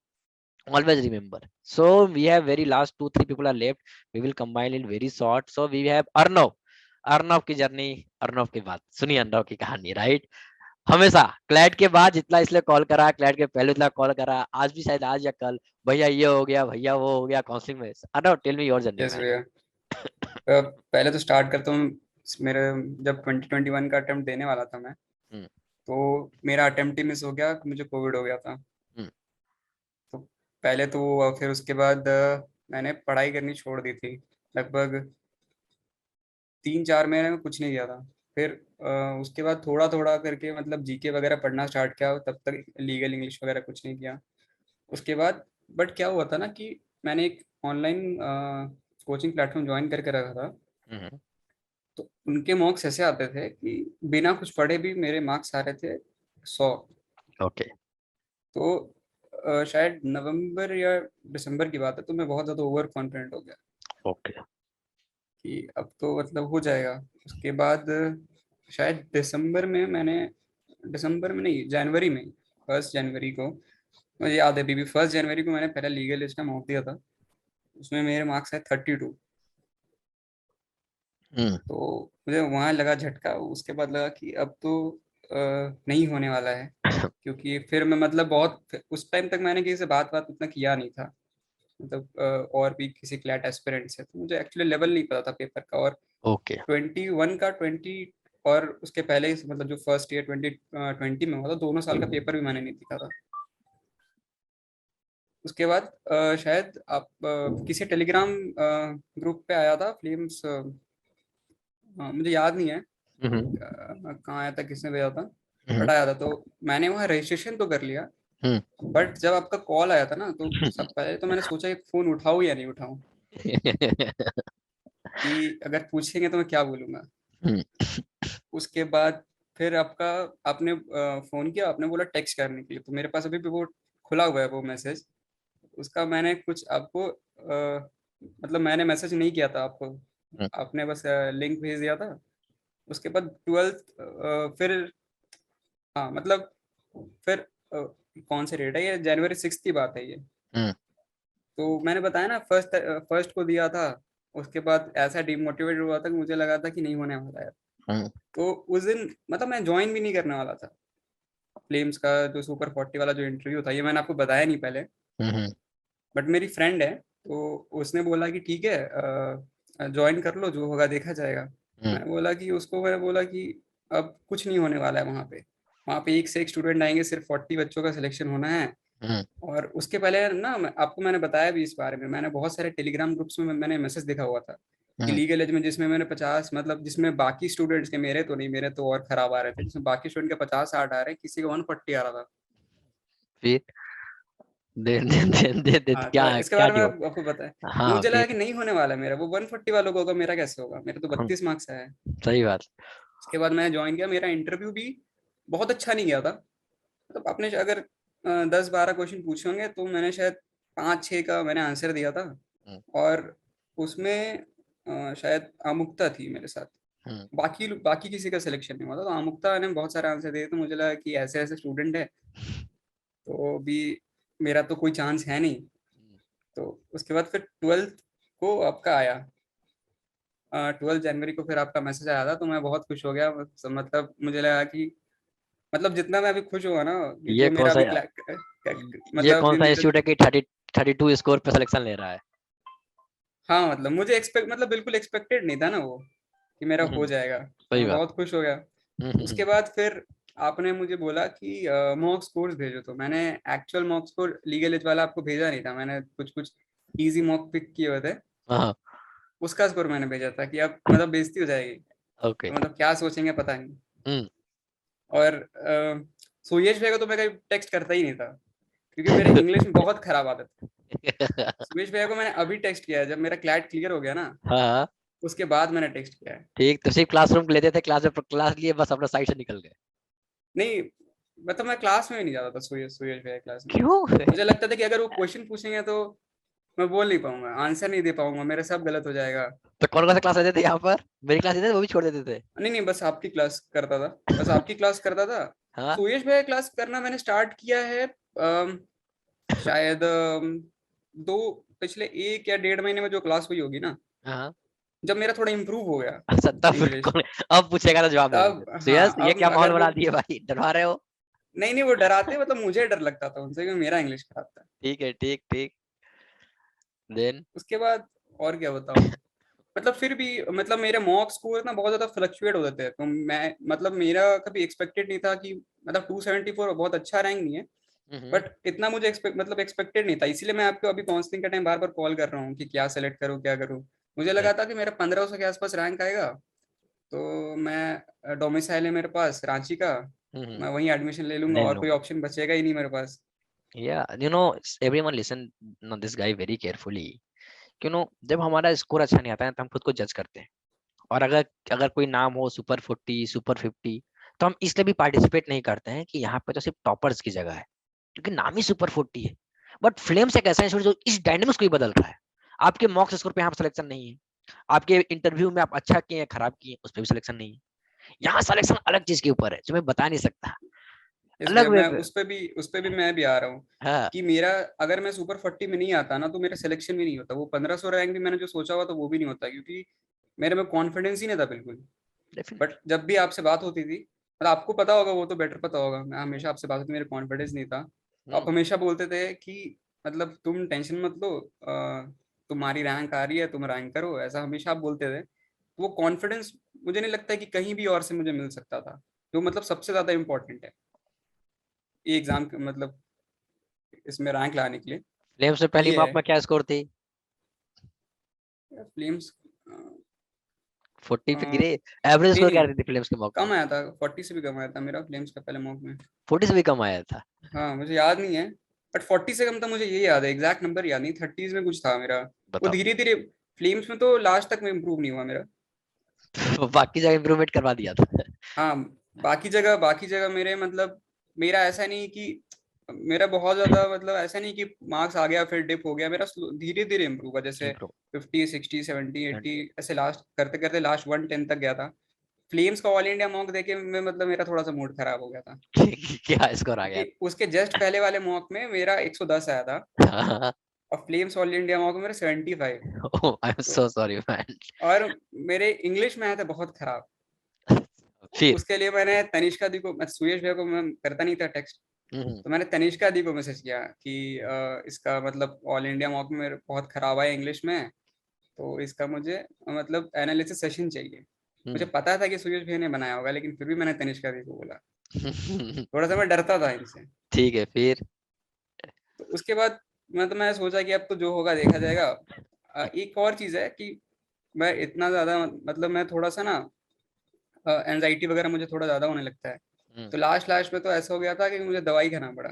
Always remember. So we have very last 2-3 people are left, we will combine it very short. So we have Arnav की जर्नी, अर्नव की बात सुनिए, अर्नव की कहानी, राइट। हमेशा क्लैट के बाद जितना इसलिए कॉल करा, क्लैट के पहले इतना कॉल करा, आज भी शायद आज या कल, भैया ये हो गया, भैया वो हो गया काउंसलिंग में। Arnav, tell me your journey. Yes भैया, पहले तो स्टार्ट करता हूँ। मेरे जब 2021 का अटेम्प्ट देने वाला था मैं, तो मेरा अटेम्प्ट ही मिस हो गया, मुझे कोविड हो गया था। तो पहले तो फिर उसके बाद मैंने पढ़ाई करनी छोड़ दी थी। लगभग 3-4 महीने में कुछ नहीं किया था। फिर उसके बाद थोड़ा थोड़ा करके मतलब जीके वगैरह पढ़ना स्टार्ट किया, तब तक लीगल इंग्लिश वगैरह कुछ नहीं किया। उसके बाद बट क्या हुआ था ना कि मैंने एक ऑनलाइन कोचिंग प्लेटफॉर्म ज्वाइन करके रखा था। तो उनके मार्क्स ऐसे आते थे कि बिना कुछ पढ़े भी मेरे मार्क्स आ रहे थे 100। ओके। तो शायद नवंबर या दिसंबर की बात है, तो मैं बहुत ज़्यादा ओवर कॉन्फिडेंट हो गया। ओके। कि अब तो मतलब हो जाएगा। उसके बाद शायद दिसंबर में नहीं, जनवरी में, 1 जनवरी को मुझे याद है, अभी 1 जनवरी को मैंने पहला लीगल एग्जाम ऑफ दिया था। उसमें मेरे मार्क्स आए 32। तो मुझे वहाँ लगा झटका। उसके बाद लगा कि अब तो नहीं होने वाला है, क्योंकि फिर मैं मतलब बहुत उस टाइम तक मैंने किसी से बात उतना किया नहीं था, मतलब और भी किसी क्लैट एस्पिरेंट से। तो मुझे एक्चुअली लेवल नहीं पता था पेपर का। और 21 का 20 और उसके पहले मतलब जो फर्स्ट ईयर 2020 में हुआ था, दोनों साल का पेपर भी मैंने नहीं दिखा था। उसके बाद शायद आप किसी टेलीग्राम ग्रुप पे आया था फ्लेम्स, मुझे याद नहीं है कहाँ आया था, किसने भेजा था, बट आया था। तो मैंने वहाँ रजिस्ट्रेशन तो कर लिया, बट जब आपका कॉल आया था ना, तो सब पहले तो मैंने सोचा कि फोन उठाऊं या नहीं उठाऊं, कि अगर पूछेंगे तो मैं क्या बोलूंगा। उसके बाद फिर आपने फोन किया, आपने बोला टेक्स्ट करने के लिए। तो मेरे पास अभी भी वो खुला हुआ है वो मैसेज। उसका मैंने कुछ आपको मतलब मैंने मैसेज नहीं किया था आपको, आपने बस लिंक भेज दिया था। उसके बाद 12th फिर हाँ मतलब फिर कौन से डेट है ये, जनवरी 6 की बात है ये। तो मैंने बताया ना फर्स्ट को दिया था। उसके बाद ऐसा डिमोटिवेट हुआ था कि मुझे लगा था कि नहीं होने वाला है। तो उस दिन मतलब मैं ज्वाइन भी नहीं करने वाला था फ्लेम्स का जो सुपर 40 वाला जो इंटरव्यू था। ये मैंने आपको बताया नहीं पहले, बट मेरी फ्रेंड है तो उसने बोला कि ठीक है ज्वाइन कर लो, जो होगा देखा जाएगा। मैंने बोला कि अब कुछ नहीं होने वाला है। वहाँ पे एक से एक स्टूडेंट आएंगे, सिर्फ 40 बच्चों का सिलेक्शन होना है। और उसके पहले ना आपको मैंने बताया भी इस बारे में, मैंने बहुत सारे टेलीग्राम ग्रुप्स में मैंने मैसेज देखा हुआ था कि लीगल एज में, जिसमें मैंने 50 मतलब जिसमें बाकी स्टूडेंट्स के, मेरे तो नहीं, मेरे तो और खराब आ रहे थे, जिसमें बाकी स्टूडेंट के 50-60 आ रहे, किसी का 140 आ रहा था। फिर क्या इसके बारे में आपको पता है। तो मुझे लगा कि नहीं होने वाला मेरा, वो 140 वालों को होगा, मेरा कैसे होगा, मेरे तो 32 मार्क्स आया है। सही बात। उसके बाद मैं ज्वाइन किया। मेरा इंटरव्यू भी बहुत अच्छा नहीं गया था। मतलब आपने अगर 10-12 क्वेश्चन पूछे होंगे तो मैंने शायद 5-6 का मैंने आंसर दिया था और उसमें शायद आमुक्ता थी मेरे साथ, बाकी किसी का सिलेक्शन नहीं हुआ था। तो आमुक्ता ने बहुत सारे आंसर दिए, तो मुझे लगा कि ऐसे ऐसे स्टूडेंट है तो भी मेरा तो कोई चांस है नहीं। तो उसके बाद फिर 12th को आपका आया, 12 जनवरी को फिर आपका मैसेज आया था, तो मैं बहुत खुश हो गया। मतलब मुझे लगा कि मतलब जितना मैं अभी खुश हुआ ना, ये जो कौन मेरा सा अभी ये मतलब कौन सा मेरा, इंस्टीट्यूट है कि 32 स्कोर पे सिलेक्शन ले रहा है? हाँ मतलब मुझे मतलब बिल्कुल एक्सपेक्टेड नहीं था ना वो कि मेरा हो जाएगा, तो सही मैं बात। बहुत खुश हो गया। उसके बाद फिर आपने मुझे बोला कि मॉक स्कोर्स भेजो, तो मैंने actual mock score legal edge वाला आपको भेजा नहीं था, मैंने कुछ कुछ इजी मॉक पिक किए हुए थे, हाँ उसका स्कोर मैंने भेजा था कि अब मतलब बेइज्जती हो जाएगी, ओके। तो मतलब क्या सोचेंगे पता नहीं। और सुयश भैया को तो मैं कभी टेक्स्ट करता ही नहीं था, क्योंकि मेरे इंग्लिश में बहुत खराब आदत है। सुयश भैया को मैंने अभी टेक्स्ट किया है, जब मेरा क्लैट क्लियर हो गया ना, हाँ उसके बाद मैंने टेक्स्ट किया है। ठीक, तो सिर्फ क्लासरूम लेते थे, क्लास लिए बस अपना साइड से निकल गए? नहीं मतलब मैं क्लास में भी नहीं जाता था सुयश भैया क्लास में। क्यों? मुझे लगता था कि अगर वो क्वेश्चन पूछेंगे तो मैं बोल नहीं पाऊंगा, आंसर नहीं दे पाऊंगा, मेरा सब गलत हो जाएगा। तो कौन कौन सा क्लास लेते थे यहाँ पर? मेरी क्लास लेते थे, वो भी छोड़ देते थे? नहीं बस आपकी क्लास करता था, बस आपकी क्लास करता था। हाँ सुयश भैया क्लास करना मैंने स्टार्ट किया है शायद दो पिछले 1 या 1.5 महीने में जो क्लास हुई होगी ना, हाँ जब मेरा थोड़ा इम्प्रूव हो गया अच्छा, तब फिर इंग्लिश। अब पूछेगा तो जवाब दे तब देते। हाँ, सुयश, ये अब क्या माहौल अगर वो बना दिए भाई, डरवा रहे हो? नहीं वो डराते, मतलब मुझे डर लगता था उनसे, क्योंकि मेरा इंग्लिश खराब था। ठीक है, ठीक ठीक। देन उसके बाद और क्या बताऊं, मतलब फिर भी मतलब मेरे मॉक स्कोर ना बहुत ज्यादा फ्लक्चुएट हो जाते हैं, तो मैं मतलब मेरा कभी एक्सपेक्टेड नहीं था कि मतलब 274 बहुत अच्छा रैंक नहीं है, बट इतना मुझे एक्सपेक्टेड नहीं था, इसीलिए मैं आपको अभी काउंसलिंग का टाइम बार बार कॉल कर रहा हूँ कि क्या सेलेक्ट करूँ क्या करूँ। मुझे लगा था कि मेरा 1500 के आसपास रैंक आएगा, तो मैं डोमिसाइल है मेरे पास रांची का, मैं वहीं एडमिशन ले लूंगा ले और लो। कोई ऑप्शन बचेगा ही नहीं मेरे पास। Yeah, everyone listen this guy very carefully. जब हमारा स्कोर अच्छा नहीं आता है तो हम खुद को जज करते हैं, और अगर अगर कोई नाम हो सुपर 40 सुपर 50, तो हम इसलिए भी पार्टिसिपेट नहीं करते हैं कि यहाँ पे तो सिर्फ टॉपर्स की जगह है, क्योंकि नाम ही सुपर 40 है। बट फ्लेम्स एक ऐसा इंस्टीट्यूट जो इस डायनेमिक्स को ही बदल रहा है। आपके मॉक स्कोर पे यहाँ सिलेक्शन नहीं है, आपके इंटरव्यू में आप अच्छा किए खराब किए उस पर भी सिलेक्शन नहीं है। यहाँ सिलेक्शन अलग चीज के ऊपर है जो मैं बता नहीं सकता, अलग वे मैं पे। उस पे भी मैं भी आ रहा हूँ हाँ कि मेरा अगर मैं सुपर 40 में नहीं आता ना, तो मेरा सिलेक्शन भी नहीं होता, वो 1500 रैंक भी मैंने जो सोचा हुआ था वो भी नहीं होता, क्योंकि मेरे में कॉन्फिडेंस ही नहीं था बिल्कुल। बट जब भी आपसे बात होती थी, मतलब आपको पता होगा, वो तो बेटर पता होगा, मैं हमेशा आपसे बात होती, मेरे कॉन्फिडेंस नहीं था, तो आप हमेशा बोलते थे कि मतलब तुम टेंशन मत लो, तुम्हारी रैंक आ रही है, तुम रैंक करो, ऐसा हमेशा आप बोलते थे। तो वो कॉन्फिडेंस मुझे नहीं लगता कि कहीं भी और से मुझे मिल सकता था, जो मतलब सबसे ज्यादा इम्पोर्टेंट है ये एग्जाम मतलब इसमें रैंक लाने के लिए। फ्लेम्स में पहली ये मॉक है में क्या स्कोर थी? फिल्म्स 40 पे गिरे। एवरेज नहीं स्कोर क्या नहीं रहती थी फिल्म्स के मॉक में? कम आया था, 40 से भी कम आया था मेरा फिल्म्स का पहले मॉक में। 40 से भी कम आया था? हाँ मुझे याद नहीं है, बट 40 से कम था मुझे ये याद है, एग्जैक्ट नंबर याद नहीं, 30s में कुछ था मेरा। वो बताओ। धीरे धीरे फ्लेम्स में तो लास्ट तक में इम्प्रूव नहीं हुआ मेरा। बाकी जगह इम्प्रूवमेंट करवा दिया था। हाँ बाकी जगह मेरे मतलब मेरा ऐसा नहीं कि मेरा बहुत ज्यादा मतलब ऐसा नहीं कि मार्क्स आ गया फिर डिप हो गया, मेरा धीरे धीरे इम्प्रूव हुआ, जैसे इम्प्रूव 50 60 70 80 ऐसे लास्ट करते करते लास्ट 110 तक गया था। फ्लेम्स का ऑल इंडिया मॉक देके मैं मतलब मेरा थोड़ा सा मूड खराब हो गया था, क्या स्कोर आ गया? क्योंकि उसके जस्ट पहले वाले मॉक में मेरा 110 आया था, था? और फ्लेम्स ऑल इंडिया मॉक में मेरा 75। आई एम तो सो सॉरी मैन। और मेरे इंग्लिश में आया था बहुत खराब, फिर उसके लिए मैंने तनिष्का दी को, मैं सुयश भैया को मैं करता नहीं था टेक्स्ट, तो मैंने तनिष्का दी को मैसेज किया कि इसका मतलब ऑल इंडिया मॉक में मेरे बहुत खराब आया इंग्लिश में, तो इसका मुझे मतलब एनालिसिस सेशन चाहिए। मुझे पता था कि सुयश भैया ने बनाया होगा, लेकिन फिर भी मैंने तनिष्का दी को बोला, थोड़ा सा मैं डरता था इनसे। ठीक है फिर। तो उसके बाद मैं सोचा कि अब तो जो होगा देखा जाएगा। एक और चीज है कि मैं इतना ज्यादा मतलब मैं थोड़ा सा ना एंजाइटी वगैरह मुझे थोड़ा ज्यादा होने लगता है, तो लास्ट लास्ट में तो ऐसा हो गया था कि मुझे दवाई खाना पड़ा।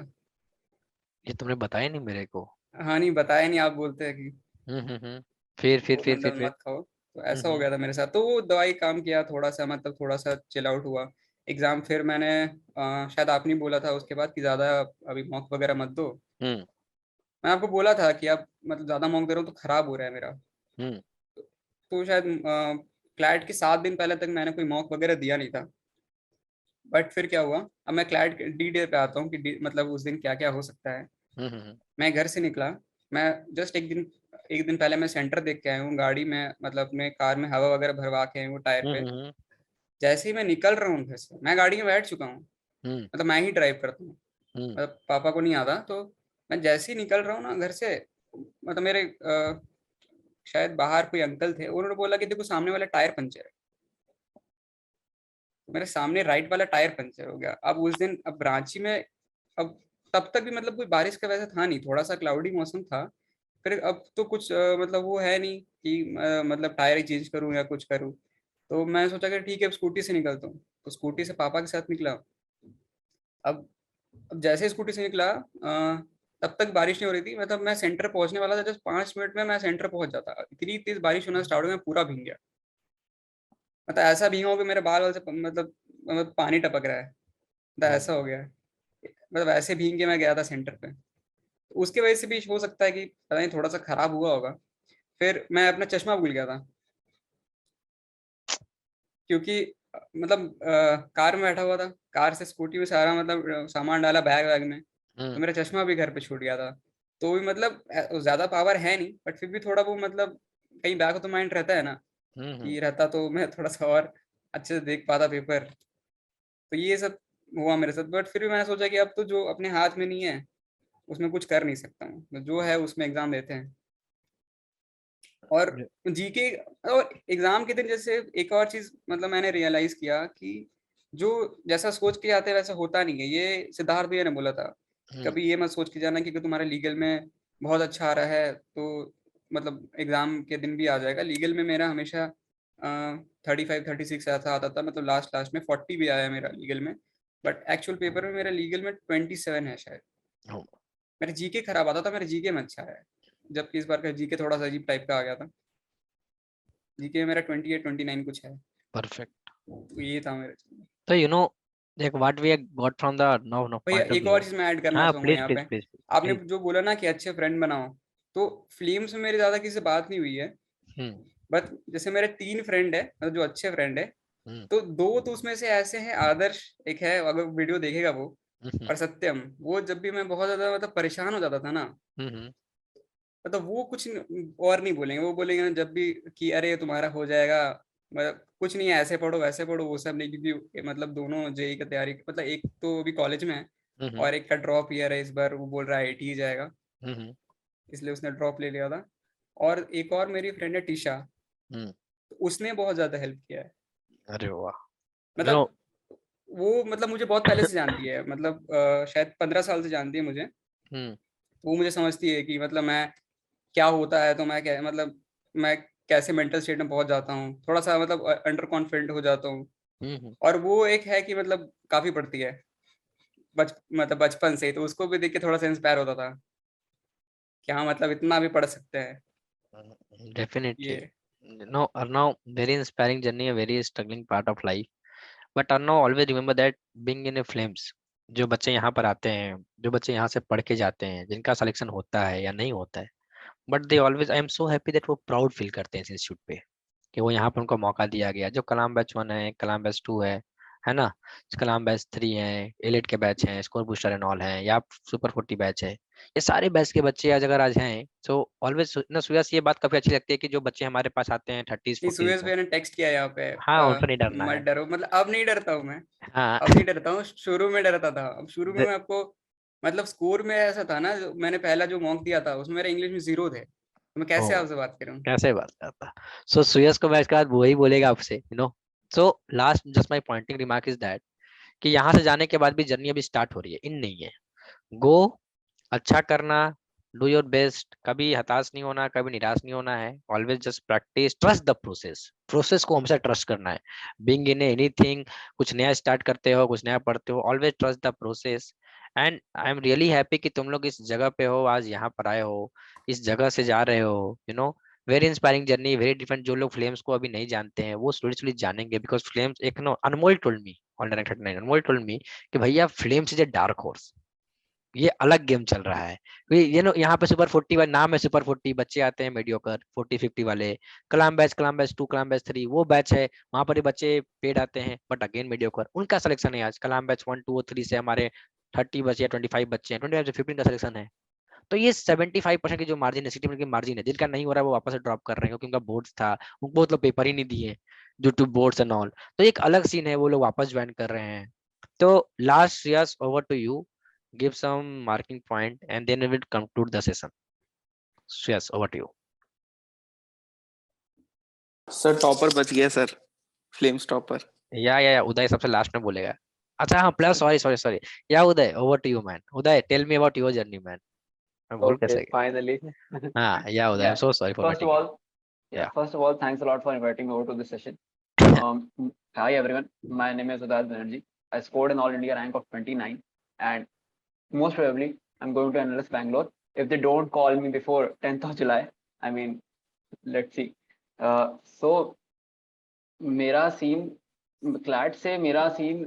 ये तुमने बताया नहीं मेरे को। हाँ नहीं बताया नहीं, आप बोलते हैं कि फिर तो मतलब मत खाओ, तो ऐसा हो गया था मेरे साथ, तो वो दवाई काम किया थोड़ा सा, मतलब थोड़ा सा चिल आउट हुआ। एग्जाम फिर मैंने शायद आपने बोला था उसके बाद कि ज्यादा अभी मॉक वगैरह मत दो, मैं आपको बोला था कि आप मतलब ज्यादा मॉक दे रहे हो तो खराब हो रहा है मेरा। तो शायद क्लैट के 7 दिन पहले तक मैंने कोई मॉक वगैरह दिया नहीं था। बट फिर क्या हुआ, अब मैं क्लैट डी डे पे आता हूँ कि मतलब उस दिन क्या क्या हो सकता है। मैं घर से निकला, मैं जस्ट एक दिन पहले मैं सेंटर देख के आया हूँ, गाड़ी में मतलब अपने कार में हवा वगैरह भरवा के आया हूँ टायर पे। जैसे ही मैं निकल रहा हूँ घर से, मैं गाड़ी में बैठ चुका हूँ, मतलब मैं ही ड्राइव करता हूँ, मतलब पापा को नहीं आता। तो मैं जैसे ही निकल रहा हूँ ना घर से, मतलब मेरे शायद बाहर कोई अंकल थे, उन्होंने बोला कि देखो सामने वाला टायर पंचर है। मेरे सामने राइट वाला टायर पंचर हो गया। अब उस दिन अब रांची में अब तब तक भी मतलब कोई बारिश का वैसा था नहीं, थोड़ा सा क्लाउडी मौसम था। फिर अब तो कुछ मतलब वो है नहीं कि मतलब टायर ही चेंज करूँ या कुछ करूँ। तो मैं सोचा कि ठीक है अब स्कूटी से निकलता हूँ, तो स्कूटी से पापा के साथ निकला। अब जैसे स्कूटी से निकला तब तक बारिश नहीं हो रही थी, मतलब मैं सेंटर पहुंचने वाला था, जस्ट 5 मिनट में मैं सेंटर पहुंच जाता। इतनी तेज बारिश होना स्टार्ट हो गया, पूरा भीग गया। मतलब ऐसा भीगा हो कि मेरे बाल वाल से मतलब पानी टपक रहा है, मतलब ऐसा हो गया। मतलब ऐसे भीग के मैं गया था सेंटर पे। तो उसके वजह से भी हो सकता है कि पता नहीं थोड़ा सा खराब हुआ होगा। फिर मैं अपना चश्मा भूल गया था, क्योंकि मतलब कार में बैठा हुआ था, कार से स्कूटी में सारा मतलब सामान डाला बैग वैग में, तो मेरा चश्मा भी घर पे छूट गया था। तो भी मतलब ज्यादा पावर है नहीं, बट फिर भी थोड़ा वो मतलब कहीं बैक ऑफ द माइंड रहता है ना, कि रहता तो मैं थोड़ा सा और अच्छे से देख पाता पेपर। तो ये सब हुआ मेरे साथ। बट फिर भी मैंने सोचा कि अब तो जो अपने हाथ में नहीं है उसमें कुछ कर नहीं सकता हूँ, तो जो है उसमें एग्जाम देते हैं। और जीके और एग्जाम के दिन जैसे एक और चीज मतलब मैंने रियलाइज किया कि जो जैसा सोच के जाते हैं वैसा होता नहीं है। ये सिद्धार्थ भैया ने बोला था, कभी ये मत सोच के जाना कि तुम्हारा लीगल में बहुत अच्छा आ रहा है तो मतलब एग्जाम के दिन भी आ जाएगा। लीगल में मेरा हमेशा 35-36 ऐसा आता था, मतलब लास्ट में 40 भी आया मेरा लीगल में। बट एक्चुअल पेपर में मेरा लीगल में 27 है शायद। मेरा जीके खराब आता था, मेरा जीके में अच्छा है, जबकि इस बार का जीके थोड़ा सा अजीब टाइप का आ गया था। जीके में मेरा 28-29 कुछ है। परफेक्ट। तो ये था मेरा। तो like what we got from the no भैया point of एक और view. चीज मैं ऐड करना हाँ चाहूंगा प्लीज यहाँ प्लीज पे। प्लीज आपने जो बोला ना कि अच्छे फ्रेंड बनाओ, तो फिल्म्स में मेरी ज्यादा किसी से बात नहीं हुई है। बट जैसे मेरे 3 फ्रेंड है मतलब जो अच्छे फ्रेंड है, तो 2 तो उसमें से ऐसे हैं, आदर्श एक है, अगर वीडियो देखेगा वो, और सत्यम। वो जब भी मैं बहुत ज्यादा मतलब परेशान हो जाता था ना, मतलब वो कुछ और नहीं बोलेंगे। वो बोलेंगे ना जब भी कि अरे तुम्हारा हो जाएगा, मतलब कुछ नहीं है, ऐसे पढ़ो वैसे पढ़ो, वो सब नहीं। क्योंकि मतलब दोनों जेई की तैयारी, मतलब एक तो अभी कॉलेज में है और एक का ड्रॉप ईयर है इस बार, वो बोल रहा है आईटी ही जाएगा, इसलिए उसने ड्रॉप ले लिया था। और एक और मेरी फ्रेंड है टीशा, तो उसने बहुत ज्यादा हेल्प किया है। अरे वाह। मतलब वो मतलब मुझे बहुत पहले से जानती है, मतलब शायद 15 साल से जानती है मुझे। वो मुझे समझती है कि मतलब मैं क्या होता है, तो मैं क्या मतलब मैं कैसे मेंटल स्टेट में पहुंच जाता हूँ, थोड़ा सा मतलब अंडर कॉन्फिडेंट हो जाता हूँ। और वो एक है कि मतलब काफी पढ़ती है मतलब बचपन से, तो उसको भी देख के थोड़ा सा इंस्पायर होता था कि हाँ मतलब इतना भी पढ़ सकते हैं। Definitely. No, Arnav, very inspiring journey, a very struggling part of life. But Arnav, always remember that being in a flames, जो बच्चे यहाँ पर आते हैं, जो बच्चे यहाँ से पढ़ के जाते हैं, जिनका सिलेक्शन होता है या नहीं होता है, but they always, I am so happy that वो प्राउड फील करते हैं इस इंस्टीट्यूट पे कि वो यहाँ पर उनको मौका दिया गया। जो कलाम बैच 1 है, कलाम बैच 2 है ना, कलाम बैच 3 है, एलिट के बैच हैं, स्कोर बूस्टर एंड ऑल हैं, या सुपर 40 बैच है, ये सारे बैच के बच्चे आज अगर आज हैं, तो ऑलवेज ना सुयस, ये बात काफी अच्छी लगती है कि जो बच्चे हमारे पास आते हैं 30s 40s सुयस भैया ने टेक्स्ट किया यहाँ पे, हाँ उनको नहीं डरना मत है। डरो। मतलब अब नहीं डरता हूँ मैं, हाँ अब नहीं डरता हूँ, शुरू में डरता था। अब शुरू में मैं आपको मतलब स्कोर में ऐसा था ना, मैंने पहला जो मॉक दिया था उसमें मेरा इंग्लिश में 0 थे, तो मैं कैसे आपसे बात करूँ। कैसे बात करता। सो सुयस को मैं इसके बाद वही बोलेगा आपसे, so last just my pointing remark is that कि यहाँ से जाने के बाद भी जर्नी अभी स्टार्ट हो रही है, इन नहीं है। गो, अच्छा करना, डू योर बेस्ट, कभी हताश नहीं होना, कभी निराश नहीं होना है। Always just practice, trust the process, process को हमेशा ट्रस्ट करना है। बीइंग इन एनीथिंग, कुछ नया स्टार्ट करते हो, कुछ नया पढ़ते हो, always trust the process. And I am really happy कि तुम लोग इस जगह पे हो, आज यहाँ पर आए हो, इस जगह से जा रहे हो, very inspiring journey, very different. जो लोग फ्लेम्स को अभी नहीं जानते हैं वो स्लोली स्लोली जानेंगे, because flames Anmol told me on direct 39, Anmol told me कि भैया flames is a dark horse, ये अलग गेम चल रहा है। ये यहाँ पे सुपर 40 नाम है, सुपर 40 बच्चे आते हैं मीडियोकर 40-50 वाले। कलाम बैच 2, कलाम बैच 3 वो बैच है, वहां पर बच्चे पेड आते हैं, बट अगेन मीडियोकर। उनका सिलेक्शन है आज। कलाम बैच 1, 2 और 3 से हमारे 30 बच्चे या 25 बच्चे हैं, 25 से 15 का सिलेक्शन है। तो ये 75% की जो मार्जिन है, 60% की मार्जिन है। जिनका नहीं हो रहा है वो वापस से ड्रॉप कर रहे हैं, क्योंकि उनका बोर्ड्स था, उनको बहुत लोग पेपर ही नहीं दिए due to boards and all. तो एक अलग सीन है, वो लोग वापस ज्वाइन कर रहे हैं। तो last yes over to you, give some marking point and then we will conclude the session. So yes, over to you. Sir topper बच गया सर, फ्लेम्स टॉपर। या उदय सबसे लास्ट में बोलेगा। अच्छा हाँ, plus sorry yeah Uday, over to you man. Uday, tell me about your journey man. मैं भूल कैसे गया। Finally. हाँ yeah Uday, I am so sorry for First of all, first of all, thanks a lot for inviting me over to this session. Hi everyone, my name is Uday Banerjee. I scored an All India rank of 29, and most probably I'm going to NLS Bangalore if they don't call me before 10th of July. I mean, let's see. So मेरा सीन क्लैट से, मेरा सीन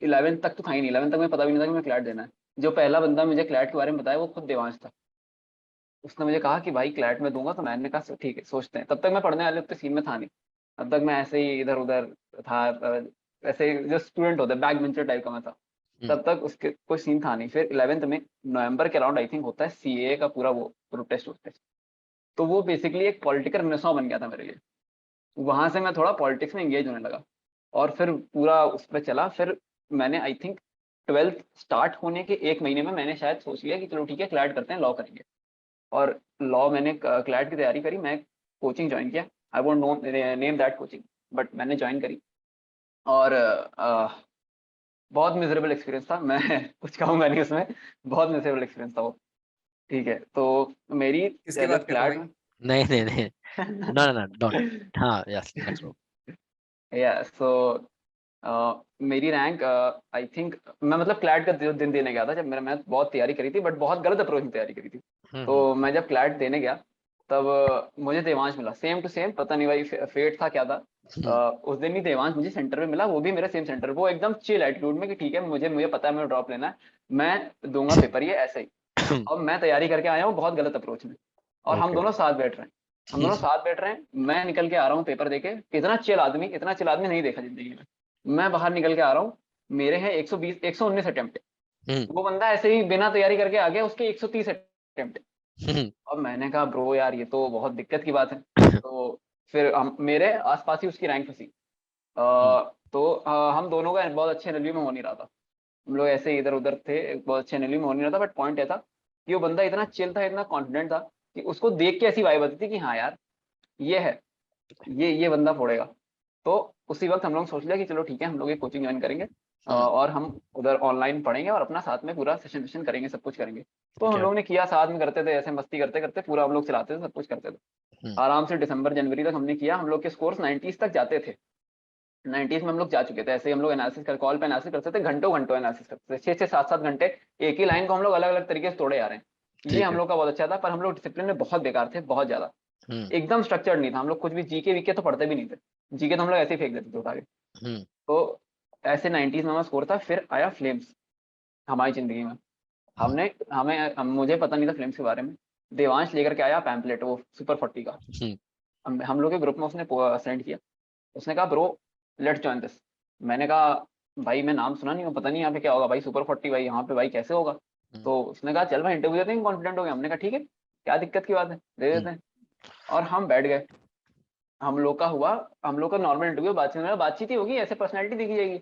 11th तक तो था ही नहीं। 11th तक मैं पता भी नहीं था कि मैं क्लैट देना है। जो पहला बंदा मुझे क्लैट के बारे में बताया वो खुद देवांश था। उसने मुझे कहा कि भाई क्लैट में दूंगा, तो मैंने कहा ठीक है सोचते हैं। तब तक मैं पढ़ने वाले उतने सीन में था नहीं, तब तक मैं ऐसे ही इधर उधर था, ऐसे जो स्टूडेंट होता है बैक बेंचर टाइप का मैं था। तब तक उसके कोई सीन था नहीं। फिर 11th में नवंबर के अराउंड आई थिंक होता है CAA का पूरा वो टेस्ट होता है। तो वो बेसिकली एक पॉलिटिकल मिसॉ बन गया था मेरे लिए। वहां से मैं थोड़ा पॉलिटिक्स में एंगेज होने लगा और फिर पूरा उस पर चला। फिर मैंने आई थिंक 12th स्टार्ट होने के 1 महीने में मैंने शायद सोच लिया कि चलो ठीक है क्लैट करते हैं, लॉ करेंगे। और लॉ मैंने क्लैट की तैयारी करी, मैं कोचिंग ज्वाइन किया। I won't know name that coaching, but मैंने ज्वाइन करी और बहुत मिजरेबल एक्सपीरियंस था। मैं कुछ कहूँगा नहीं उसमें, बहुत मिजरेबल एक्सपीरियंस था वो। ठीक है, तो मेरी किसकी बात कर रहे हो भाई? नहीं no don't। हाँ यस नेक्स्ट रो। या सो मेरी रैंक आई थिंक, मैं मतलब क्लैट का दिन देने गया था जब मैं बहुत तैयारी करी थी, बट बहुत गलत अप्रोच में तैयारी करी थी। तो मैं जब क्लैट देने गया तब मुझे देवांश मिला, सेम टू सेम। पता नहीं भाई फेट था क्या था। उस दिन ही देवांश मुझे सेंटर पे मिला, वो भी मेरे सेम सेंटर। वो एकदम चिल एटीट्यूड में कि ठीक है मुझे पता है मुझे ड्रॉप लेना है, मैं दूंगा पेपर ये ऐसे ही। अब मैं तैयारी करके आया हूँ बहुत गलत अप्रोच में, और हम दोनों साथ बैठ रहे हैं, हम दोनों साथ बैठ रहे हैं। मैं निकल के आ रहा हूँ पेपर देके, इतना चिल आदमी नहीं देखा जिंदगी में। मैं बाहर निकल के आ रहा हूँ, मेरे हैं 119 अटेम्प्ट। वो बंदा ऐसे ही बिना तैयारी करके आ गया, उसके 130 अटेम्प्ट। अब मैंने कहा ब्रो यार ये तो बहुत दिक्कत की बात है। तो फिर मेरे आसपास ही उसकी रैंक फंसी। तो हम दोनों का बहुत अच्छे एनएलयू में हो नहीं रहा था। हम लोग ऐसे इधर उधर थे, बहुत अच्छे एनएलयू में हो नहीं रहा था। बट पॉइंट ये था कि वो बंदा इतना चिल था, इतना कॉन्फिडेंट था कि उसको देख के ऐसी वाइब आती थी कि हाँ यार ये है, ये बंदा फोड़ेगा। तो उसी वक्त हम लोग सोच लिया कि चलो ठीक है हम लोग एक कोचिंग ज्वाइन करेंगे और हम उधर ऑनलाइन पढ़ेंगे और अपना साथ में पूरा सेशन करेंगे, सब कुछ करेंगे। तो हम लोग ने किया, साथ में करते थे, ऐसे मस्ती करते करते पूरा हम लोग चलाते थे, सब कुछ करते थे आराम से। दिसंबर जनवरी तक हमने किया। हम लोग के स्कोर्स 90s तक जाते थे, 90s में हम लोग जा चुके थे। ऐसे ही हम लोग एनालिसिस कर, कॉल पे एनालिसिस करते थे, घंटों एनालिसिस करते थे, 6 से 7 घंटे एक ही लाइन को हम लोग अलग अलग तरीके से तोड़े आ रहे हैं। ये हम लोग का बहुत अच्छा था। पर हम लोग डिसिप्लिन में बहुत बेकार थे, बहुत ज्यादा एकदम स्ट्रक्चर्ड नहीं था। हम लोग कुछ भी जीके वीके तो पढ़ते भी नहीं थे, जीके तो हम लोग ऐसे ही फेंक देते थे उठा के। तो ऐसे 90s में हमारा स्कोर था। फिर आया फ्लेम्स हमारी जिंदगी में। मुझे पता नहीं था फ्लेम्स के बारे में। देवांश लेकर के आया पैम्पलेट, वो सुपर 40 का। हम लोग के ग्रुप में उसने सेंड किया। उसने कहा ब्रो लेट्स जॉइन दिस। मैंने कहा भाई मैं नाम सुना नहीं हूँ, पता नहीं यहाँ पे क्या होगा भाई, सुपर 40 भाई यहाँ पे भाई कैसे होगा। तो उसने कहा चल भाई इंटरव्यू देते हैं, कॉन्फिडेंट हो गया। हमने कहा ठीक है क्या दिक्कत की बात है, दे देते हैं। और हम बैठ गए। हम लोग का हुआ, हम लोग का नॉर्मल इंटरव्यू, बातचीत ही होगी, ऐसे पर्सनैलिटी देखी जाएगी।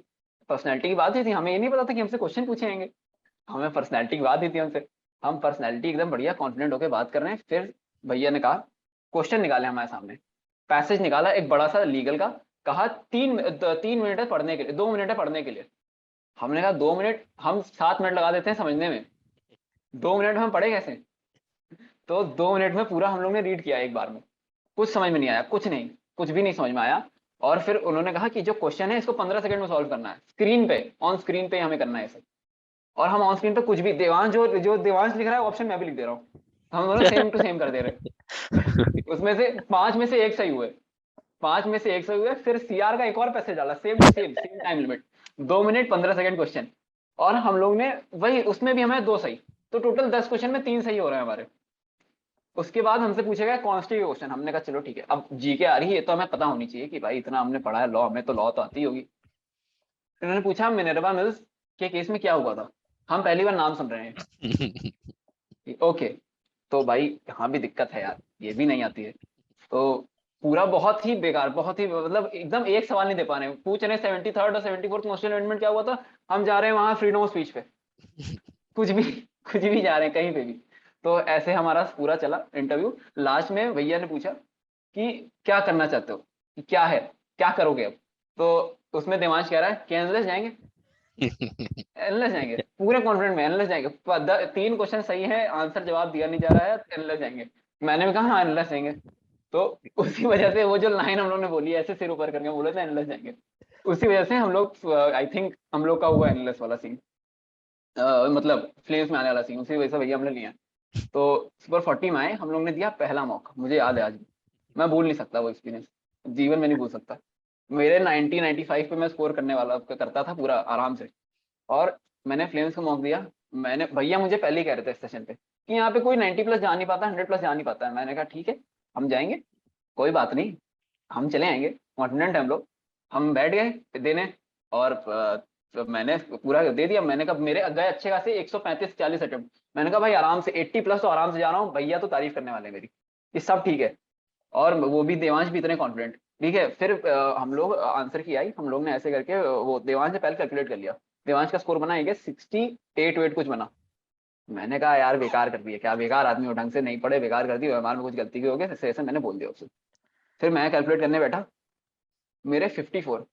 पर्सनैलिटी की बात हुई थी, हमें ये नहीं पता था कि हमसे क्वेश्चन पूछेंगे, हमें पर्सनैलिटी की बात हुई थी हमसे। हम पर्सनैलिटी एकदम बढ़िया कॉन्फिडेंट होकर बात कर रहे हैं। फिर भैया ने कहा क्वेश्चन निकाले हमारे सामने, पैसेज निकाला एक बड़ा सा लीगल का। कहा 3 मिनट है पढ़ने के लिए, 2 मिनट है पढ़ने के लिए। हमने कहा 2 मिनट, हम 7 मिनट लगा देते हैं समझने में, 2 मिनट में हम पढ़े कैसे। तो 2 मिनट में पूरा हम लोग ने रीड किया एक बार में। कुछ समझ में नहीं आया, कुछ भी नहीं समझ में आया। और फिर उन्होंने कहा कि जो क्वेश्चन है इसको 15 सेकंड में सॉल्व करना है, स्क्रीन पे, ऑन स्क्रीन पे हमें करना है सब। और हम ऑन स्क्रीन पे कुछ भी, देवांश जो देवांश लिख रहा है ऑप्शन मैं भी लिख दे रहा हूँ, हम दोनों सेम टू सेम कर दे रहे। उसमें से 5 में से 1 सही हुए, 5 में से 1 सही हुए। फिर CR का एक और पैसेज डाला, same to same time limit, 2 minute 15 second question. और हम लोग ने वही, उसमें भी हमें 2 सही, तो टोटल 10 क्वेश्चन में 3 सही हो रहे हैं हमारे। उसके बाद हमसे पूछा गया कॉन्स्टिट्यूट क्वेश्चन, हमने कहा चलो ठीक है, अब जीके आ रही है, ये तो हमें पता होनी चाहिए कि भाई इतना हमने पढ़ा है लॉ, हमें तो लॉ तो आती होगी। उन्होंने पूछा मिनर्वा मिल्स के केस में क्या हुआ था, हम पहली बार नाम सुन रहे हैं। ओके, तो भाई यहाँ भी दिक्कत है यार, ये भी नहीं आती है। तो पूरा बहुत ही बेकार, बहुत ही मतलब एकदम एक सवाल नहीं दे पा रहे हैं, पूछ रहे 73rd और 74th कॉन्स्टिट्यूशन अमेंडमेंट क्या हुआ था, हम जा रहे हैं वहां फ्रीडम ऑफ स्पीच पे, कुछ भी जा रहे हैं कहीं पे भी। तो ऐसे हमारा पूरा चला इंटरव्यू। लास्ट में भैया ने पूछा कि क्या करना चाहते हो, कि क्या है, क्या करोगे अब। तो उसमें देवांश कह रहा है कि एनालिस्ट जाएंगे, एनालिस्ट जाएंगे, पूरे कॉन्फिडेंट में एनालिस्ट जाएंगे। 3 क्वेश्चन सही है, आंसर जवाब दिया नहीं जा रहा है, एनालिस्ट जाएंगे। मैंने भी कहा हाँ एनालिस्ट जाएंगे। तो उसी वजह से वो जो लाइन हम लोग ने बोली, ऐसे सिर ऊपर करके बोले थे एनालिस्ट जाएंगे, उसी वजह से हम लोग आई थिंक हम लोग का हुआ एनालिस्ट वाला सीन, मतलब फ्लेम्स में आने वाला सीन, उसी वजह से भैया हमने लिया। तो सुपर 40 में आए, हम लोग ने दिया पहला मौका, मुझे याद है आज भी, मैं भूल नहीं सकता वो एक्सपीरियंस, जीवन में नहीं भूल सकता। मेरे 95 पे मैं स्कोर करने वाला करता था पूरा आराम से, और मैंने फ्लेम्स को मौका दिया। मैंने भैया मुझे पहले ही कह रहे थे सेशन पे कि यहाँ पे कोई 90+ जा नहीं पाता, 100+ जा नहीं पाता है। मैंने कहा ठीक है हम जाएंगे, कोई बात नहीं, हम चले आएंगे, कॉन्फिडेंट है हम लोग। हम बैठ गए देने, और तो मैंने पूरा दे दिया। मैंने कहा मेरे गए अच्छे खासे 135-40 अटेम्प्ट, मैंने कहा भाई आराम से 80+ तो आराम से जा रहा हूँ, भैया तो तारीफ करने वाले हैं मेरी, ये सब ठीक है। और वो भी देवांश भी इतने कॉन्फिडेंट, ठीक है। फिर हम लोग आंसर की आई, हम लोग ने ऐसे करके वो देवांश ने पहले कैलकुलेट कर लिया, देवांश का स्कोर बना है 68 कुछ बना। मैंने कहा यार बेकार कर दिया, क्या बेकार आदमी हो, ढंग से नहीं पढ़े, बेकार कर दी, हमारे में कुछ गलती की होगी, ऐसे मैंने बोल दिया उससे। फिर मैं कैलकुलेट करने बैठा, मेरे 54।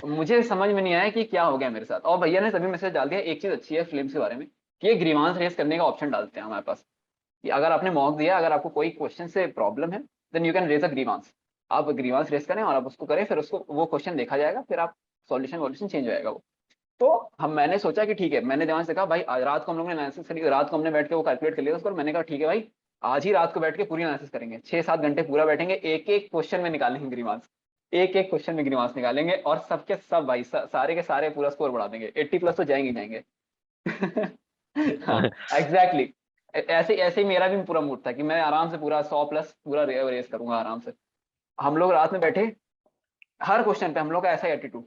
मुझे समझ में नहीं आया कि क्या हो गया मेरे साथ। और भैया ने सभी मैसेज डाल दिया। एक चीज अच्छी है फ्लेम्स के बारे में कि ये ग्रीवांस रेस करने का ऑप्शन डालते हैं हमारे पास, कि अगर आपने मॉक दिया, अगर आपको कोई क्वेश्चन से प्रॉब्लम है then you can raise a grievance, आप ग्रीवांस रेस करें और आप उसको करें, फिर उसको वो क्वेश्चन देखा जाएगा, फिर आप सॉल्यूशन चेंज हो जाएगा वो। तो मैंने सोचा कि ठीक है, मैंने दिमाग से कहा भाई आज रात को हम लोग ने एनालिसिस करी, रात को हमने बैठ के वो कैलकुलेट कर लिया उसको। मैंने कहा ठीक है भाई आज ही रात को बैठ के पूरी एनालिसिस करेंगे, 6-7 घंटे पूरा बैठेंगे, एक एक क्वेश्चन में निकालेंगे ग्रीवांस, एक एक क्वेश्चन में ग्रीवांस निकालेंगे, और सबके सब भाई सारे के सारे पूरा स्कोर बढ़ा देंगे, 80+ तो जाएंगे जाएंगे। हाँ एग्जैक्टली, ऐसे ऐसे ही मेरा भी पूरा मूड था कि मैं आराम से पूरा 100+ पूरा रेस करूंगा आराम से। हम लोग रात में बैठे, हर क्वेश्चन पे हम लोग का ऐसा एटीट्यूड,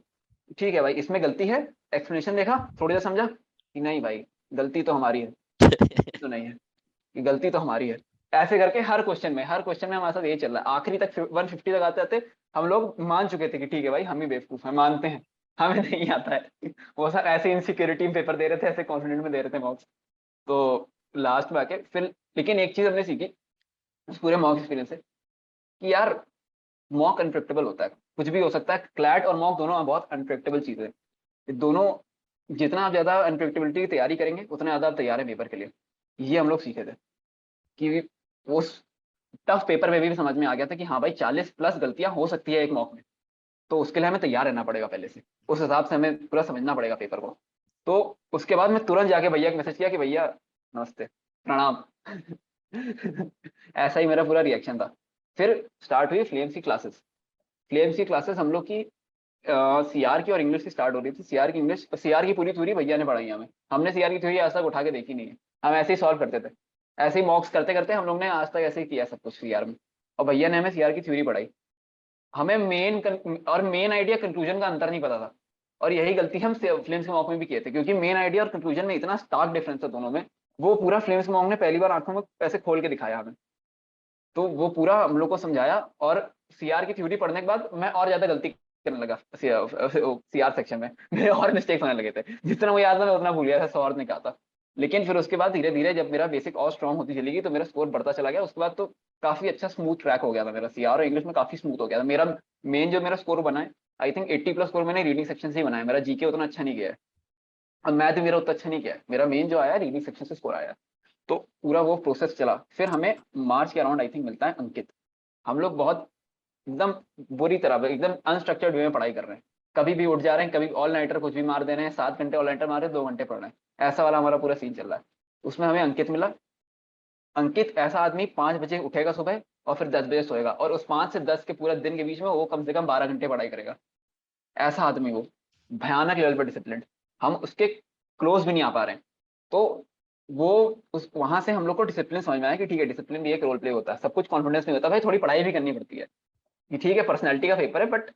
ठीक है भाई इसमें गलती है, एक्सप्लेनेशन देखा, थोड़ी देर समझा कि नहीं भाई गलती तो हमारी है, तो नहीं है कि गलती तो हमारी है। ऐसे करके हर क्वेश्चन में हमारे साथ यही चल रहा है। आखिरी तक 150 तक आते आते हम लोग मान चुके थे कि ठीक है भाई हम ही बेवकूफ हैं, मानते हैं हमें नहीं आता है। वो सर ऐसे इनसिक्योरिटी में पेपर दे रहे थे, ऐसे कॉन्फिडेंट में दे रहे थे मॉक्स। तो लास्ट में आके फिर, लेकिन एक चीज हमने सीखी उस पूरे मॉक एक्सपीरियंस से कि यार मॉक अनप्रेडिक्टेबल होता है, कुछ भी हो सकता है। क्लैट और मॉक दोनों बहुत अनप्रेडिक्टेबल चीजें हैं, दोनों जितना आप ज्यादा अनप्रेडिक्टेबिलिटी की तैयारी करेंगे उतना ज्यादा आप तैयार है पेपर के लिए। ये हम लोग सीखे थे कि उस टफ पेपर में भी समझ में आ गया था कि हाँ भाई 40+ गलतियां हो सकती है एक मॉक में, तो उसके लिए हमें तैयार रहना पड़ेगा पहले से, उस हिसाब से हमें पूरा समझना पड़ेगा पेपर को। तो उसके बाद मैं तुरंत जाके भैया को मैसेज किया कि भैया नमस्ते प्रणाम। ऐसा ही मेरा पूरा रिएक्शन था। फिर स्टार्ट हुई फ्लेम्स की क्लासेस। फ्लेम्स की क्लासेस हम लोग की सीआर की और इंग्लिश की स्टार्ट हो रही थी। सीआर की पूरी थ्योरी भैया ने पढ़ाई हमें, हमने सीआर की थ्योरी आज तक उठा के देखी नहीं है, हम ऐसे ही सॉल्व करते थे, ऐसे ही मॉक्स करते करते हम लोग ने आज तक ऐसे ही किया सब कुछ सीआर में। और भैया ने हमें सीआर की थ्योरी पढ़ाई, हमें मेन आइडिया कंक्लूजन का अंतर नहीं पता था। और यही गलती हम फ्लेम्स के मॉक में भी किए थे, क्योंकि मेन आइडिया और कंक्लूजन में इतना स्टार्क डिफरेंस है दोनों में। वो पूरा फ्लेम्स मॉक ने पहली बार आंखों में ऐसे खोल के दिखाया हमें, तो वो पूरा हम लोग को समझाया। और सीआर की थ्योरी पढ़ने के बाद मैं और ज्यादा गलती करने लगा सीआर सेक्शन में, मेरे और मिस्टेक्स होने लगे थे, जितना मुझे याद था मैं उतना भूल गया था, सॉल्व नहीं कहा था। लेकिन फिर उसके बाद धीरे धीरे जब मेरा बेसिक और स्ट्रॉन्ग होती चली गई तो मेरा स्कोर बढ़ता चला गया। उसके बाद तो काफी अच्छा स्मूथ ट्रैक हो गया था मेरा, सीआर और इंग्लिश में काफी स्मूथ हो गया था मेरा। मेन जो मेरा स्कोर बना है आई थिंक 80+ स्कोर मैंने रीडिंग सेक्शन से ही बनाया, मेरा जीके उतना अच्छा नहीं गया है और मैथ मेरा उतना अच्छा नहीं किया है, मेरा मेन जो आया रीडिंग सेक्शन से स्कोर आया। तो पूरा वो प्रोसेस चला। फिर हमें मार्च के अराउंड आई थिंक मिलता है अंकित। हम लोग बहुत एकदम बुरी तरह एकदम अनस्ट्रक्चर्ड वे में पढ़ाई कर रहे हैं, कभी भी उठ जा रहे हैं, कभी ऑल नाइटर कुछ भी मार दे रहे हैं, 7 घंटे ऑल नाइटर मार रहे हैं, 2 घंटे पढ़ रहे हैं, ऐसा वाला हमारा पूरा सीन चल रहा है। उसमें हमें अंकित मिला। अंकित ऐसा आदमी 5 बजे उठेगा सुबह और फिर 10 बजे सोएगा, और उस 5 से 10 के पूरा दिन के बीच में वो कम से कम 12 घंटे पढ़ाई करेगा। ऐसा आदमी वो, भयानक लेवल पर डिसिप्लिन। हम उसके क्लोज भी नहीं आ पा रहे हैं। तो वो उस वहां से हम लोग को डिसिप्लिन समझ में आया कि ठीक है, डिसिप्लिन भी एक रोल प्ले होता है, सब कुछ कॉन्फिडेंस नहीं होता भाई, थोड़ी पढ़ाई भी करनी पड़ती है कि ठीक है पर्सनैलिटी का पेपर है बट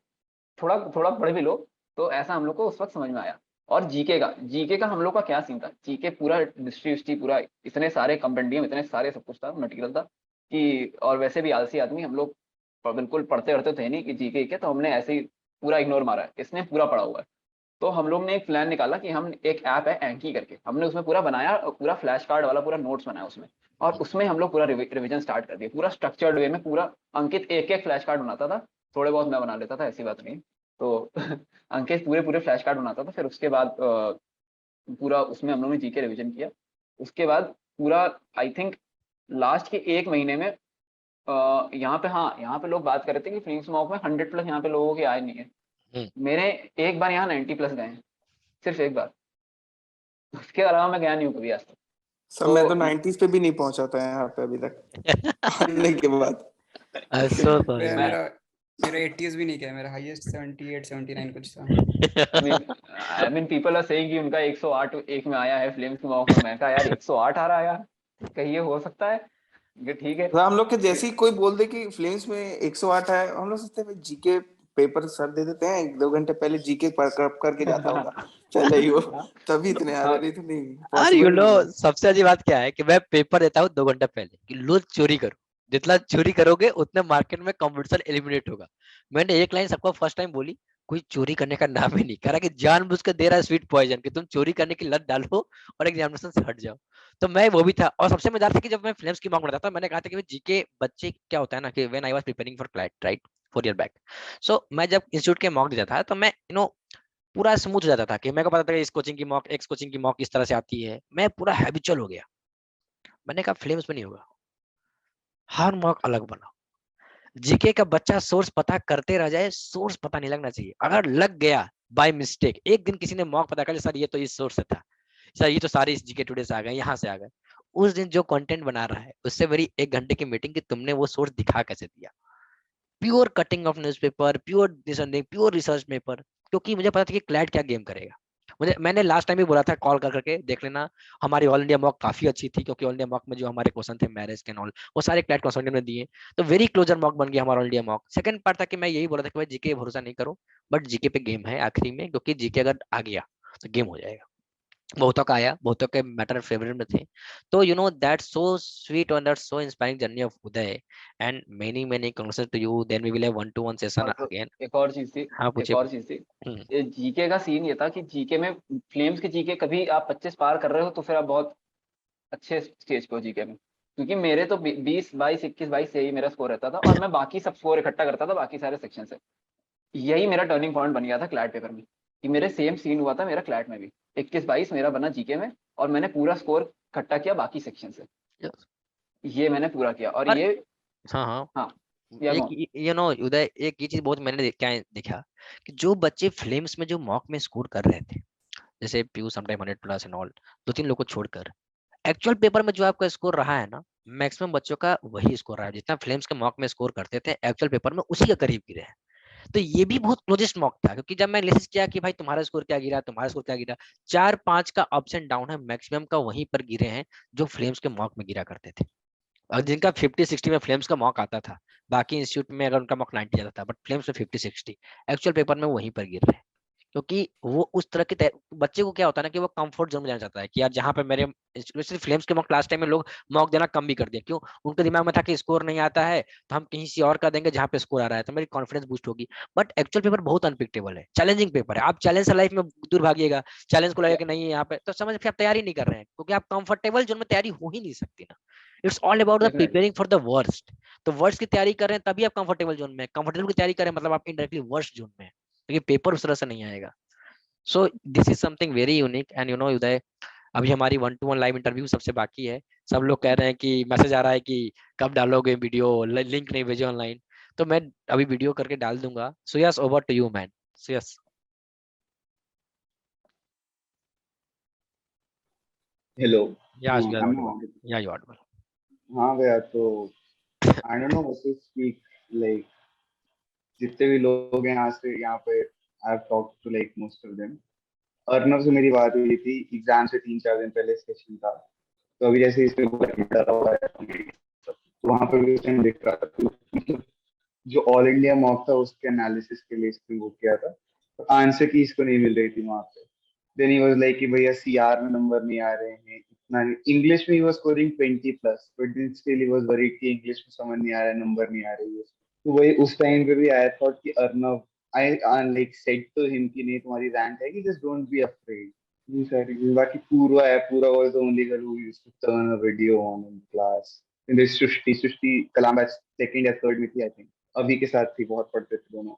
थोड़ा थोड़ा पढ़ भी लो। तो ऐसा हम लोग को उस वक्त समझ में आया। और जीके का हम लोग का क्या सीन था, जीके पूरा हिस्ट्री पूरा इतने सारे कंपेंडियम, इतने सारे सब कुछ था, मटेरियल था कि, और वैसे भी आलसी आदमी हम लोग बिल्कुल पढ़ते पढ़ते थे नहीं कि जीके के, तो हमने ऐसे ही पूरा इग्नोर मारा है, इसने पूरा पढ़ा हुआ है। तो हम लोग ने एक प्लान निकाला कि हम एक ऐप है एंकी करके, हमने उसमें पूरा बनाया, पूरा फ्लैश कार्ड वाला पूरा नोट्स बनाया उसमें, और उसमें हम लोग पूरा रिवीजन स्टार्ट कर दिया, पूरा स्ट्रक्चर्ड वे में। पूरा अंकित एक एक फ्लैश कार्ड बनाता था, थोड़े बहुत मैं बना लेता था, ऐसी बात नहीं। तो अंकित पूरे पूरे फ्लैश कार्ड बनाता था। फिर उसके बाद पूरा उसमें हम लोग ने जीके रिवीजन किया। उसके बाद पूरा आई थिंक लास्ट के एक महीने में यहाँ पे, हाँ यहाँ पे लोग बात कर रहे थे कि फिल्म मॉक में 100+ यहाँ पे लोगों के आए नहीं है। मेरे एक बार यहाँ 90+ गए हैं, सिर्फ एक बार, उसके अलावा मैं गया नहीं हूँ कभी आज तक। सर मैं तो 90s पे भी नहीं पहुंचा था यहाँ पे अभी तक आने के बाद। मेरा 80s भी नहीं गया, मेरा हाईएस्ट 78 79 कुछ था। I mean people are saying कि उनका 108 एक में आया है फिल्म मॉक में। मैं कहा यार 108 आ रहा है यार, कहीं ये हो सकता है? ठीक है, तो हम लोग के जैसे ही कोई बोल दे कि फिल्म्स में 108 है, हम लोग सोचते हैं जीके पेपर सर दे देते हैं, 1-2 घंटे पहले जीके करके जाता होगा पहले ही वो, तभी इतने आ रहे थे। नहीं अरे यू पॉसिबल नो नहीं है। सबसे अच्छी बात क्या है कि मैं पेपर देता हूँ 2 घंटा पहले कि लो चोरी करो, जितना चोरी करोगे उतने मार्केट में कंपटीशन एलिमिनेट होगा। मैंने एक लाइन सबको फर्स्ट टाइम बोली, कोई चोरी करने का नाम ही नहीं कह रहा कि जानबूझ के दे रहा है स्वीट पॉइजन कि तुम चोरी करने की लत डालो और एग्जामिनेशन से हट जाओ। तो मैं वो भी था। और सबसे मजेदार था कि जब मैं फिल्म्स की मॉक बनाता था, मैंने कहा था कि जीके बच्चे क्या होता है ना कि when I was preparing for CLAT right 4 year back, so मैं जब इंस्टीट्यूट के मॉक देता था तो मैं पूरा स्मूथ हो जाता था कि मेरे को पता था कि इस कोचिंग की मॉक एक्स कोचिंग की मॉक इस तरह से आती है, मैं पूरा हैबिचुअल हो गया। मैंने कहा फिल्म्स में नहीं होगा, हर मॉक अलग बनाओ। जीके का बच्चा सोर्स पता करते रह जाए, सोर्स पता नहीं लगना चाहिए। अगर लग गया बाय मिस्टेक, एक दिन किसी ने मॉक पता कर लिया, सर ये तो इस सोर्स से था, सर ये तो सारे इस जीके टुडे से आ गए, यहाँ से आ गए, उस दिन जो कंटेंट बना रहा है उससे मेरी 1 घंटे की मीटिंग कि तुमने वो सोर्स दिखा कैसे दिया। Pure cutting of newspaper, pure research paper, क्योंकि मुझे पता था कि क्लैट क्या गेम करेगा। मैंने लास्ट टाइम भी बोला था, कॉल कर करके देख लेना, हमारी ऑल इंडिया मॉक काफी अच्छी थी, क्योंकि ऑल इंडिया मॉक में जो हमारे क्वेश्चन थे मैरिज के ऑल, वो सारे क्लैट कंसोर्टियम ने दिए, तो वेरी क्लोजर मॉक बन गया हमारा all India mock. Second part था कि मैं यही बोला था कि भाई जीके भरोसा नहीं करो, बट जीके पे गेम है आखिरी में, क्योंकि जीके अगर आ गया तो गेम हो जाएगा। बहुतों का आया, बहुतों के मैटर फेवरेट में थे। तो you know that so sweet और that so inspiring journey of Uday, and many many congratulation to you. Then we will have 1-to-1 session again. एक और चीज थी, हाँ पूछिए। ये जीके का सीन ये था कि जीके में फ्लेम्स के जीके कभी आप 25 पार कर रहे हो तो फिर आप बहुत अच्छे स्टेज पे हो जीके में, क्योंकि मेरे तो 20 22 21 22 से ही मेरा स्कोर रहता था, और मैं बाकी सब स्कोर इकट्ठा करता था बाकी सारे सेक्शन से। यही मेरा टर्निंग पॉइंट बन गया था क्लैट पेपर में, कि मेरे सेम सीन हुआ था मेरा क्लैट में भी, 21-22 मेरा बना जीके में, और मैंने पूरा स्कोर इकट्ठा किया बाकी सेक्शन से। ये मैंने पूरा किया। और ये हाँ एक यू नो उदय, एक ये चीज बहुत मैंने क्या देखा कि जो बच्चे फ्लेम्स में जो मॉक में स्कोर कर रहे थे, जैसे पीयू समटाइम 100+ एंड ऑल, 2-3 लोग को छोड़कर, एक्चुअल पेपर में जो आपका स्कोर रहा है ना, मैक्सिमम बच्चों का वही स्कोर रहा है जितना फ्लेम्स के मॉक में स्कोर करते थे, एक्चुअल पेपर में उसी के करीब गिरे हैं। तो ये भी बहुत क्लोजेस्ट मॉक था, क्योंकि जब मैं एनालिसिस किया कि भाई तुम्हारा स्कोर क्या गिरा, तुम्हारा स्कोर क्या गिरा, 4-5 का अप्स एंड डाउन है, मैक्सिमम का वहीं पर गिरे हैं जो फ्लेम्स के मॉक में गिरा करते थे, और जिनका 50-60 में फ्लेम्स का मॉक आता था। बाकी इंस्टीट्यूट में अगर उनका मॉक 90 आता था, बट फ्लेम्स में 50-60 एक्चुअल पेपर में वहीं पर गिर रहे हैं। क्योंकि वो उस तरह के बच्चे को क्या होता है ना कि वो कंफर्ट जोन में जाना चाहता है कि यार जहाँ पे मेरे सिर्फ फ्लेम्स के मॉक लास्ट टाइम में लोग मॉक देना कम भी कर दिया, क्यों, उनके दिमाग में था कि स्कोर नहीं आता है तो हम कहीं से और कर देंगे जहाँ पे स्कोर आ रहा है, तो मेरी कॉन्फिडेंस बूस्ट होगी। बट एक्चुअल पेपर बहुत अनपिक्टेबल है, चैलेंजिंग पेपर है, आप चैलेंज से लाइफ में दूर भागिएगा, चैलेंज को लगेगा कि नहीं यहाँ पे, तो समझ फिर आप तैयारी नहीं कर रहे हैं, क्योंकि आप कंफर्टेबल जोन में तैयारी हो ही नहीं सकती ना। It's all about the preparing for the worst. तो वर्स्ट की तैयारी कर रहे हैं तभी आप कंफर्टेबल जोन में, कंफर्टेबल की तैयारी करें मतलब आप इनडायरेक्टली वर्स्ट जोन में, क्योंकि पेपर उस तरह से नहीं आएगा। So this is something very unique. And you know Uday, अभी हमारी 1-to-1 लाइव इंटरव्यू सबसे बाकी है। सब लोग कह रहे हैं कि मैसेज आ रहा है कि कब डालोगे वीडियो, लिंक नहीं भेजो ऑनलाइन, तो मैं अभी वीडियो करके डाल दूंगा। So yes, over to you man. So yes. Hello. Yes, you are I'm audible. audible. Yeah, you are audible. हाँ भैया, तो I don't know what to speak. Like जितने भी लोग हैं यहाँ से यहाँ पे, I've talked to like most of them. Arnav से मेरी बात हुई थी एग्जाम से 3-4 दिन पहले सेशन था, तो अभी जैसे इसमें डरा हुआ है तो वहां पर भी उसने लिख रहा था, तो मतलब जो ऑल इंडिया मॉक था उसके एनालिसिस के लिए इसने वो किया था, तो आंसर की इसको नहीं मिल रही थी वहां पे। देन ही वाज लाइक कि भैया सीआर में नंबर नहीं आ रहे हैं, इतना इंग्लिश में he was scoring 20+, but still he was worried कि इंग्लिश में समझ नहीं आ रहा है, नंबर नहीं आ रही है। तो वही उस टाइम पे भी आई थॉट कि Arnav, I like said to him कि नहीं तुम्हारी रैंक है कि जस्ट डोंट बी अफ्रेड। बाकी पूरा है, पूरा was the only girl who used to turn a video on in class. In this Srishti Kalam batch second या थर्ड में थी आई थिंक, अभी के साथ थी, बहुत पढ़ते थे दोनों।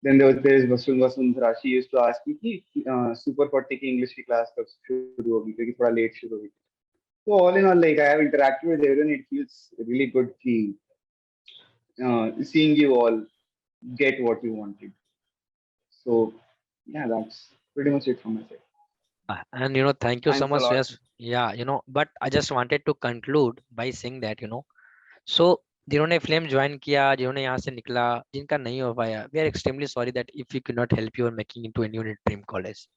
Then there is Vasundhara. She used to ask me कि Super 40 की इंग्लिश की क्लास कब शुरू होगी, क्योंकि थोड़ा लेट शुरू हुई। So all in all, like I have interacted with everyone, it feels really good seeing you all get what you wanted. So yeah, that's pretty much it from my side. And thank you so Thanks a much. lot. Yes, yeah, but I just wanted to conclude by saying that so जिन्होंने फ्लेम ज्वाइन किया, जिन्होंने यहाँ से निकला, जिनका नहीं हो पाया, we are extremely sorry that if you can not help you making into any dream college.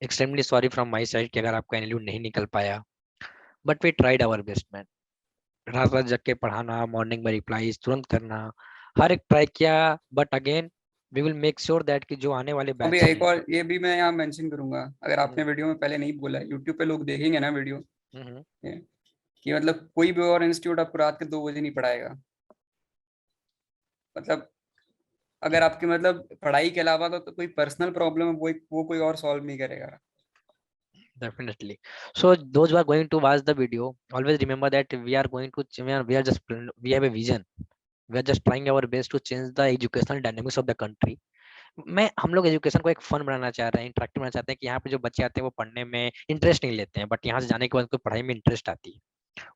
Extremely sorry from my side कि अगर आपका एनएलयू नहीं निकल पाया, but we tried our best man. रात रात जग के पढ़ाना, मॉर्निंग में रिप्लाईज तुरंत करना, हर एक ट्राई किया, but again we will make sure that कि जो आने वाले अभी बैच एक और ये भी मैं यहाँ मेंशन करूंगा, अगर आपने वीडियो में पहले नहीं बोला, यूट्यूब पे लोग देखेंगे ना वीडियो, कि मतलब कोई भी और इंस्टीट्यूट आपको रात के 2 बजे नहीं पढ़ाएगा। मतलब अगर आपके मतलब पढ़ाई के अलावा तो कोई पर्सनल प्रॉब्लम है वो कोई और सॉल्व नहीं करेगा। Definitely. So those who are going to watch the video, always remember that we are just we have a vision. We are just trying our best to change the educational dynamics of the country. हम लोग एजुकेशन को एक फन बनाना चाह रहे हैं, इंटरेक्टिव बनाना चाहते हैं कि यहाँ पे जो बच्चे आते हैं वो पढ़ने में इंटरेस्ट नहीं लेते हैं, बट यहाँ से जाने के बाद उनको पढ़ाई में इंटरेस्ट आती है,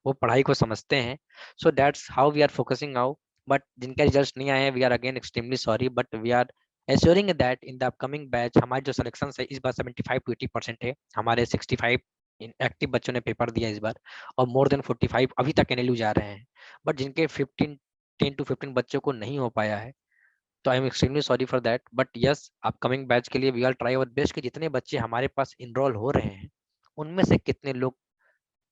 वो पढ़ाई को समझते हैं। So that's how we are focusing now. But जिनका रिजल्ट नहीं आए, we are again extremely sorry, but we are assuring that in the upcoming batch हमारे जो सिलेक्शन है इस बार 75 to 80% है। हमारे 65 एक्टिव बच्चों ने पेपर दिया इस बार, और मोर देन 45 अभी तक एनएलयू जा रहे हैं। बट जिनके 10 to 15 बच्चों को नहीं हो पाया है, तो I am extremely sorry for that. But yes, upcoming batch के लिए we are try our best कि जितने बच्चे हमारे पास इनरोल हो रहे हैं उनमें से कितने लोग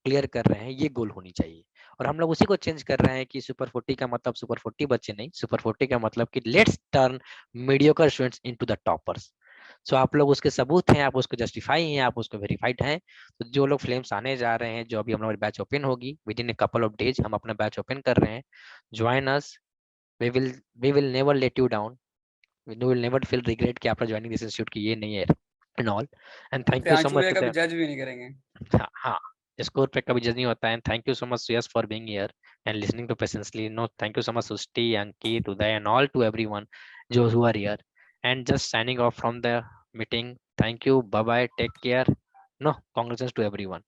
क्लियर कर रहे हैं, ये गोल होनी चाहिए। और हम लोग उसी को चेंज कर रहे हैं कि सुपर 40 का मतलब सुपर 40 बच्चे नहीं, सुपर 40 का मतलब कि let's turn mediocre students into the toppers. So आप लोग उसके सबूत हैं, आप उसको जस्टिफाई हैं, आप उसको वेरीफाइड हैं। तो जो लोग फ्लेम्स आने जा रहे हैं, जो अभी हमारी बैच ओपन होगी within a couple of days, हम अपना बैच ओपन कर रहे हैं, join us. We will never let you down, we will never feel regret कि आपका ज्वाइनिंग दिस इंस्टीट्यूट की ये नहीं है and all. And thank you so much. कभी जज भी नहीं करेंगे। हाँ, स्कोर पे कभी जज नहीं होता है। Thank you so much Suyash for being here and listening to patiently. No, thank you so much Srishti, Ankit, Uday and all to everyone जो who are here. And just signing off from the meeting. Thank you, bye bye, take care. No, congratulations to everyone.